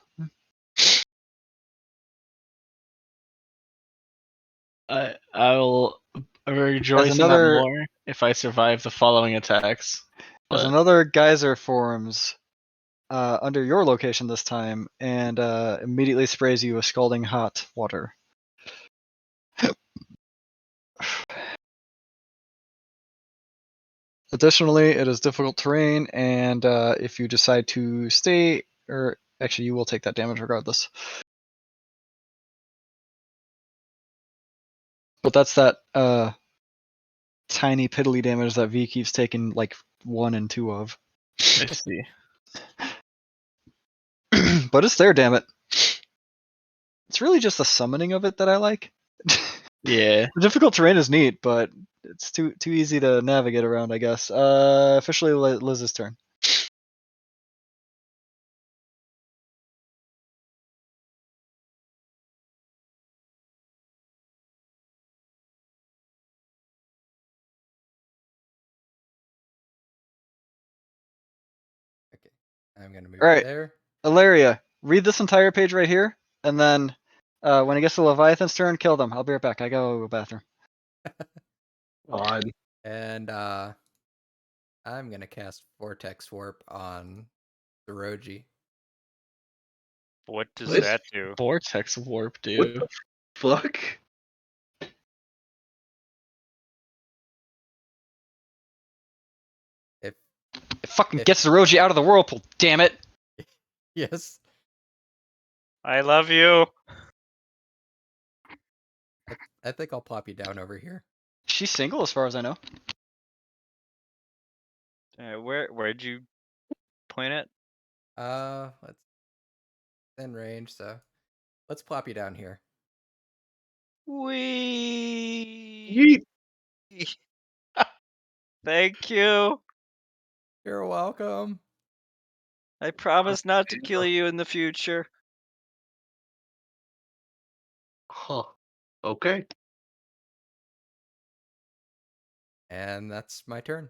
I'll rejoice in that more if I survive the following attacks. As But another geyser forms under your location this time and immediately sprays you with scalding hot water. Additionally, it is difficult terrain, and if you decide to stay, or actually, you will take that damage regardless. But that's that tiny piddly damage that V keeps taking like 1 and 2 of. I see. But it's there, damn it. It's really just the summoning of it that I like. Yeah. The difficult terrain is neat, but it's too easy to navigate around, I guess. Officially Liz's turn. Okay. I'm gonna move Alright. there. Ilaria, read this entire page right here, and then when it gets to Leviathan's turn, kill them. I'll be right back. I gotta go to the bathroom. Odd. And I'm gonna cast Vortex Warp on Zoroji. What does What? that do? Vortex warp, What dude. the fuck? If It fucking gets Zoroji out of the whirlpool, damn it! yes, I love you. I think I'll plop you down over here. She's single as far as I know. Where'd you point it? Let's in range, so let's plop you down here. Wee. Yeet. Thank you. You're welcome. I promise not to kill you in the future. Huh. Okay. And that's my turn.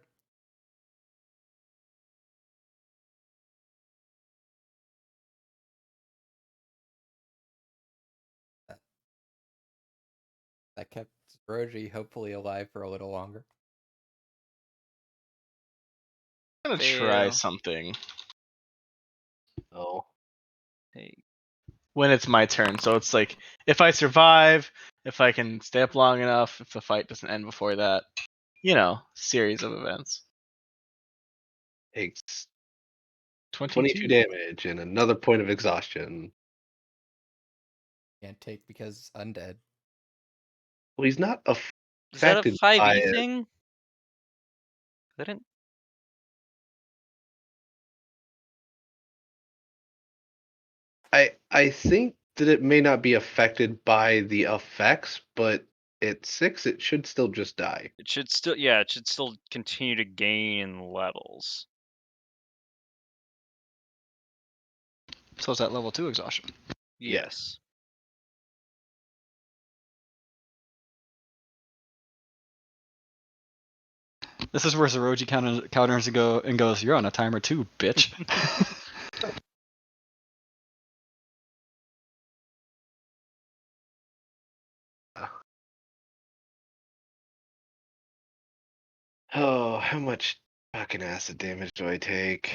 That kept Zoroji hopefully alive for a little longer. I'm gonna try Fail. something Oh. Hey, when it's my turn. So it's like if I survive, if I can stay up long enough, if the fight doesn't end before that, series of events. Takes 22 22 damage and another point of exhaustion. Can't take because undead. Well, he's not is that a affected 5e by it. thing? I didn't. I think that it may not be affected by the effects, but at 6 it should still just die. It should still, yeah, it should still continue to gain levels. So it's at level 2 exhaustion. Yeah. Yes. This is where Zeroji counters and goes, "You're on a timer too, bitch." Oh, how much fucking acid damage do I take?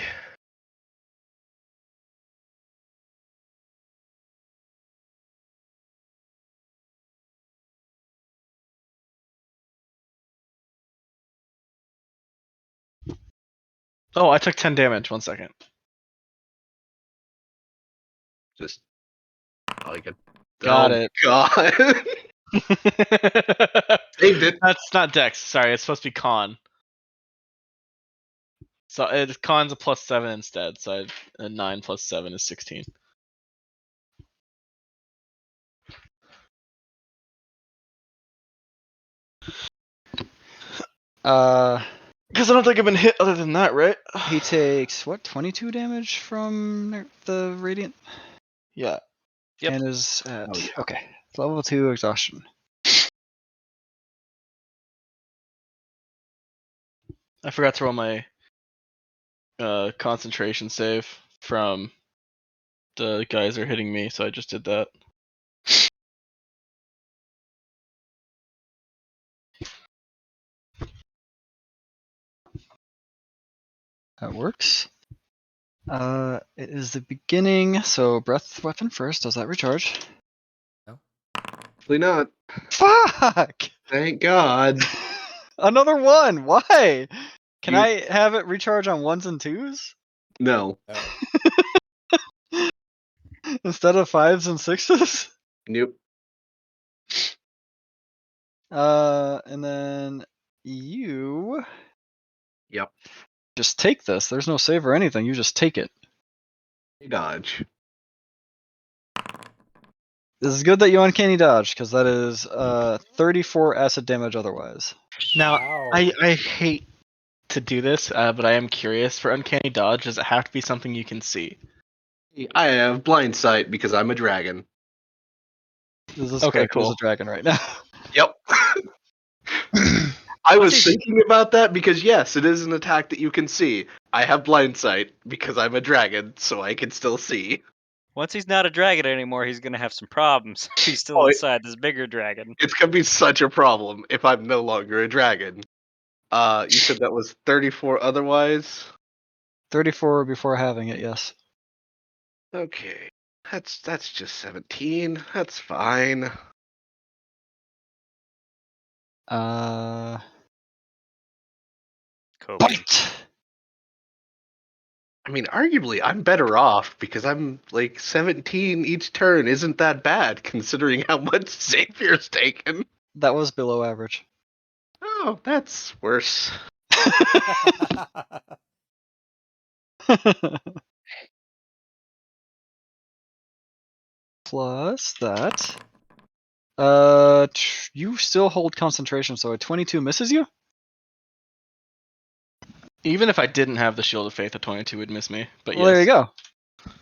Oh, I took 10 damage. 1 second. Just like a Got it. God. Saved it. That's not Dex. Sorry, it's supposed to be Con. So Con's a +7 instead. So a 9 plus 7 is 16. Because I don't think I've been hit other than that, right? He takes what, 22 damage from the radiant, Yeah. Yep. and is at Oh, yeah. okay, level 2 exhaustion. I forgot to roll my concentration save from the guys are hitting me, so I just did that. That works. It is the beginning, so breath weapon first. Does that recharge? Probably not. Fuck! Thank God. Another one. Why? Can You- I have it recharge on 1s and 2s No. Oh. instead of 5s and 6s? Nope. And then you Yep. just take this. There's no save or anything. You just take it. Dodge. This is good that you uncanny dodge, because that is 34 acid damage otherwise. Now, Wow. I hate to do this, but I am curious. For uncanny dodge, does it have to be something you can see? I have blind sight because I'm a dragon. This Okay, character is cool. a dragon right now. Yep. I was thinking about that because yes, it is an attack that you can see. I have blind sight because I'm a dragon, so I can still see. Once he's not a dragon anymore, he's gonna have some problems. If he's still Oh, inside this bigger dragon. It's gonna be such a problem if I'm no longer a dragon. You said that was 34 otherwise? 34 before having it, yes. Okay. That's just 17. That's fine. Coping. Bite! I mean, arguably, I'm better off because I'm like 17 each turn isn't that bad considering how much Xavier's taken. That was below average. Oh, that's worse. Plus that. You still hold concentration, so a 22 misses you? Even if I didn't have the Shield of Faith, a 22 would miss me. But Well, there you yes. go.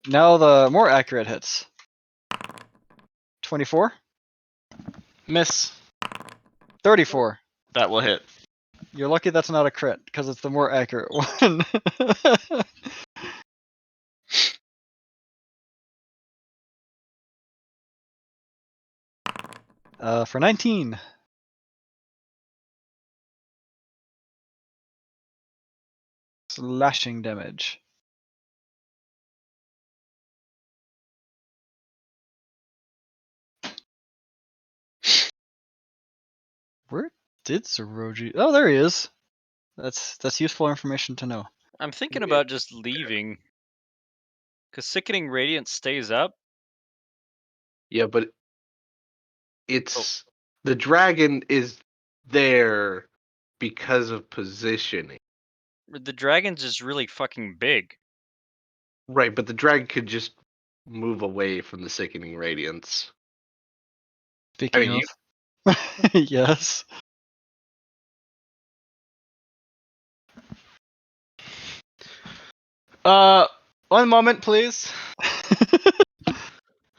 Now the more accurate hits. 24? Miss. 34. That will hit. You're lucky that's not a crit, because it's the more accurate one. For 19. slashing damage. Where did Zoroji? Oh, there he is. That's useful information to know. I'm thinking about just leaving. Because Sickening Radiance stays up. Yeah, but it's the dragon is there because of positioning. The dragon's just really fucking big. Right, but the dragon could just move away from the sickening radiance. Speaking mean, of, yes. One moment, please.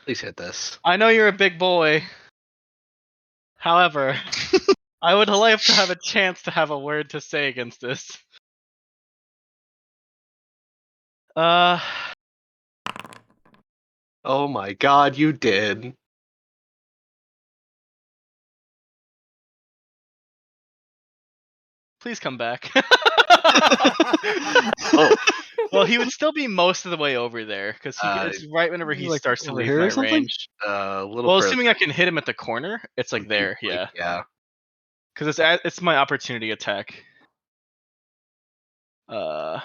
Please hit this. I know you're a big boy. However, I would like to have a chance to have a word to say against this. Oh my god, you did. Please come back. Oh, Well, he would still be most of the way over there because it's right whenever he Like starts to over leave here my or something? range. a little Well, further. assuming I can hit him at the corner, it's like there, yeah. Yeah. Because it's my opportunity attack. I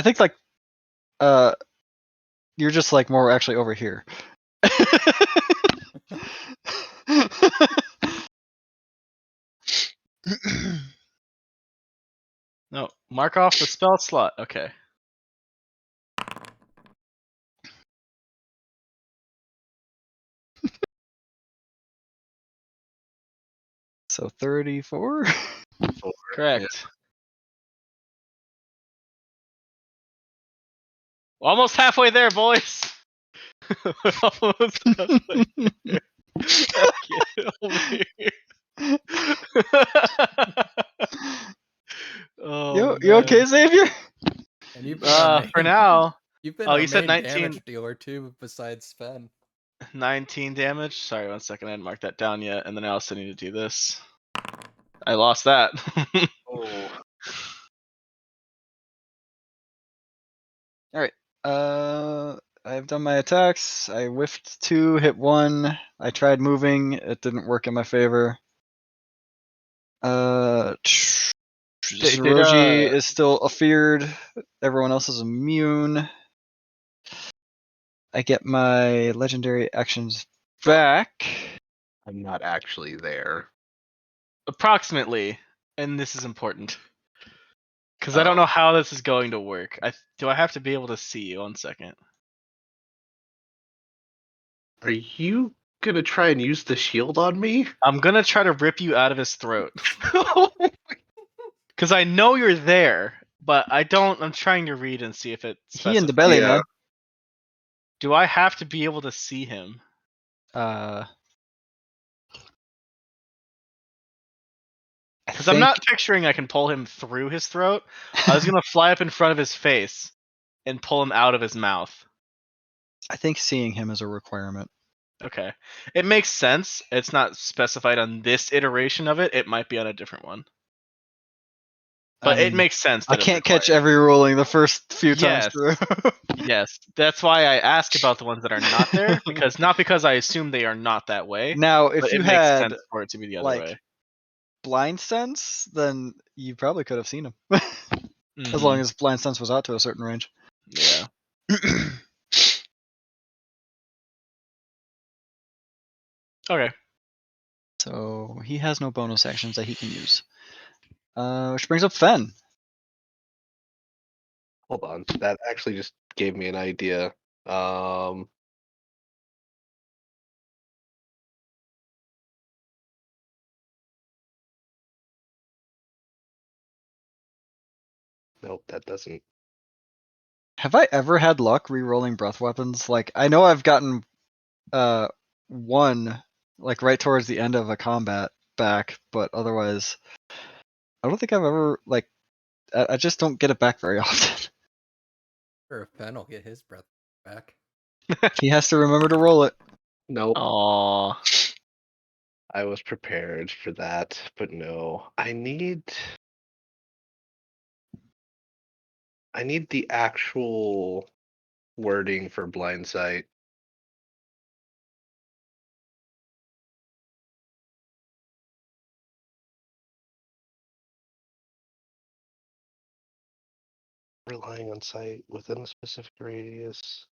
think like you're just like more actually over here. No, mark off the spell slot. Okay. So 34. Correct. Almost halfway there, boys. Almost halfway there. Get over here. Oh, You okay, Xavier? And you've been our main, for now. you've been Oh, our you said main 19. damage dealer too, besides Sven. 19 damage. Sorry, 1 second. I didn't mark that down yet. And then I also need to do this. I lost that. Oh. All right. I've done my attacks. I whiffed 2, hit 1. I tried moving. It didn't work in my favor. Zoroji is still afeared. Everyone else is immune. I get my legendary actions back. I'm not actually there. Approximately. And this is important. Because I don't know how this is going to work. Do I have to be able to see you? 1 second. Are you gonna try and use the shield on me? I'm gonna try to rip you out of his throat. Because I know you're there, but I'm trying to read and see if it He in the specifies. belly, Yeah. man. Do I have to be able to see him? Because I'm not picturing I can pull him through his throat. I was gonna fly up in front of his face and pull him out of his mouth. I think seeing him is a requirement. Okay. It makes sense. It's not specified on this iteration of it. It might be on a different one. But it makes sense. I can't catch every ruling the first few times through. Yes. That's why I ask about the ones that are not there, because not because I assume they are not that way. Now, if but you it makes had sense for it to be the other like way. blind sense, then you probably could have seen him. Mhm. As long as blind sense was out to a certain range. Yeah. Okay. So he has no bonus actions that he can use. Which brings up Fen. Hold on. That actually just gave me an idea. Nope, that doesn't. Have I ever had luck re-rolling breath weapons? Like, I know I've gotten one like right towards the end of a combat back, but otherwise I don't think I've ever like I just don't get it back very often. Or if Ben will get his breath back. He has to remember to roll it. Nope. Aw. I was prepared for that, but no. I need. I need the actual wording for blind sight. Relying on sight within a specific radius.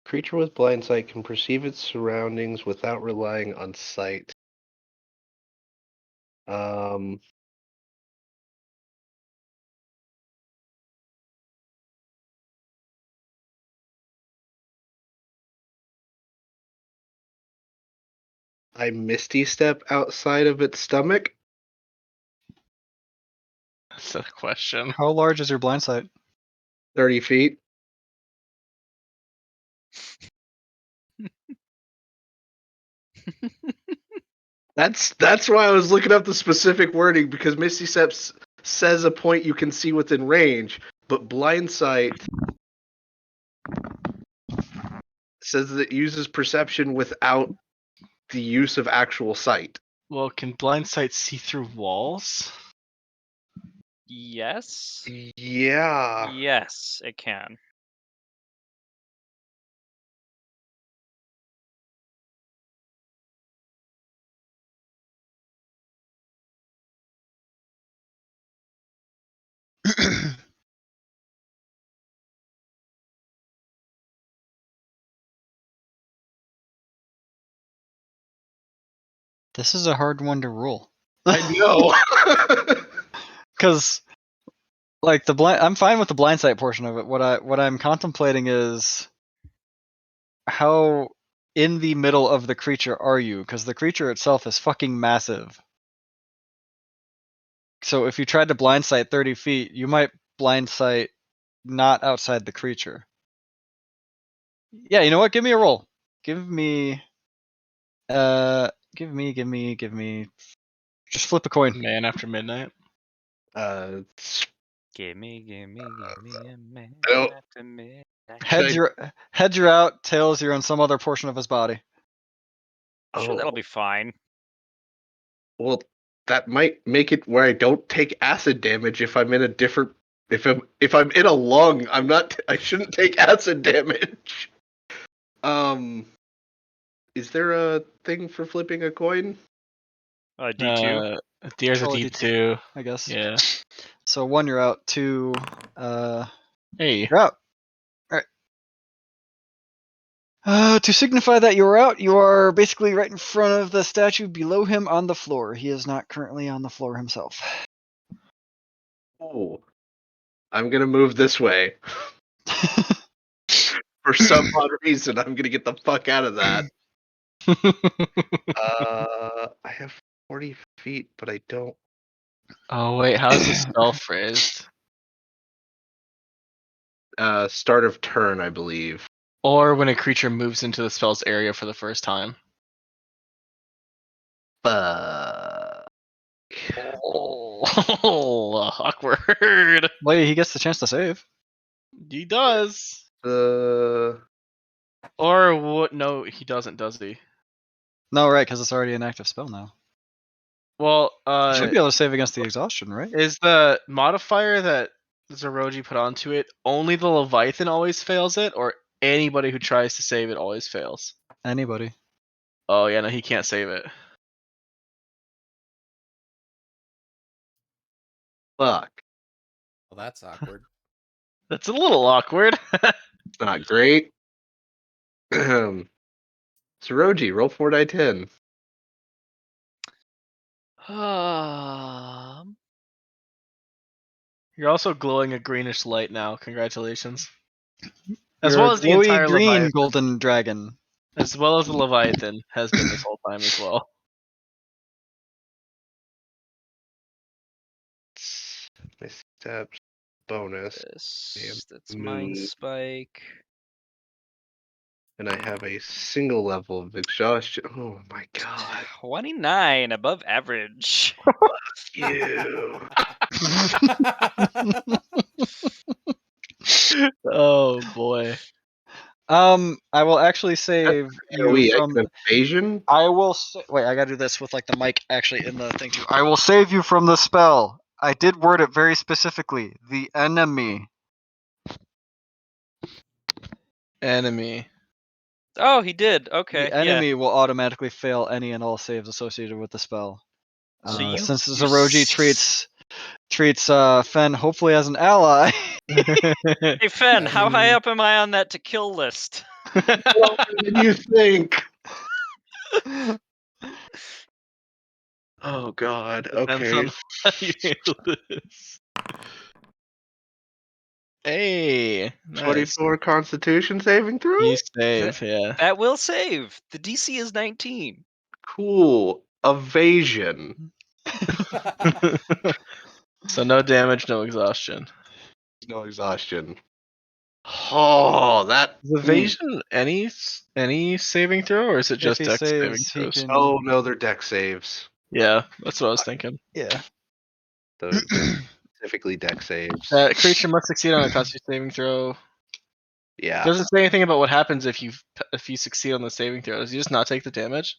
Creature with blind sight can perceive its surroundings without relying on sight. I misty step outside of its stomach. That's a question. How large is your blind sight? 30 feet. That's why I was looking up the specific wording, because Misty Step says a point you can see within range, but blind sight says that it uses perception without the use of actual sight. Well, can blind sight see through walls? Yes. Yeah. Yes, it can. This is a hard one to rule. I know. Because, like, I'm fine with the blind sight portion of it. What I'm contemplating is how in the middle of the creature are you? Because the creature itself is fucking massive. So if you tried to blind sight 30 feet, you might blind sight not outside the creature. Yeah, you know what? Give me a roll. Give me. Give me. Just flip a coin. Man after midnight. uh, Give me a man I don't- after midnight. Heads you're out. Tails you're on some other portion of his body. Sure, that'll oh, be fine. well, that might make it where I don't take acid damage if I'm in a different. If I'm in a lung, I'm not. I shouldn't take acid damage. Is there a thing for flipping a coin? D2. There's a Roll a D2. I guess. Yeah. So 1 you're out. 2 Hey. you're out. To signify that you're out, you are basically right in front of the statue below him on the floor. He is not currently on the floor himself. Oh, I'm gonna move this way. For some odd reason, I'm gonna get the fuck out of that. I have 40 feet, but I don't. Oh wait, how's the spell phrased? Start of turn, I believe. Or when a creature moves into the spell's area for the first time. Oh, awkward. Well, he gets the chance to save. He does. Uh, Or what? No, he doesn't, does he? No, right, because it's already an active spell now. Well, You should be able to save against the exhaustion, right? is the modifier that Zeroji put onto it only the Leviathan always fails it, or anybody who tries to save it always fails? Anybody. Oh yeah, no, he can't save it. fuck. Well, that's awkward. That's a little awkward. It's not great. Saroji, roll 4d10. You're also glowing a greenish light now. Congratulations. As You're well a as the glowy entire green Leviathan. golden dragon. As well as the Leviathan has been this whole time as well. Missteps, bonus, That's Move. Mind Spike. and I have a single level of exhaustion. Oh my god. 29 above average. You. Oh boy. I will actually save you from. An evasion? I will wait. I gotta do this with like the mic actually in the thing too. I will save you from the spell. I did word it very specifically. The enemy. Enemy. Oh, he did. Okay. The enemy will automatically fail any and all saves associated with the spell. So you Since you Zeroji treats Fen hopefully as an ally. Hey Fen, how high up am I on that to kill list? Lower than you think. Oh God. Depends Okay. on how you handle this. Hey, nice. 24 Constitution saving throw. You save, yeah. That will save. The DC is 19. Cool. Evasion. So no damage, no exhaustion. No exhaustion. Oh, that. Is evasion any saving throw, or is it If just he dex saving saves, he throws? can. Oh no, they're deck saves. Yeah, that's what I was thinking. Yeah. They're specifically deck saves. That creature must succeed on a Constitution saving throw. Yeah. It doesn't say anything about what happens if you succeed on the saving throws. You just not take the damage.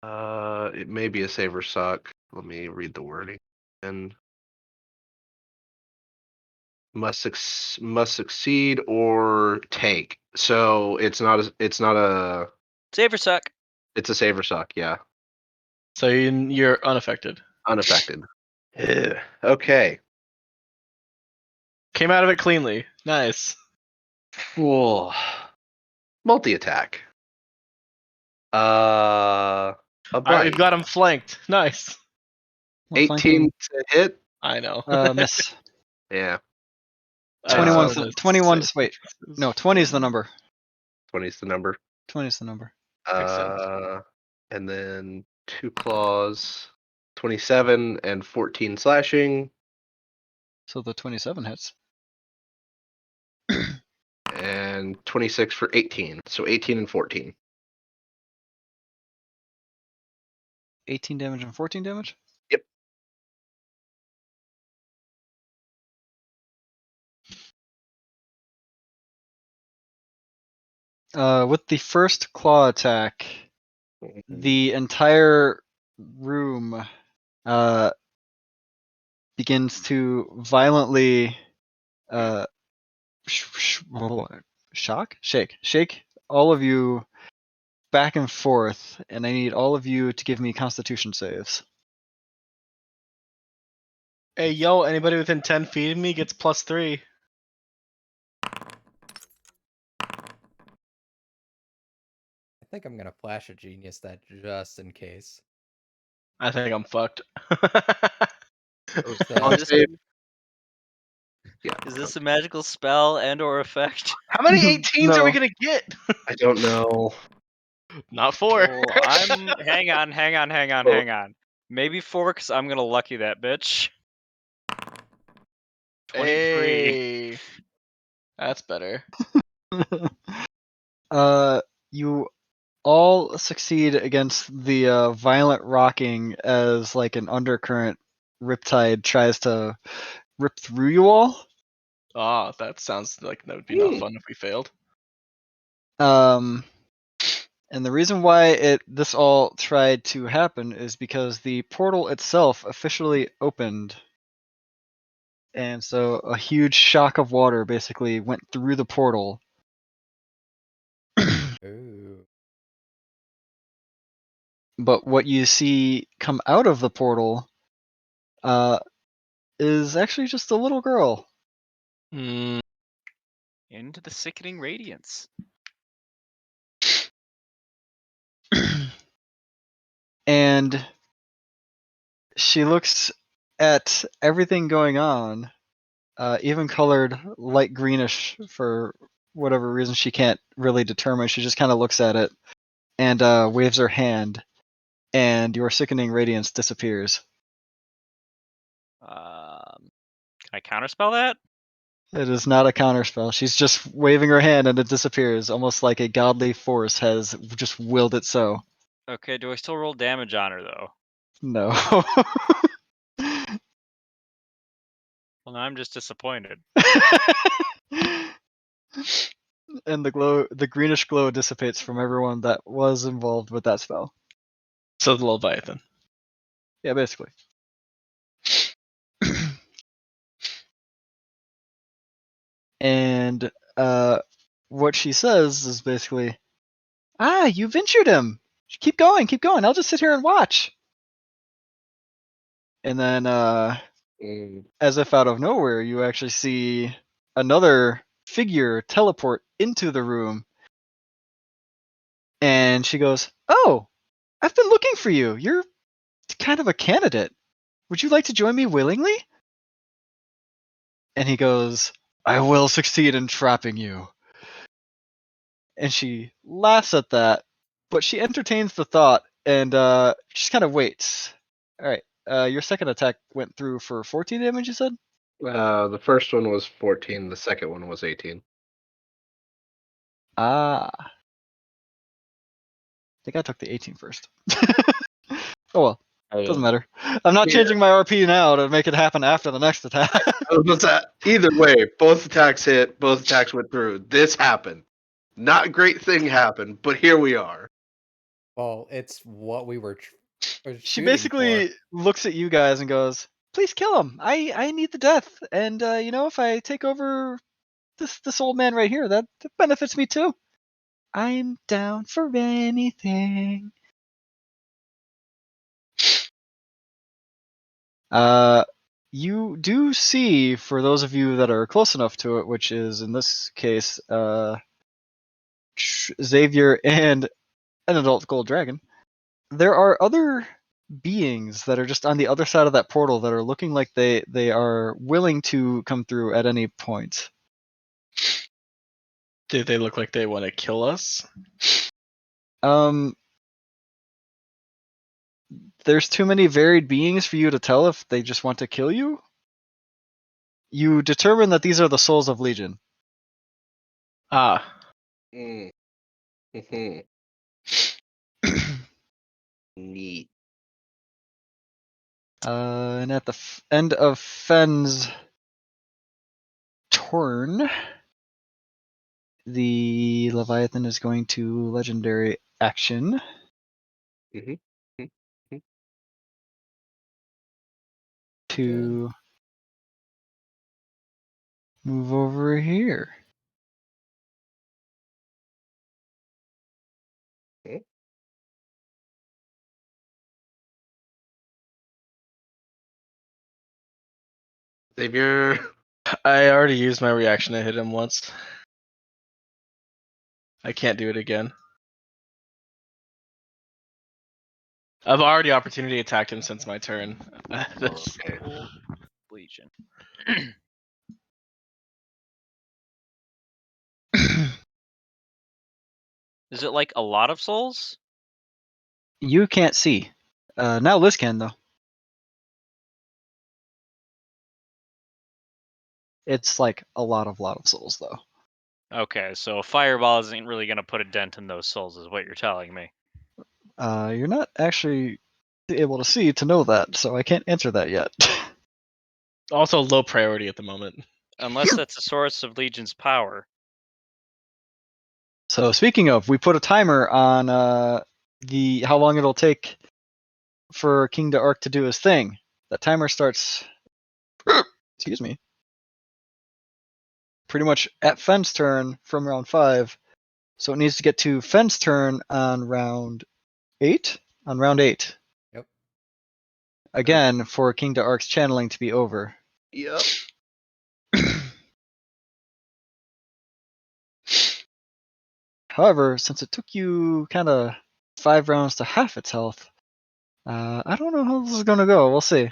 It may be a save or suck. Let me read the wording. And must succeed or take. So it's not a Save or suck. it's a save or suck. Yeah, So you're unaffected. unaffected. Ugh. Okay. Came out of it cleanly. Nice. Cool. Multi attack. A Alright, bite. we've got him flanked. Nice. 18 to hit. I know. Miss. Yeah. 21. Uh, 21. Wait. No, 20 is the number. 20 is the number. 20 is the number. Makes sense. And then 2 claws. 27 and 14 slashing. So the 27 hits. And 26 for 18. So 18 and 14. 18 damage and 14 damage? Yep. With the first claw attack, the entire room begins to violently shake all of you back and forth, and I need all of you to give me Constitution saves. Hey, yo, anybody within 10 feet of me gets +3. I think I'm gonna flash a genius that just in case. I think I'm fucked. What's Con that? save. Yeah. Is this a magical spell and or effect? How many 18s are we No. gonna get? I don't know. Not 4. Oh, hang on. Maybe 4 because I'm gonna lucky that bitch. 23. Hey. That's better. You all succeed against the violent rocking as like an undercurrent riptide tries to rip through you all. Oh, that sounds like that would be not fun if we failed. And the reason why this all tried to happen is because the portal itself officially opened. And so a huge shock of water basically went through the portal. Ooh. But what you see come out of the portal is actually just a little girl. Mm. Into the sickening radiance. And she looks at everything going on, even colored light greenish for whatever reason she can't really determine. She just kind of looks at it and waves her hand, and your sickening radiance disappears. Can I counterspell that? It is not a counterspell. She's just waving her hand and it disappears, almost like a godly force has just willed it so. Okay, do I still roll damage on her though? No. Well, now I'm just disappointed. and the greenish glow dissipates from everyone that was involved with that spell. So the Leviathan. Yeah, basically. And what she says is basically, you've injured him. Keep going. I'll just sit here and watch. And then, as if out of nowhere, you actually see another figure teleport into the room. And she goes, "Oh, I've been looking for you. You're kind of a candidate. Would you like to join me willingly?" And he goes, "I will succeed in trapping you." And she laughs at that, but she entertains the thought and just kind of waits. All right, your second attack went through for 14 damage, you said? The first one was 14. The second one was 18. I think I took the 18 first. Oh well, doesn't matter. I'm not Yeah. changing my RP now to make it happen after the next attack. Either way, both attacks hit. Both attacks went through. This happened. Not a great thing happened, but here we are. Well, it's what we were She shooting basically for. looks at you guys and goes, "Please kill him. I need the death, and if I take over this old man right here, that benefits me too. I'm down for anything." You do see, for those of you that are close enough to it, which is in this case Xavier and an adult gold dragon, there are other beings that are just on the other side of that portal that are looking like they are willing to come through at any point. Do they look like they want to kill us? There's too many varied beings for you to tell if they just want to kill you. You determine that these are the souls of Legion. Ah. Mm-hmm. Neat. And at the end of Fenn's turn, the Leviathan is going to legendary action. Mm-hmm. Mm-hmm. To move over here. Okay. Xavier. I already used my reaction to hit him once. I can't do it again. I've already opportunity attacked him since my turn. Okay. Legion. Is it like a lot of souls? You can't see. Now Liz can, though. It's like a lot of souls, though. Okay, so a fireball isn't really going to put a dent in those souls, is what you're telling me. You're not actually able to see to know that, so I can't answer that yet. Also low priority at the moment. Unless that's a source of Legion's power. So speaking of, we put a timer on how long it'll take for King to Arc to do his thing. That timer starts excuse me. Pretty much at Fenn's turn from round 5. So it needs to get to Fenn's turn on round 8? On round 8. Yep. Again, for King to Arc's channeling to be over. Yep. However, since it took you kind of 5 rounds to half its health, I don't know how this is going to go. We'll see.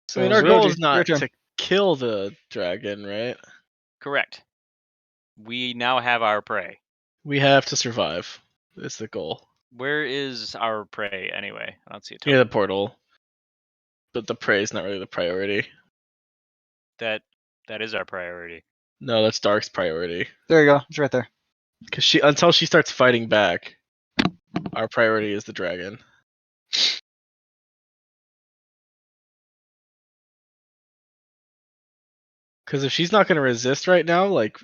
So, I mean, our goal Zoji, is your not turn. to kill the dragon, right? Correct. We now have our prey. We have to survive. It's the goal. Where is our prey anyway? I don't see it. Near the portal. But the prey is not really the priority. That is our priority. No, that's Dark's priority. There you go. It's right there. Because until she starts fighting back, our priority is the dragon. Because if she's not going to resist right now, like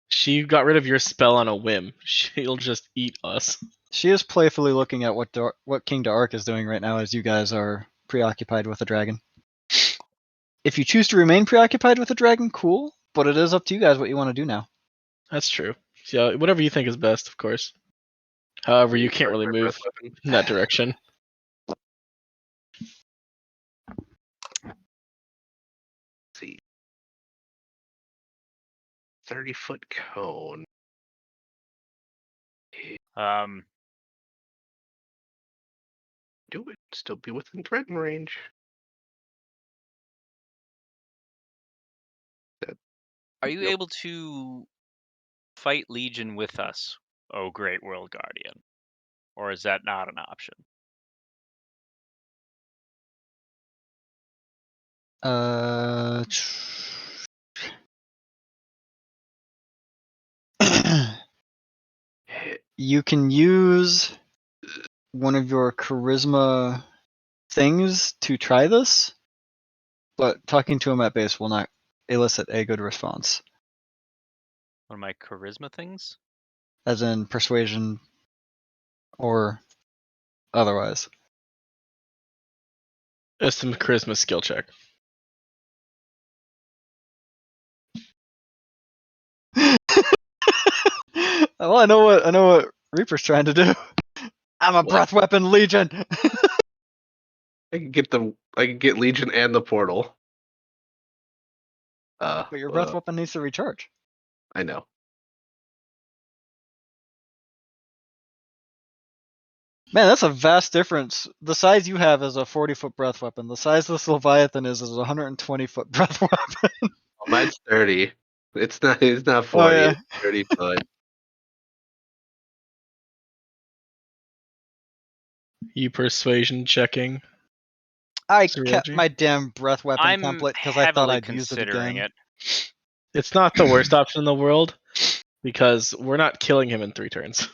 she got rid of your spell on a whim, she'll just eat us. She is playfully looking at what King Dark is doing right now as you guys are preoccupied with the dragon. If you choose to remain preoccupied with the dragon, cool. But it is up to you guys what you want to do now. That's true. So whatever you think is best, of course. However, you can't really My move breath weapon. in that direction. Let's see. 30-foot cone. Do it. Still be within threaten range. Are you Nope. able to fight Legion with us, oh Great World Guardian? Or is that not an option? You can use one of your charisma things to try this, but talking to him at base will not elicit a good response. One of my charisma things? As in persuasion or otherwise. It's some charisma skill check. Well, I know what Reaper's trying to do. I'm a breath weapon legion. I can get Legion and the portal. But your breath weapon needs to recharge. I know. Man, that's a vast difference. The size you have is a 40-foot breath weapon. The size this Leviathan is a 120-foot breath weapon. Oh, mine's 30. It's not 40, Oh, yeah. it's 30 foot. You persuasion checking. I Surreal kept G? my damn breath weapon I'm template because I thought heavily I'd use it considering again. it. It's not the worst option in the world because we're not killing him in 3 turns.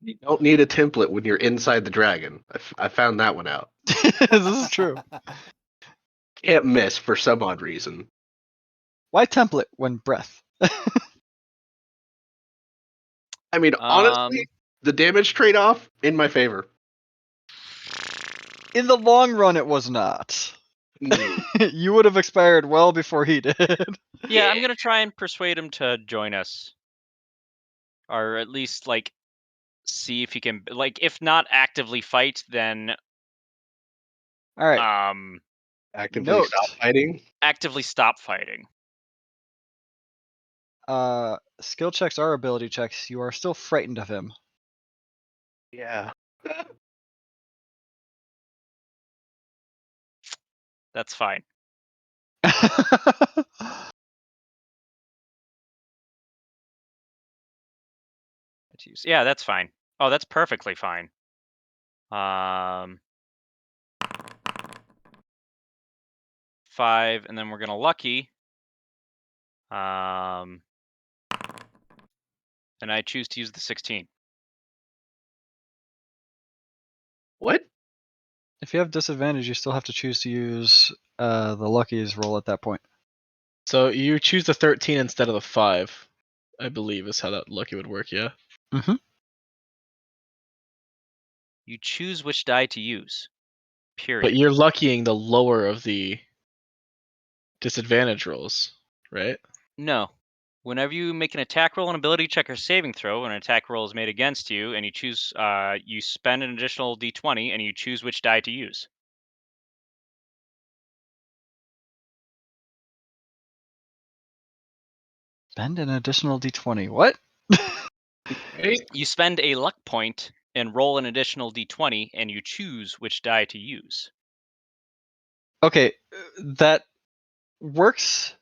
You don't need a template when you're inside the dragon. I found that one out. This is true. Can't miss for some odd reason. Why template when breath? I mean, honestly, the damage trade-off in my favor. In the long run, it was not. You would have expired well before he did. Yeah, I'm gonna try and persuade him to join us, or at least like see if he can. Like, if not actively fight, then All right. Actively Note. stop fighting. actively stop fighting. Skill checks are ability checks. You are still frightened of him. Yeah. That's fine. Yeah, that's fine. Oh, that's perfectly fine. 5, and then we're gonna lucky. And I choose to use the 16. What? If you have disadvantage, you still have to choose to use the lucky's roll at that point. So you choose the 13 instead of the 5, I believe is how that lucky would work, yeah? Mm-hmm. You choose which die to use. Period. But you're luckying the lower of the disadvantage rolls, right? No. Whenever you make an attack roll, an ability check, or saving throw, an attack roll is made against you, and you choose, you spend an additional d20, and you choose which die to use. Spend an additional d20. What? Right? You spend a luck point and roll an additional d20, and you choose which die to use. Okay, that works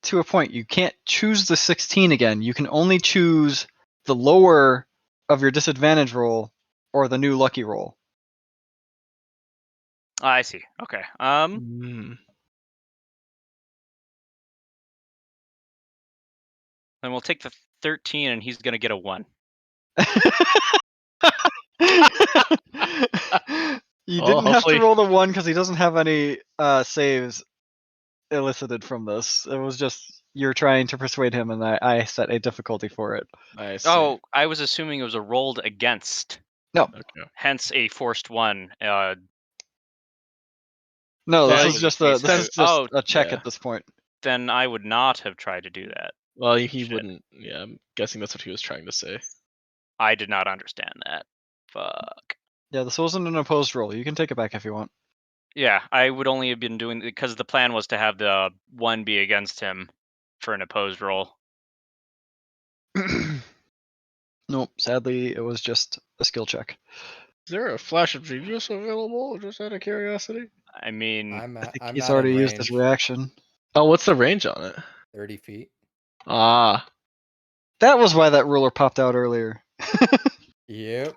to a point. You can't choose the 16 again. You can only choose the lower of your disadvantage roll or the new lucky roll. I see. Okay. Then we'll take the 13, and he's gonna get a 1. You Well, didn't have to hopefully- roll the 1 because he doesn't have any saves elicited from this. It was just you're trying to persuade him, and I set a difficulty for it. I see. Oh, I was assuming it was a rolled against. No, Okay. Hence a forced one. no. Well, This that is was just basically- this is just oh, a check yeah. at this point. then I would not have tried to do that. Well, he Shit. wouldn't. Yeah, I'm guessing that's what he was trying to say. I did not understand that. Fuck. Yeah, this wasn't an opposed roll. You can take it back if you want. Yeah, I would only have been doing because the plan was to have the one be against him for an opposed roll. Nope. Sadly, it was just a skill check. Is there a flash of genius available? Just out of curiosity. I mean, I'm He's not already in used his range. reaction. Oh, what's the range on it? 30 feet. Ah, That was why that ruler popped out earlier. Yep.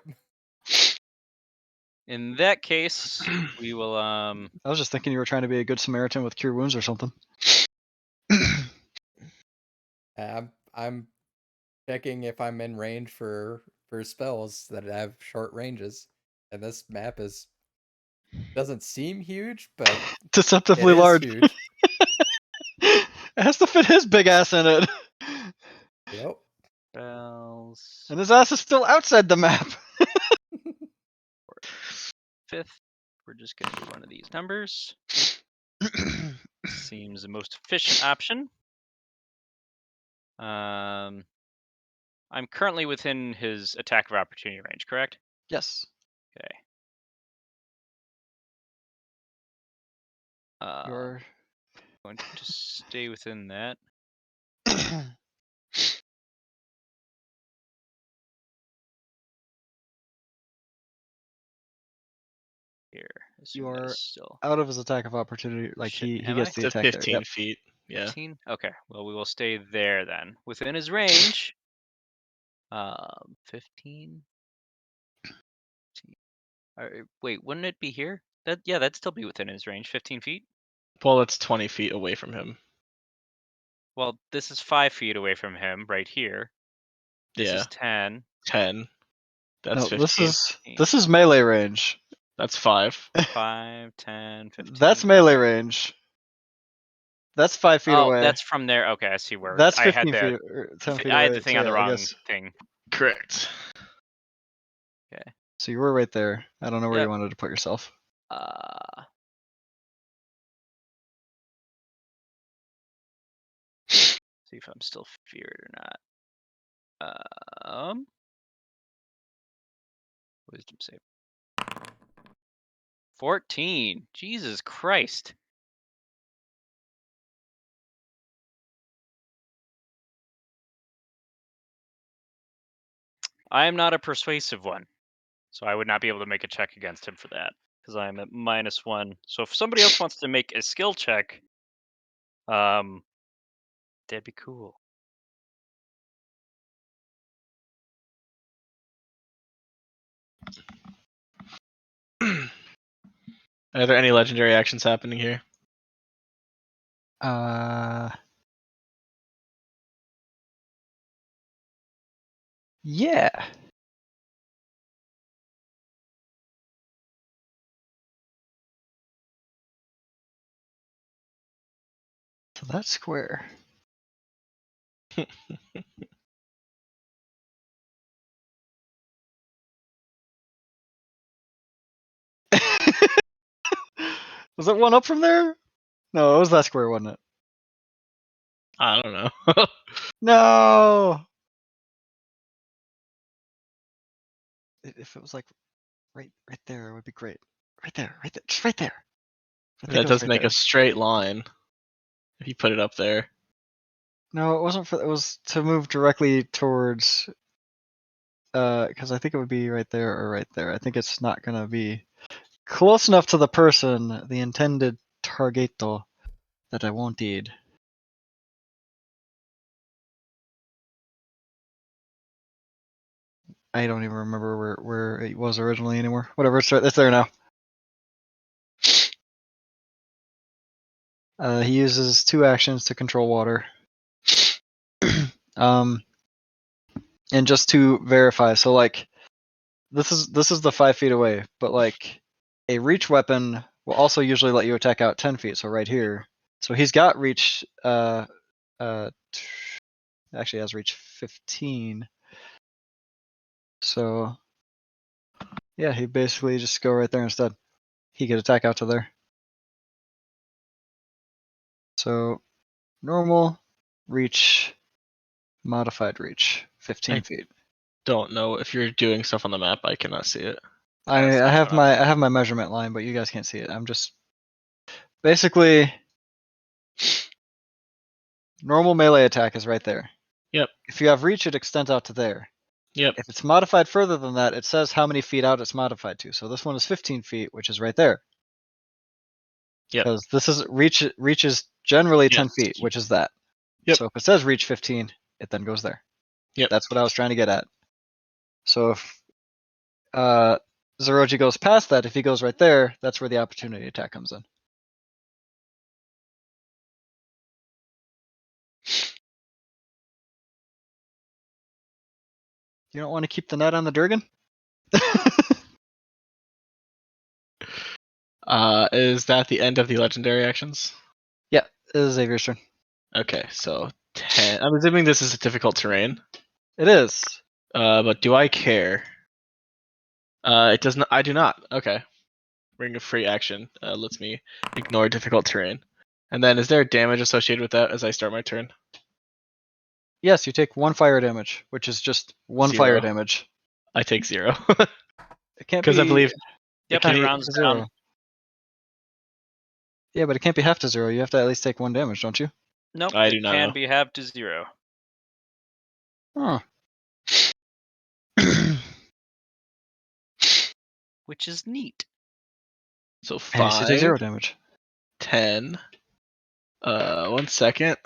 in that case, we will. I was just thinking you were trying to be a good Samaritan with cure wounds or something. I'm checking if I'm in range for spells that have short ranges, and this map doesn't seem huge, but it Deceptively is large. huge. It has to fit his big ass in it. Yep. spells. And his ass is still outside the map. Fifth. We're just gonna do one of these numbers. Seems the most efficient option. I'm currently within his attack of opportunity range, correct? Yes. Okay. You're Going to stay within that. Here, You assume that are is still out of his attack of opportunity. Like Shit, he am gets I? the to attack there. 15 Yep. feet. Yeah. 15? Okay, well we will stay there then. Within his range. 15. Wait, wouldn't it be here? That'd still be within his range. 15 feet. Well, that's 20 feet away from him. Well, this is 5 feet away from him, right here. This Yeah. is 10. 10. That's No, 15. this is melee range. That's 5. 5, 10, 15. That's melee okay. range. That's 5 feet Oh, away. that's from there. Okay, I see where That's I had 15 the feet or 10 feet I away. had the thing so on the yeah, I wrong guess. thing. Correct. So you were right there. I don't know where Yep. you wanted to put yourself. See if I'm still feared or not. Wisdom save. 14. Jesus Christ. I am not a persuasive one, so I would not be able to make a check against him for that because I am at -1. So if somebody else wants to make a skill check, that'd be cool. Are there any legendary actions happening here? Yeah. So that's square. Was it one up from there? No, it was that square, wasn't it? I don't know. No. If it was like right there, it would be great. Right there, just right there. I think That it was does right make there. a straight line if you put it up there. No, it wasn't for. It was to move directly towards. Because I think it would be right there or right there. I think it's not gonna be close enough to the person, the intended targeto, that I won't need. I don't even remember where it was originally anymore. Whatever, it's there now. He uses 2 actions to control water. And just to verify, so like this is the 5 feet away, but like a reach weapon will also usually let you attack out 10 feet. So right here, So he's got reach. Actually has reach 15. So yeah, he basically just go right there instead. He could attack out to there. So normal reach, modified reach, 15 feet. Don't know if you're doing stuff on the map. I cannot see it. I have my measurement line, but you guys can't see it. I'm just basically normal melee attack is right there. Yep. If you have reach, it extends out to there. Yep. If it's modified further than that, it says how many feet out it's modified to. So this one is 15 feet, which is right there. Yep. Because this is reach is generally 10 Yes. feet, which is that. Yep. So if it says reach 15, it then goes there. Yep. That's what I was trying to get at. So if Zeroji goes past that, if he goes right there, that's where the opportunity attack comes in. You don't want to keep the net on the Durgan? Is that the end of the legendary actions? Yeah, it is Xavier's turn. Okay, so 10. I'm assuming this is a difficult terrain. It is. But do I care? It does not. I do not. Okay. Ring of free action lets me ignore difficult terrain. And then, is there damage associated with that as I start my turn? Yes, you take 1 fire damage, which is just 1 fire 0. damage. I take 0. It can't be. Because I believe. Yep, can it be rounds to down. 0. Yeah, but it can't be half to 0. You have to at least take 1 damage, don't you? Nope, I it do not can know. be halved to 0. Huh. Which is neat. So And you 5, still take 0 damage. 10. 1 second.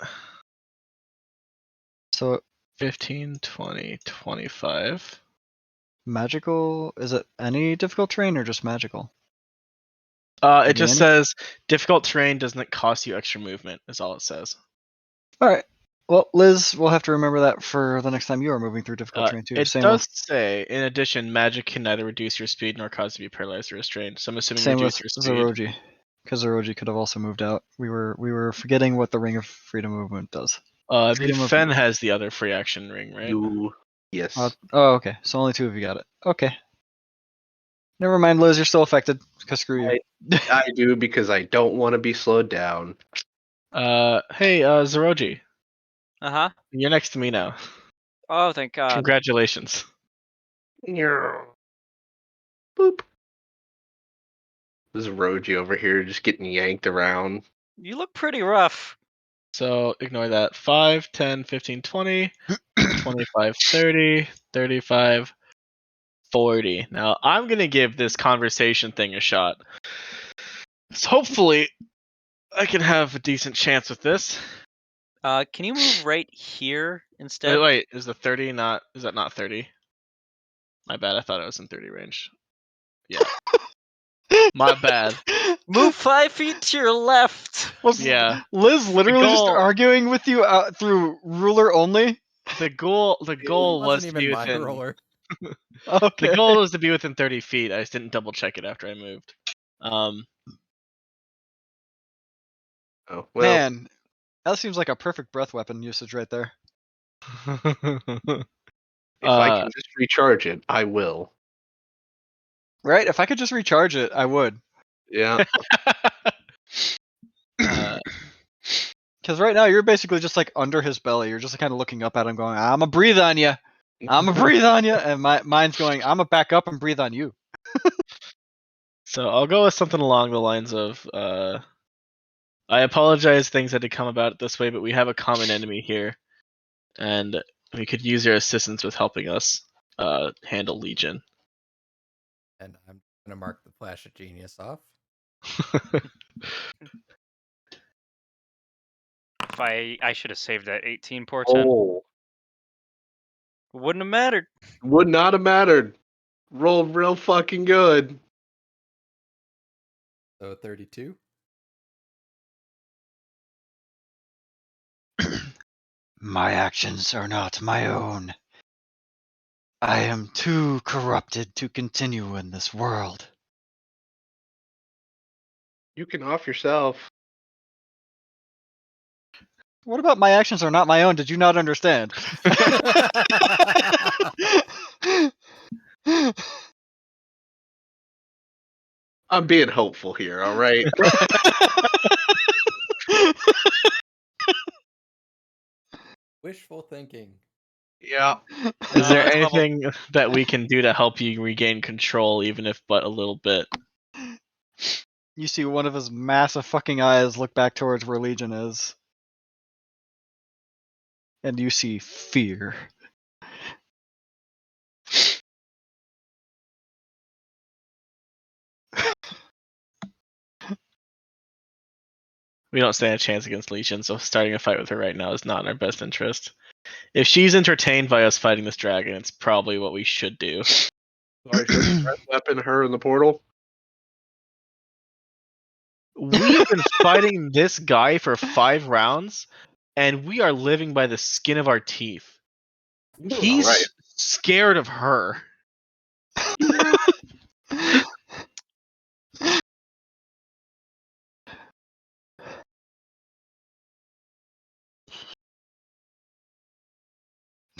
So 15, 20, 25. magical, is it any difficult terrain or just magical? It Could be just any? says difficult terrain doesn't cost you extra movement, is all it says. Alright. Well, Liz, we'll have to remember that for the next time you are moving through difficult terrain too. It Same does with say, in addition, magic can neither reduce your speed nor cause you to be paralyzed or restrained. So I'm assuming same with reduce your speed. Zeroji. Because Zeroji could have also moved out. We were forgetting what the Ring of Freedom movement does. I believe Freedom of Fen has the other free action ring, right? You. Yes. Oh, okay. So only 2 of you got it. Okay. Never mind, Liz. You're still affected. Because screw you. I do because I don't want to be slowed down. Hey, Zeroji, Uh-huh. you're next to me now. Oh, thank God. Congratulations. Boop. This is Roji over here just getting yanked around. You look pretty rough. So ignore that. 5, 10, 15, 20, 25, 30, 35, 40. Now I'm going to give this conversation thing a shot. So hopefully I can have a decent chance with this. Can you move right here instead? Wait, is the 30 not, is that not 30? My bad, I thought it was in 30 range. Yeah. My bad. Move 5 feet to your left. Was Yeah. Liz literally just goal- arguing with you through ruler only? The goal It was wasn't to even be my within. roller. Okay. The goal was to be within 30 feet. I just didn't double check it after I moved. Oh well. Man, that seems like a perfect breath weapon usage right there. If I can just recharge it, I will. Right? If I could just recharge it, I would. Yeah. Because right now you're basically just like under his belly. You're just kind of looking up at him, going, "I'm gonna breathe on you. I'm gonna breathe on you," and mine's going, "I'm gonna back up and breathe on you." So I'll go with something along the lines of, I apologize things had to come about this way, but we have a common enemy here, and we could use your assistance with helping us handle Legion. And I'm gonna mark the Flash of Genius off. If I should have saved that 18 portent. Oh, Wouldn't have mattered. would not have mattered. Rolled real fucking good. So 32. My actions are not my own. I am too corrupted to continue in this world. You can off yourself. What about my actions are not my own? Did you not understand? I'm being hopeful here, all right? Wishful thinking. Yeah. Is there that's level- anything that we can do to help you regain control, even if but a little bit? You see one of his massive fucking eyes look back towards where Legion is. And you see fear. We don't stand a chance against Legion, so starting a fight with her right now is not in our best interest. If she's entertained by us fighting this dragon, it's probably what we should do. Sorry, should we breath weapon her in the portal? We have been fighting this guy for 5 rounds, and we are living by the skin of our teeth. He's Alright. scared of her.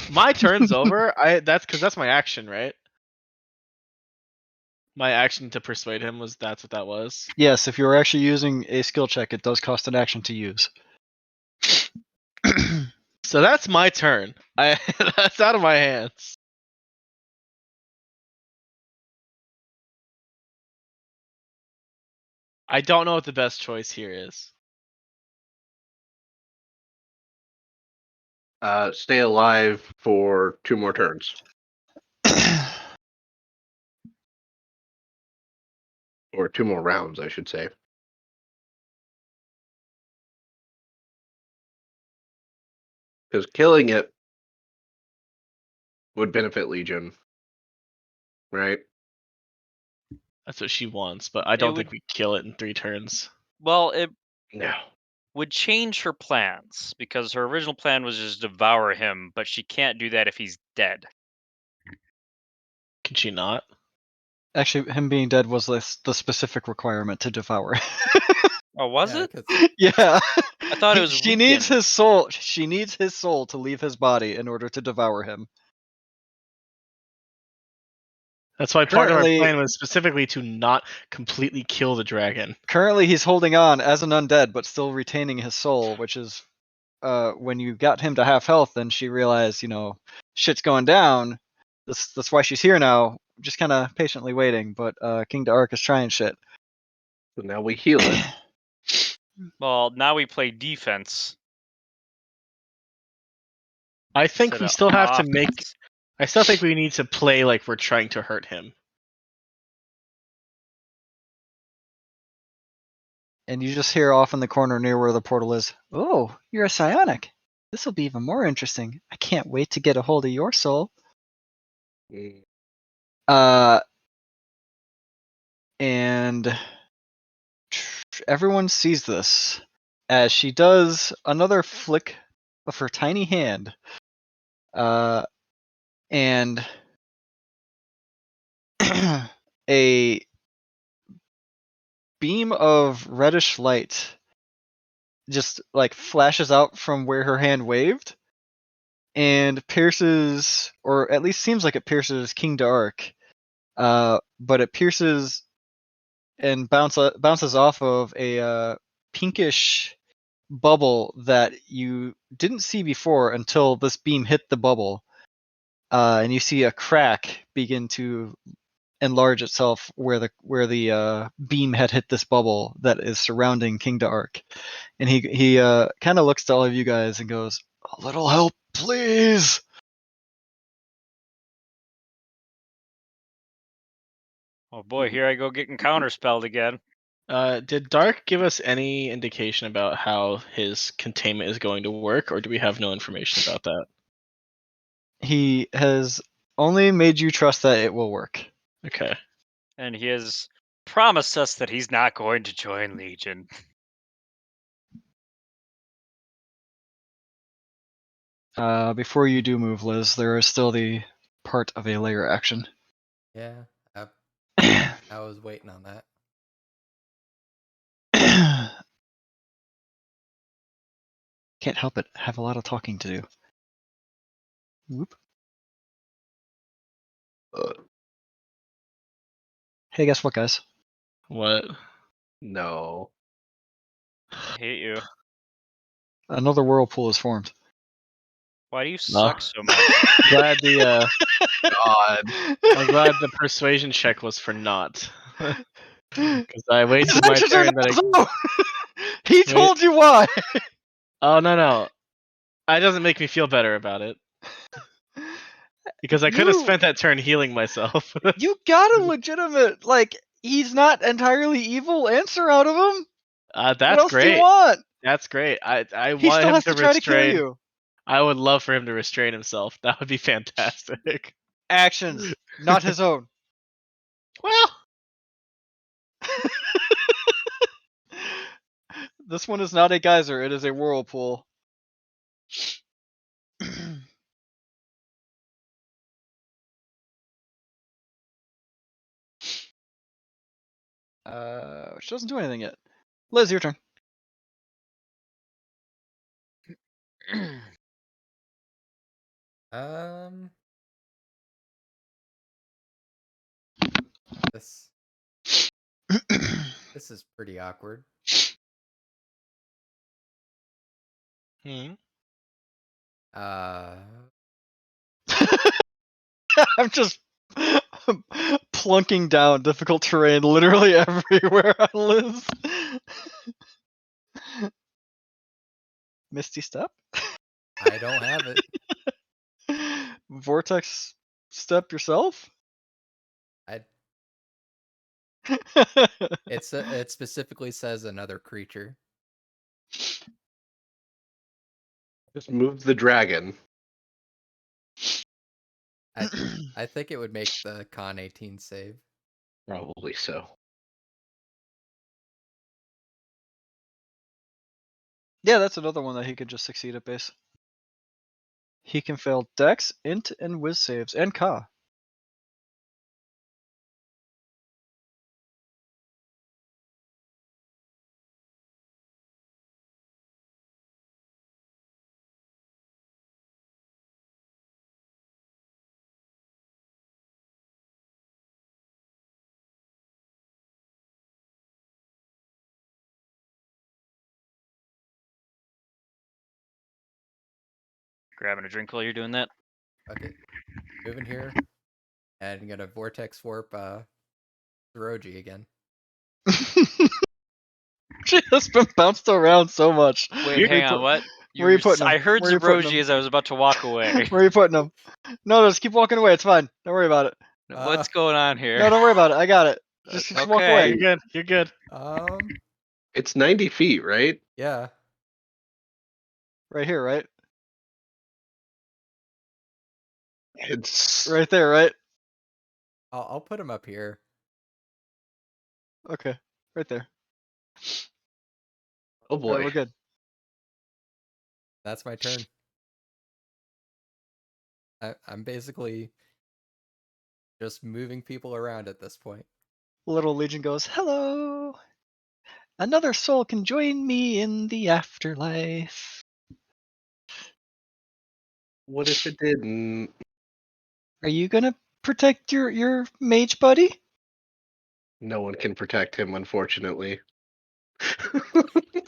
My turn's over. That's because that's my action, right? My action to persuade him that's what that was. Yes, if you're actually using a skill check, it does cost an action to use. So that's my turn. That's out of my hands. I don't know what the best choice here is. Stay alive for 2 more turns. Or 2 more rounds, I should say. Because killing it would benefit Legion. Right? That's what she wants, but I don't would- think we kill it in 3 turns. Well, it No. would change her plans because her original plan was just devour him, but she can't do that if he's dead. Can she not? Actually, him being dead was the specific requirement to devour. Oh, was Yeah, it? 'cause Yeah. I thought it was She needs weakened. his soul. She needs his soul to leave his body in order to devour him. That's why part of our Currently- plan was specifically to not completely kill the dragon. Currently, he's holding on as an undead, but still retaining his soul, which is when you got him to half health, then she realized, shit's going down. That's why she's here now, just kind of patiently waiting. But King D'Arc is trying shit. So now we heal it. Well, now we play defense. I think instead we of still have to make. offense. I still think we need to play like we're trying to hurt him. And you just hear off in the corner near where the portal is, "Oh, you're a psionic. This will be even more interesting. I can't wait to get a hold of your soul." Mm. And everyone sees this as she does another flick of her tiny hand. And a beam of reddish light just like flashes out from where her hand waved and pierces, or at least seems like it pierces King D'Arc. But it pierces and bounces off of a pinkish bubble that you didn't see before until this beam hit the bubble. And you see a crack begin to enlarge itself where the beam had hit this bubble that is surrounding King D'Arc. And he kind of looks to all of you guys and goes, "A little help, please." Oh boy, here I go getting counterspelled again. Did Dark give us any indication about how his containment is going to work, or do we have no information about that? He has only made you trust that it will work. Okay. And he has promised us that he's not going to join Legion. Before you do move, Liz, there is still the part of a layer action. yeah, I was waiting on that. Can't help it. I have a lot of talking to do. Whoop. Hey, guess what, guys? What? No. I hate you. Another whirlpool is formed. Why do you suck so much? Glad the God. I'm glad the persuasion check was for naught. Because I His wasted my actions are turn. not That his own! He told you why! Oh no. That doesn't make me feel better about it. Because I could have spent that turn healing myself. You got a legitimate, he's not entirely evil answer out of him. What That's else do you great. want? That's great. I He want still him has to to try to kill restrain. you. I would love for him to restrain himself. That would be fantastic. Actions, not his own. Well, This one is not a geyser, it is a whirlpool. Which doesn't do anything yet. Liz, your turn. This this is pretty awkward. Uh, I'm just plunking down difficult terrain literally everywhere on Liz. Misty Step? I don't have it. Vortex Step yourself? I it specifically says another creature. Just move the dragon. I think it would make the Con 18 save. Probably so. Yeah, that's another one that he could just succeed at base. He can fail Dex, Int, and Wiz saves, and Ka. Grabbing a drink while you're doing that. Okay, moving here, and I'm gonna Vortex Warp Tsiroji again. She has been bounced around so much. Wait, hang on, what? Where are you putting him? I heard Where are you putting Zeroji him? as I was about to walk away. Where are you putting him? No, just keep walking away. It's fine. Don't worry about it. What's going on here? No, don't worry about it. I got it. Just walk Okay. away. You're good. You're good. It's 90 feet, right? Yeah. Right here, right? It's Right there, right? I'll put him up here. Okay. Right there. oh All boy. right, we're good. That's my turn. I'm basically just moving people around at this point. Little Legion goes, hello. Another soul can join me in the afterlife. What if it didn't? Are you gonna protect your mage buddy? No one can protect him, unfortunately.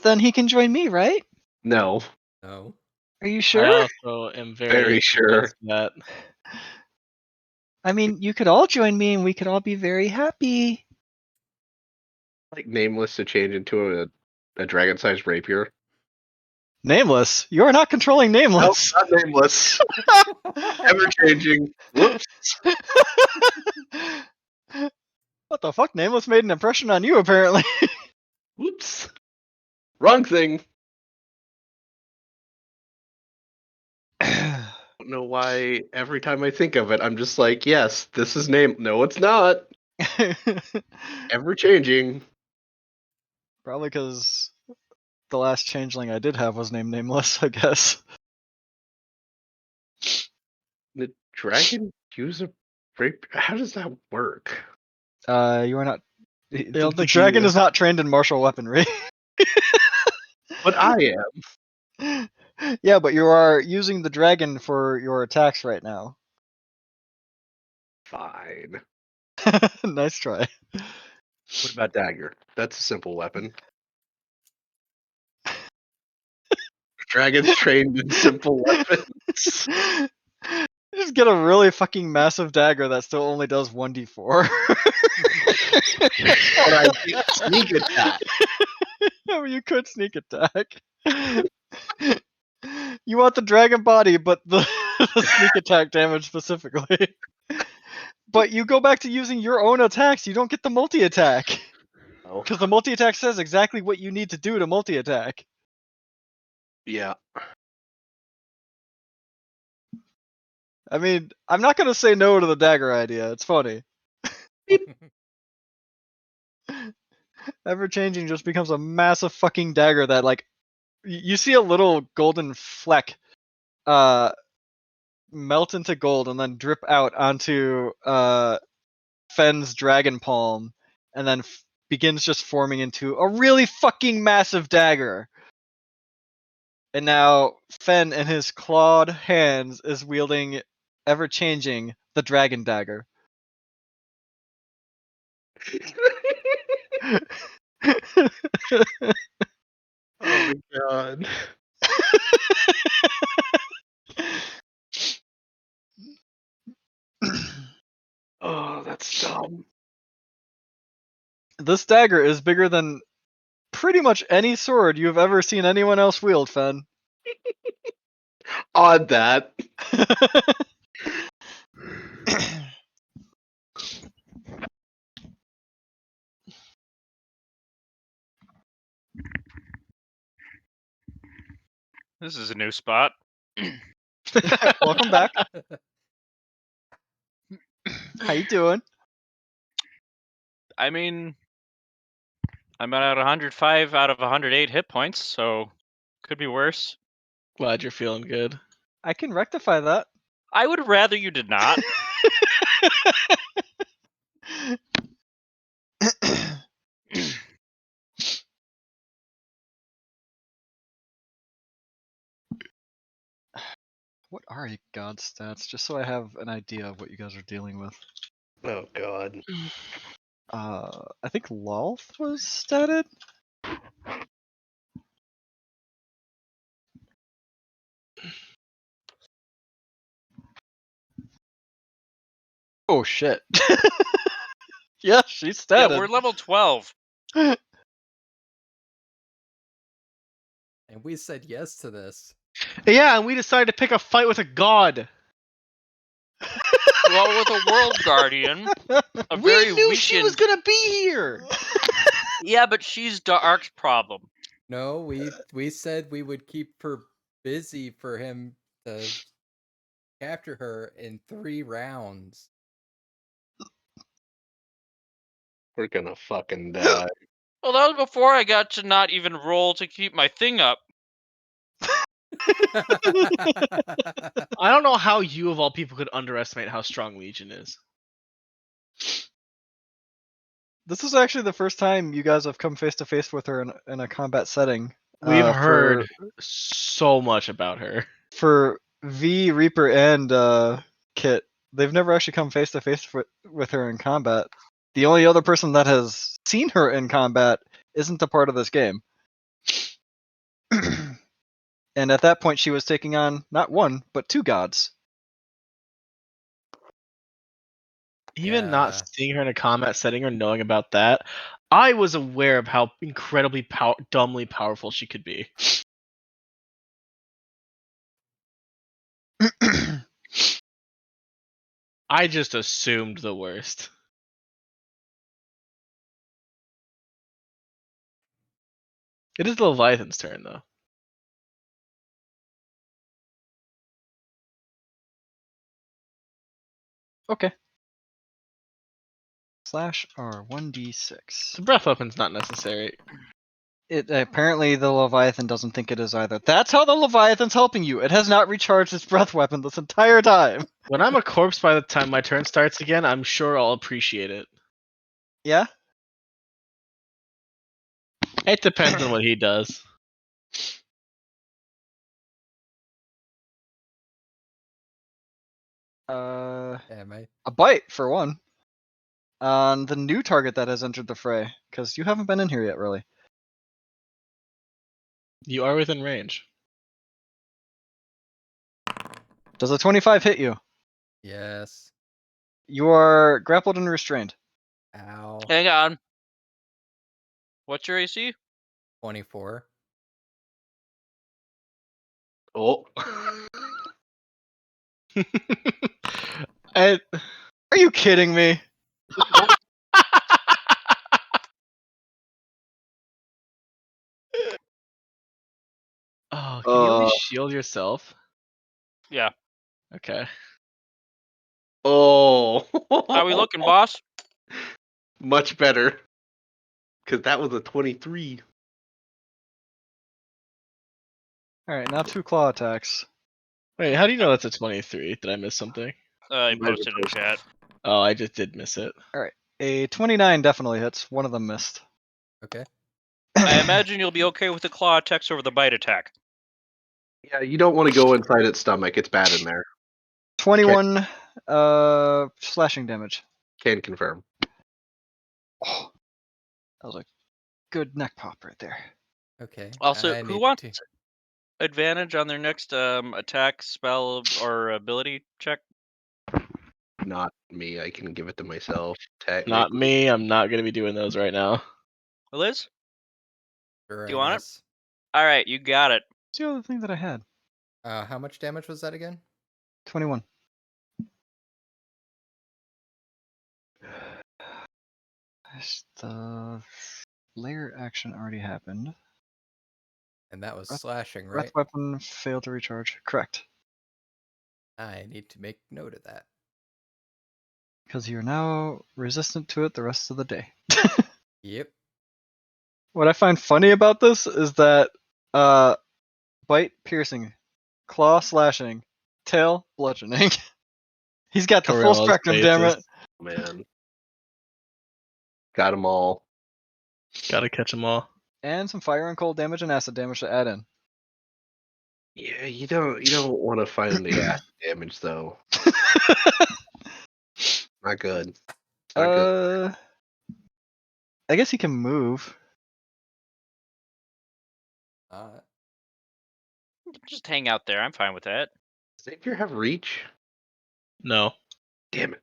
Then he can join me, right? No. No. Are you I sure? also am Very sure. against that. I mean, you could all join me and we could all be very happy. Like Nameless to change into a dragon-sized rapier. Nameless? You are not controlling Nameless. Nope, not Nameless. Ever changing. Whoops. What the fuck? Nameless made an impression on you, apparently. Whoops. Wrong thing. I don't know why every time I think of it, I'm just like, yes, this is name. No, it's not. Ever changing. Probably because the last changeling I did have was named Nameless, I guess. The dragon use a rapier? How does that work? You are not. The think dragon you- is not trained in martial weaponry. But I am. Yeah, but you are using the dragon for your attacks right now. Fine. Nice try. What about dagger? That's a simple weapon. Dragons trained in simple weapons. Just get a really fucking massive dagger that still only does 1d4. But I can't sneak attack. I mean, you could sneak attack. You want the dragon body, but the sneak attack damage specifically. But you go back to using your own attacks, you don't get the multi-attack. Oh, Because the multi-attack says exactly what you need to do to multi-attack. yeah. I mean, I'm not gonna say no to the dagger idea, it's funny. Ever-changing just becomes a massive fucking dagger that, like, you see a little golden fleck melt into gold and then drip out onto Fenn's dragon palm, and then begins just forming into a really fucking massive dagger. And now Fenn in his clawed hands is wielding ever-changing the dragon dagger. Oh my god. Oh, that's dumb. This dagger is bigger than pretty much any sword you've ever seen anyone else wield, Fenn. On that. This is a new spot. Welcome back. How you doing? I mean, I'm at 105 out of 108 hit points, so could be worse. Glad you're feeling good. I can rectify that. I would rather you did not. What are you god stats? Just so I have an idea of what you guys are dealing with. Oh god. I think Lolth was statted. Oh shit. Yeah, she's Yeah, statted. we're level 12. And we said yes to this. Yeah, and we decided to pick a fight with a god. Well, with a world guardian, a We very knew she was weakened. gonna be here. Yeah, but she's Dark's problem. No, we said we would keep her busy for him to capture her in 3 rounds. We're gonna fucking die. Well, that was before I got to not even roll to keep my thing up. I don't know how you of all people could underestimate how strong Legion is. This is actually the first time you guys have come face to face with her in a combat setting. We've heard for so much about her. for V, Reaper, and Kit. They've never actually come face to face with her in combat. The only other person that has seen her in combat isn't a part of this game. And at that point, she was taking on not one, but 2 gods. Even not Yeah. seeing her in a combat setting or knowing about that, I was aware of how incredibly dumbly powerful she could be. I just assumed the worst. It is the Leviathan's turn, though. Okay. Slash R1d6. The breath weapon's not necessary. It apparently the Leviathan doesn't think it is either. That's how the Leviathan's helping you. It has not recharged its breath weapon this entire time. When I'm a corpse by the time my turn starts again, I'm sure I'll appreciate it. Yeah? It depends on what he does. Am I? A bite for one. On the new target that has entered the fray, because you haven't been in here yet, really. You are within range. Does a 25 hit you? Yes. You are grappled and restrained. Ow. Hang on. What's your AC? 24. Oh. I, Are you kidding me? oh, can you only Uh, shield yourself? Yeah. Okay. oh. How we looking, boss? Much better. Because that was a 23. All right, now 2 claw attacks. Wait, how do you know that's a 23? Did I miss something? I Might have posted in posted. chat. Oh, I just did miss it. All right, a 29 definitely hits. One of them missed. Okay. I imagine you'll be okay with the claw attacks over the bite attack. Yeah, you don't want to go inside its stomach. It's bad in there. 21 slashing damage. Can confirm. Oh, that was a good neck pop right there. Okay. Also, I who need wants to- advantage on their next attack, spell, or ability check? Not me. I can give it to myself. Not Technically. me. I'm not gonna be doing those right now. Liz? Sure, Do you I want it? guess. All right, you got it. What's the other thing that I had? How much damage was that again? 21. The layer action already happened. And that was Breath- slashing, Breath right? weapon failed to recharge. Correct. I need to make note of that. Because you're now resistant to it the rest of the day. Yep. What I find funny about this is that bite piercing, claw slashing, tail bludgeoning. He's got the full Gorilla's spectrum, damn it. Man. Got them all. Gotta catch them all. And some fire and cold damage and acid damage to add in. Yeah, you don't want to find the acid damage though. Not good. Not good. I guess he can move. Just hang out there. I'm fine with that. Does Xavier have reach? No. Damn it.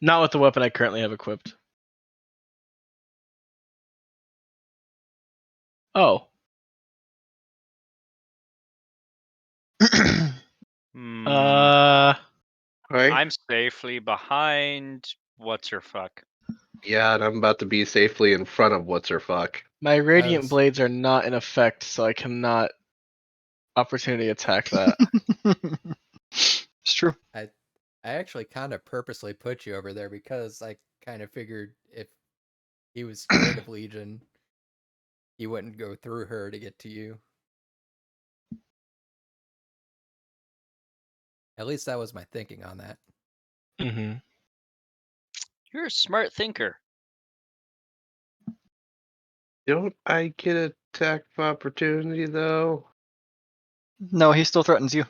Not with the weapon I currently have equipped. Oh. Hmm. Uh. Right? I'm safely behind. What's her fuck? Yeah, and I'm about to be safely in front of what's her fuck. My radiant was- blades are not in effect, so I cannot opportunity attack that. It's true. I actually kind of purposely put you over there because I kind of figured if he was scared of Legion, he wouldn't go through her to get to you. At least that was my thinking on that. Mm-hmm. You're a smart thinker. Don't I get attack of opportunity though? No, he still threatens you.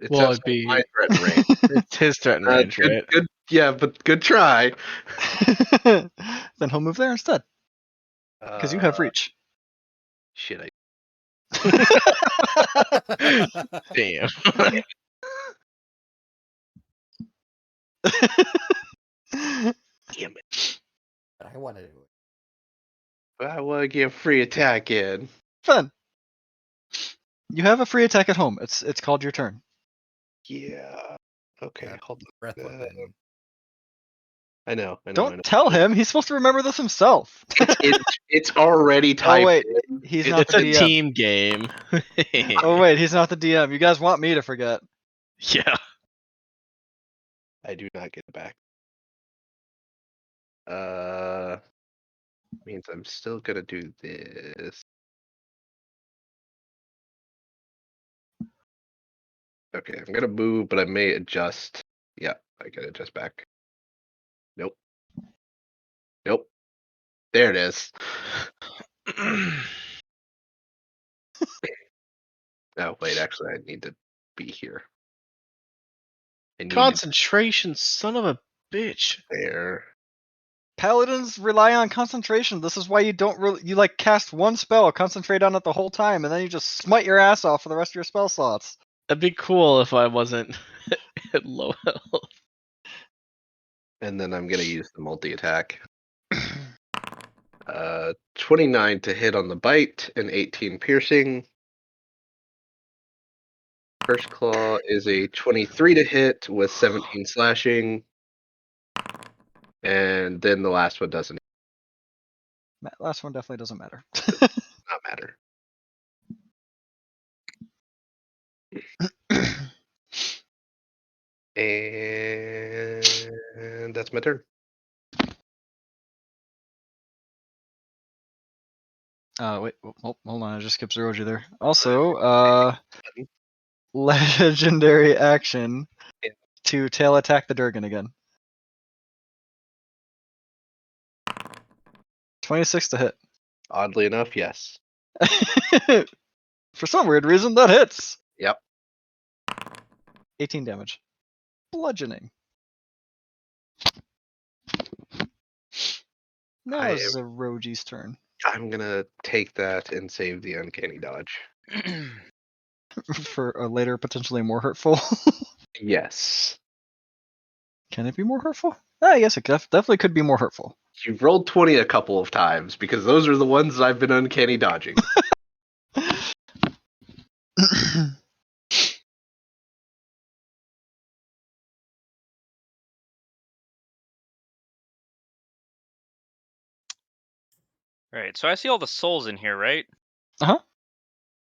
It's Well, outside it'd my be threat range. it's his threat and range, Good, right? good, yeah, but good try. Then he'll move there instead. Because you have reach. Shit, Damn. damn it. But I wanted to. I want to get free attack in. Fun. You have a free attack at home. It's called your turn. Yeah. Okay, hold Breath on. weapon. I know. Don't tell him. He's supposed to remember this himself. It's already typed. Oh wait, in. he's not It's the a DM. team game. Oh wait, he's not the DM. You guys want me to forget? Yeah. I do not get it back. Means I'm still gonna do this. Okay, I'm gonna move, but I may adjust. Yeah, I can adjust back. Nope. Nope. There it is. Oh wait, actually, I need to be here. I need to Concentration, son of a bitch. be there. Paladins rely on concentration. This is why you don't really you like cast one spell, concentrate on it the whole time, and then you just smite your ass off for the rest of your spell slots. That'd be cool if I wasn't at low health. And then I'm gonna use the multi-attack. 29 to hit on the bite and 18 piercing. First claw is a 23 to hit with 17 slashing. And then the last one doesn't Last one definitely doesn't matter. not matter. And that's my turn. Wait, hold on, I just skipped zeroed you there. Also, legendary action Yeah. to tail attack the Durgan again. 26 to hit. Oddly enough, yes. For some weird reason, that hits. Yep. 18 damage. Bludgeoning. Now I it's Zeroji's turn. I'm gonna take that and save the uncanny dodge. For a later potentially more hurtful. Yes. Can it be more hurtful? Yes, it definitely could be more hurtful. You've rolled 20 a couple of times because those are the ones that I've been uncanny dodging. Right. So I see all the souls in here, right? Uh-huh.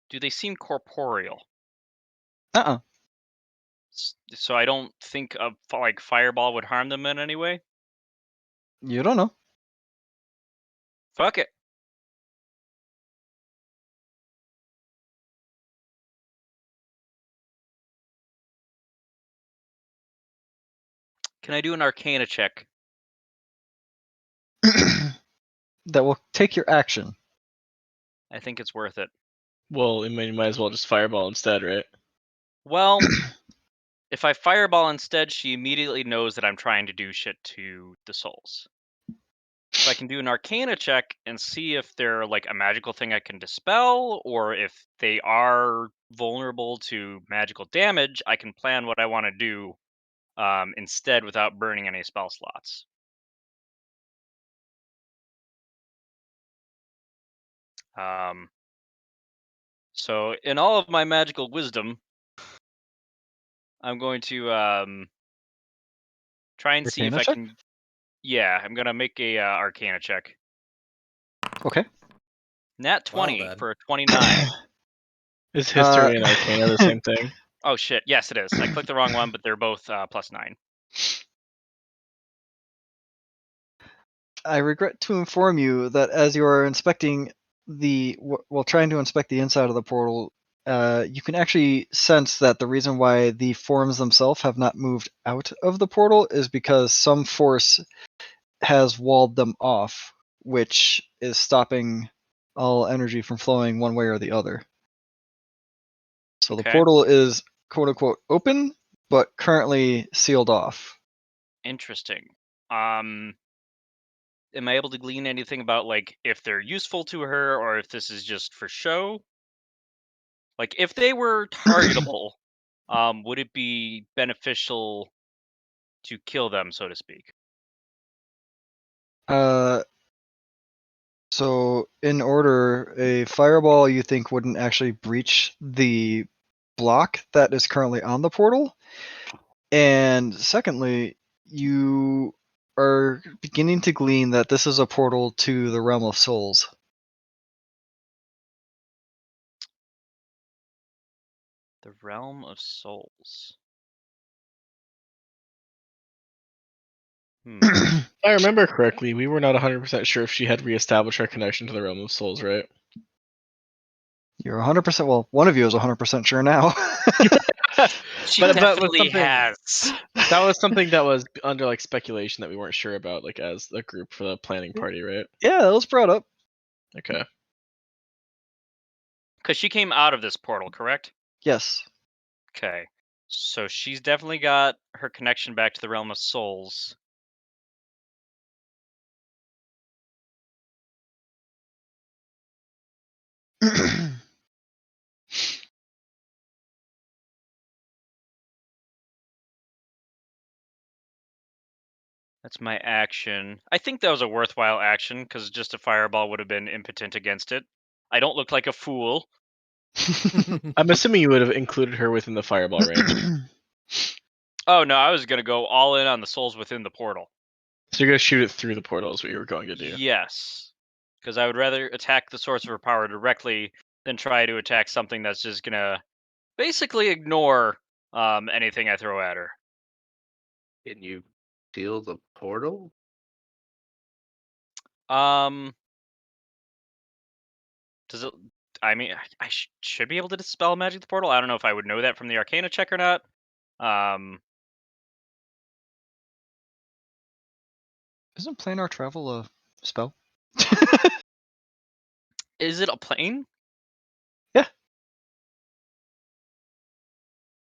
Do they seem corporeal? Uh-uh. So I don't think like fireball would harm them in any way. You don't know. Fuck it. Can I do an Arcana check? That will take your action. I think it's worth it. Well, you might as well just fireball instead, right? Well, if I fireball instead, she immediately knows that I'm trying to do shit to the souls. So I can do an Arcana check and see if they're like a magical thing I can dispel, or if they are vulnerable to magical damage, I can plan what I want to do instead without burning any spell slots. So in all of my magical wisdom, I'm going to try and see if Arcana I check? can. Yeah, I'm gonna make a Arcana check. Okay. Nat Well 20 then. for a 29. Is history and arcana the same thing? Oh shit! Yes, it is. I clicked the wrong one, but they're both +9. I regret to inform you that as you are inspecting trying to inspect the inside of the portal, you can actually sense that the reason why the forms themselves have not moved out of the portal is because some force has walled them off, which is stopping all energy from flowing one way or the other. So the Okay. portal is quote unquote open, but currently sealed off. Interesting. Am I able to glean anything about like if they're useful to her or if this is just for show? Like if they were targetable, would it be beneficial to kill them, so to speak? So in order, a fireball you think wouldn't actually breach the block that is currently on the portal. And secondly, you are beginning to glean that this is a portal to the realm of souls. The realm of souls. If I remember correctly, we were not 100% sure if she had reestablished her connection to the realm of souls, right? You're 100%, well, one of you is 100% sure now. She But with definitely something- has. That was something that was under like speculation that we weren't sure about, like as a group for the planning party, right? Yeah, that was brought up. Okay. Because she came out of this portal, correct? Yes. Okay. So she's definitely got her connection back to the realm of souls. That's my action. I think that was a worthwhile action because just a fireball would have been impotent against it. I don't look like a fool. I'm assuming you would have included her within the fireball range. Oh no, I was gonna go all in on the souls within the portal. So you're gonna shoot it through the portal is what you were going to do. Yes, because I would rather attack the source of her power directly than try to attack something that's just gonna basically ignore anything I throw at her. Can you seal the portal? Does it? I mean, I should be able to dispel magic the portal. I don't know if I would know that from the Arcana check or not. Isn't planar travel a spell? Is it a plane? Yeah.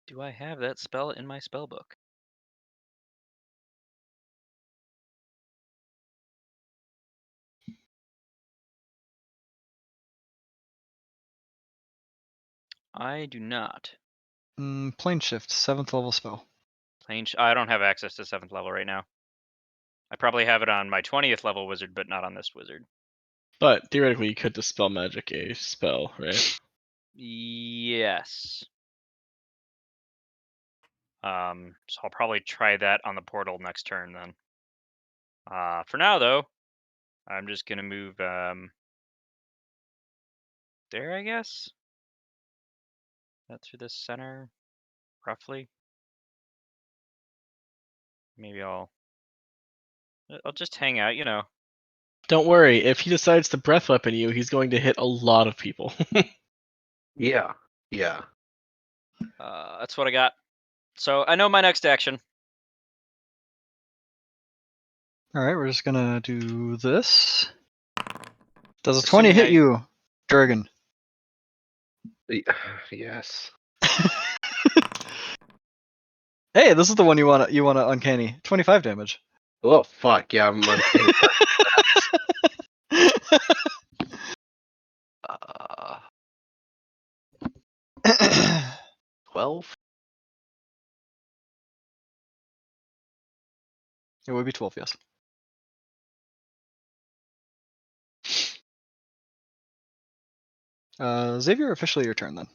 Do I have that spell in my spell book? I do not. Plane shift, 7th level spell. I don't have access to 7th level right now. I probably have it on my 20th level wizard, but not on this wizard. But theoretically, you could dispel magic a spell, right? Yes. So I'll probably try that on the portal next turn then. For now though, I'm just gonna move there, I guess. That through the center, roughly. Maybe I'll just hang out, you know. Don't worry, if he decides to breath weapon you, he's going to hit a lot of people. Yeah. That's what I got. So I know my next action. Alright, we're just gonna do this. Does a 20 hit Assuming you, Dragon? Yes. Hey, this is the one you wanna uncanny. 25 damage. Oh fuck yeah! I'm uncanny. 12. It would be 12, yes. Xavier, officially your turn then.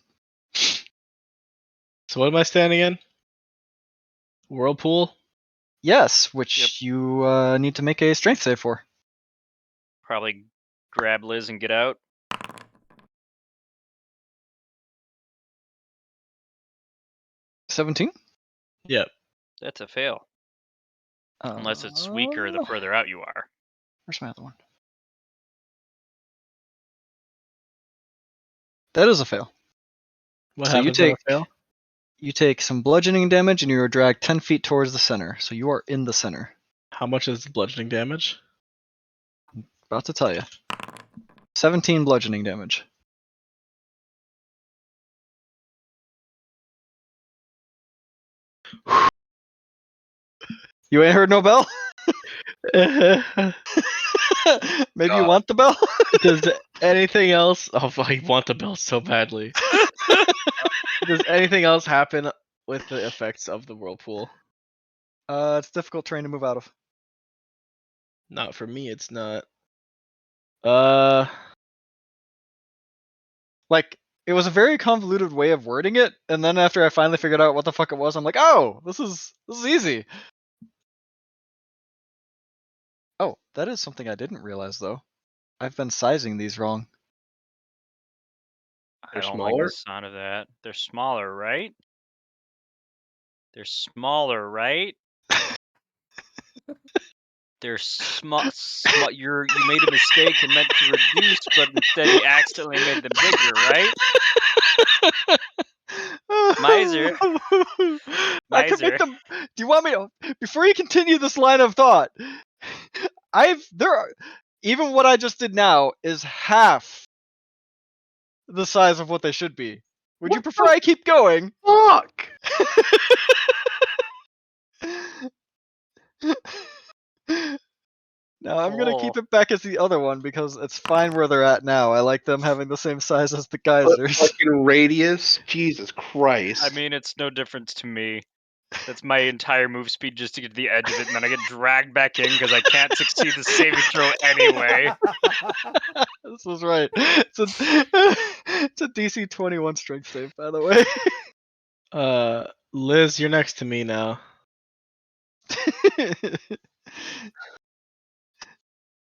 So what am I standing in? Whirlpool? Yes, which you need to make a strength save for. probably grab Liz and get out. $17? Yep. That's a fail. Unless it's weaker the further out you are. Where's my other one? That is a fail. What So happens on a fail? you take some bludgeoning damage and you are dragged 10 feet towards the center. So you are in the center. How much is the bludgeoning damage? About to tell you. 17 bludgeoning damage. You ain't heard no bell? Maybe you want the bell? Does anything else? Oh, I want the bell so badly. Does anything else happen with the effects of the whirlpool? It's difficult terrain to move out of. Not for me. It's not. Like, it was a very convoluted way of wording it, and then after I finally figured out what the fuck it was, I'm like, oh, this is easy. Oh, that is something I didn't realize though. I've been sizing these wrong. I don't like smaller? the sound of that. They're smaller, right? They're smaller, right? They're small. You made a mistake and meant to reduce, but instead you accidentally made them bigger, right? Miser. I could make them. Do you want me to? Before you continue this line of thought, even what I just did now is half the size of what they should be. Would you prefer I keep going? Fuck! No, I'm gonna Oh. keep it back as the other one because it's fine where they're at now. I like them having the same size as the But geysers. fucking radius? Jesus Christ. I mean, it's no difference to me. That's my entire move speed just to get to the edge of it, and then I get dragged back in because I can't succeed the saving throw anyway. This was right. It's a it's a DC 21 strength save, by the way. Liz, you're next to me now.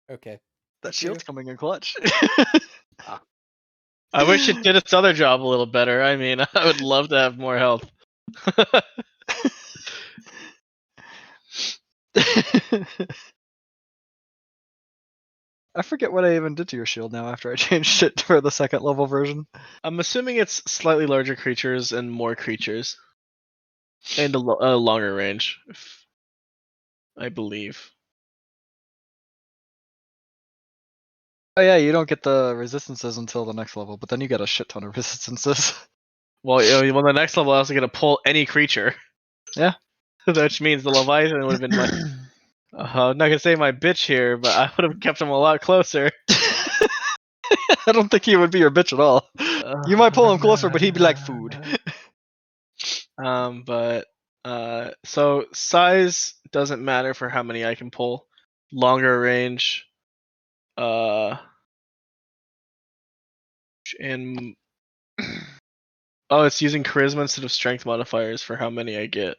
Okay. That Thank shield's you. coming in clutch. I wish it did its other job a little better. I mean, I would love to have more health. I forget what I even did to your shield now after I changed it for the second level version. I'm assuming it's slightly larger creatures and more creatures, and a longer range, I believe. Oh yeah, you don't get the resistances until the next level, but then you get a shit ton of resistances. Well, the next level I also get to pull any creature. Yeah. Which means the Leviathan would have been my. I'm not gonna say my bitch here, but I would have kept him a lot closer. I don't think he would be your bitch at all. You might pull him closer, but he'd be like food. So size doesn't matter for how many I can pull. Longer range, and oh, it's using charisma instead of strength modifiers for how many I get.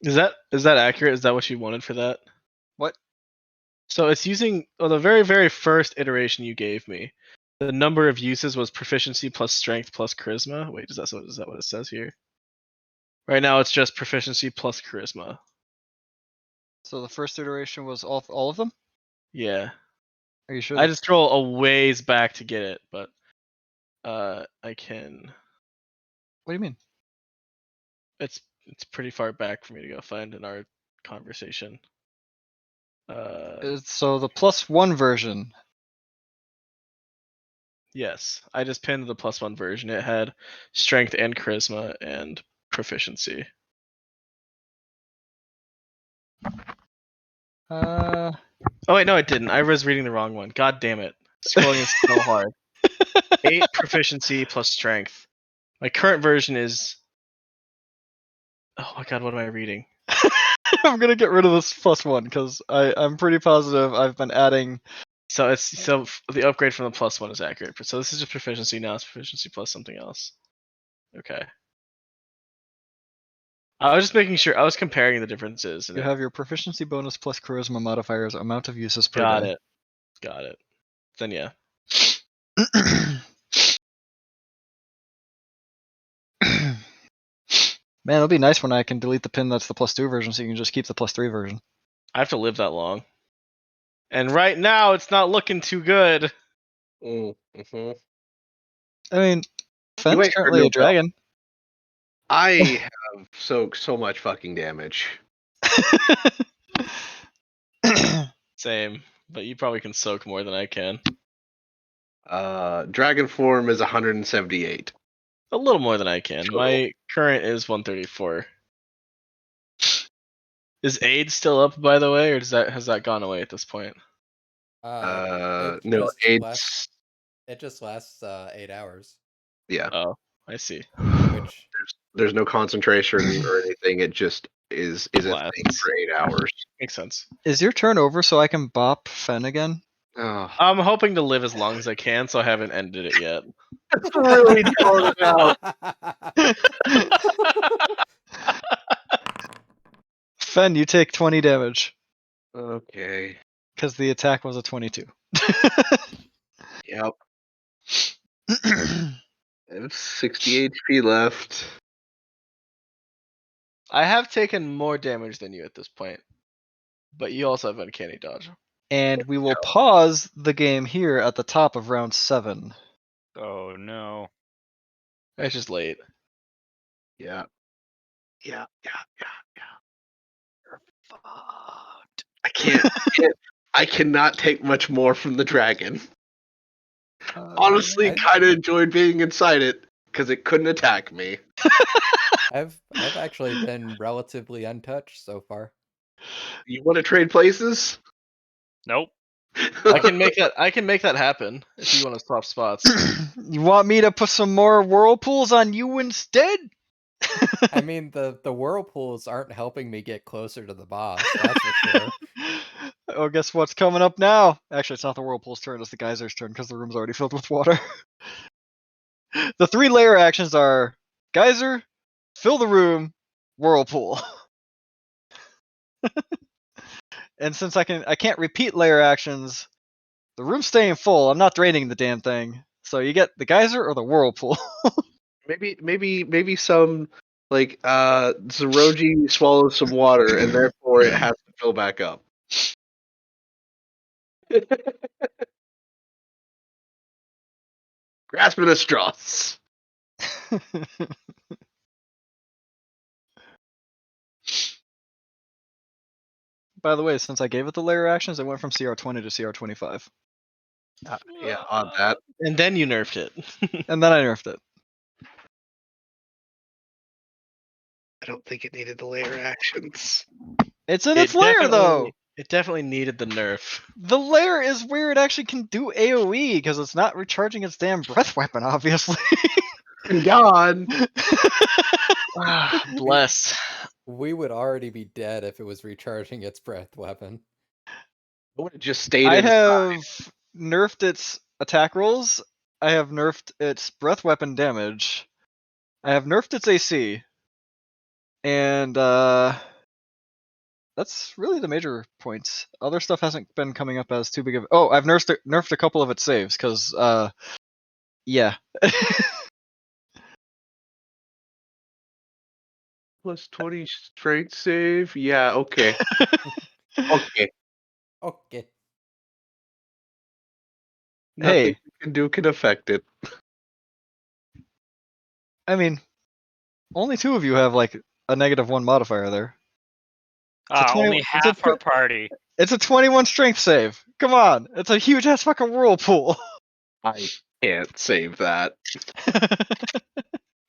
Is that accurate? Is that what you wanted for that? What? So it's using the very, very first iteration you gave me. The number of uses was proficiency plus strength plus charisma. Wait, is that what it says here? Right now it's just proficiency plus charisma. So the first iteration was all of them? Yeah. Are you sure? I just scroll a ways back to get it, but I can. What do you mean? It's pretty far back for me to go find in our conversation. So the +1 version. Yes, I just pinned the +1 version. It had strength and charisma and proficiency. Uh, Oh wait, no, it didn't. I was reading the wrong one. God damn it! Scrolling is so hard. 8 proficiency plus strength. My current version is. Oh my god, what am I reading? I'm gonna get rid of this +1 because I'm pretty positive I've been adding. So the upgrade from the +1 is accurate. So this is just proficiency now. It's proficiency plus something else. Okay. I was just making sure. I was comparing the differences. You have your proficiency bonus plus charisma modifiers, amount of uses per Got day. it. Got it. Then yeah. Man, it'll be nice when I can delete the pin that's the +2 version, so you can just keep the +3 version. I have to live that long. And right now, it's not looking too good. Mm-hmm. I mean, Fenn's wait for currently no a dragon. I have so much fucking damage. Same, but you probably can soak more than I can. Dragon form is 178. A little more than I can. Total. My current is 134. Is aid still up, by the way, or has that gone away at this point? It No, just it's lasts. It just lasts 8 hours. yeah. Oh, I see. Which There's no concentration or anything. It just is a thing Lasts. for 8 hours. Makes sense. Is your turn over so I can bop Fen again? Oh, I'm hoping to live as long as I can, so I haven't ended it yet. that's really drawn it out. Fen, you take 20 damage Okay. because the attack was a 22. Yep. I have 60 HP left. I have taken more damage than you at this point, but you also have uncanny dodge. And we will pause the game here at the top of round 7. Oh no. It's just late. Yeah. You're fucked. I I cannot take much more from the dragon. Uh, Honestly, I- kind of enjoyed being inside it because it couldn't attack me. I've actually been relatively untouched so far. You want to trade places? Nope. I can make that happen if you want to swap spots. you want me to put some more whirlpools on you instead? I mean, the whirlpools aren't helping me get closer to the boss. That's for sure. Oh, guess what's coming up now? Actually, it's not the whirlpool's turn; it's the geyser's turn because the room's already filled with water. The 3 layer actions are geyser, fill the room, whirlpool. And since I can't repeat layer actions, the room's staying full. I'm not draining the damn thing. So you get the geyser or the whirlpool. Maybe some like Zeroji swallows some water and therefore it has to fill back up. Grasping at straws. By the way, since I gave it the layer actions, it went from CR20 to CR25. Yeah, on that. And then you nerfed it. And then I nerfed it. I don't think it needed the layer actions. It's in its layer, though! It definitely needed the nerf. The layer is where it actually can do AoE, because it's not recharging its damn breath weapon, obviously. And gone. Bless. We would already be dead if it was recharging its breath weapon. I would have just stayed I in. have nerfed its attack rolls. I have nerfed its breath weapon damage. I have nerfed its AC. And that's really the major points. Other stuff hasn't been coming up as too big of. Oh, I've nerfed a couple of its saves because yeah. Plus 20 strength save. Yeah, okay. Okay. Okay. Nothing Hey, you can do can affect it. I mean, only 2 of you have like a -1 modifier there. It's a 20 Only it's a half our tw- party. It's a 21 strength save. Come on, it's a huge ass fucking whirlpool. I can't save that.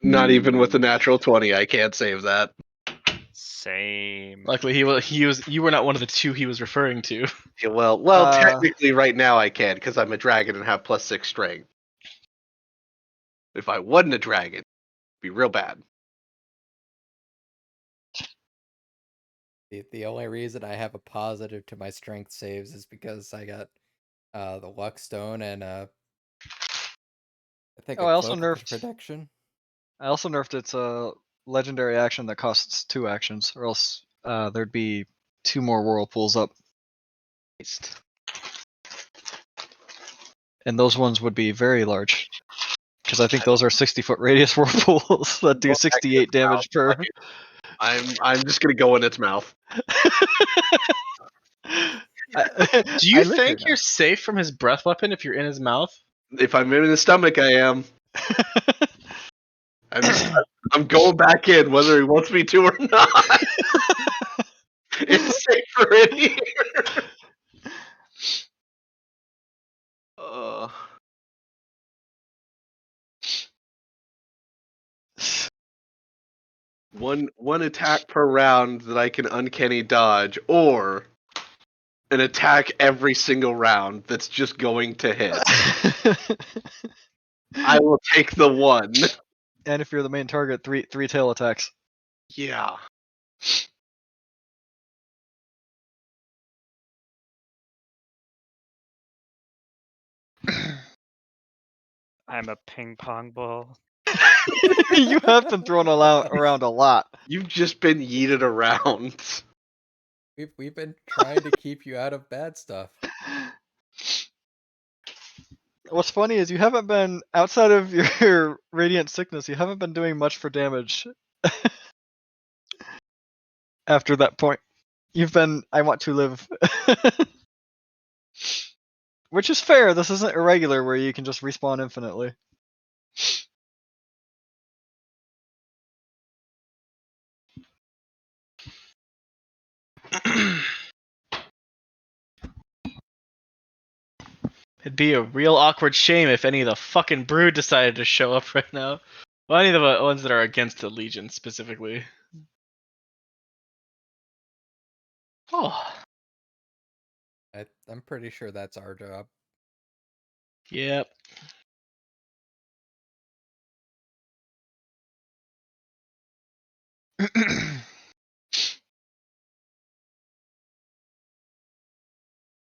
Not even with the natural 20, I can't save that. Same. Luckily, you were not one of the 2 he was referring to. Yeah, well, technically right now I can because I'm a dragon and have +6 strength. If I wasn't a dragon, it'd be real bad. The only reason I have a positive to my strength saves is because I got the luck stone and I think Oh, a I also cloak of nerfed. protection. I also nerfed its legendary action that costs 2 actions, or else there'd be 2 more whirlpools up, and those ones would be very large. Because I think those are 60-foot radius whirlpools that do 68 damage per. I'm just gonna go in its mouth. Do you think you're safe from his breath weapon if you're in his mouth? If I'm in the stomach, I am. I'm going back in, whether he wants me to or not. It's safer in here. One attack per round that I can uncanny dodge, or an attack every single round that's just going to hit. I will take the one. And if you're the main target, three tail attacks. Yeah. I'm a ping pong ball. You have been thrown around a lot. You've just been yeeted around. We've been trying to keep you out of bad stuff. What's funny is you haven't been, outside of your radiant sickness, you haven't been doing much for damage. After that point, you've been, I want to live. Which is fair, this isn't irregular where you can just respawn infinitely. It'd be a real awkward shame if any of the fucking brood decided to show up right now. Well, any of the ones that are against the Legion specifically. Oh, I'm pretty sure that's our job. yep.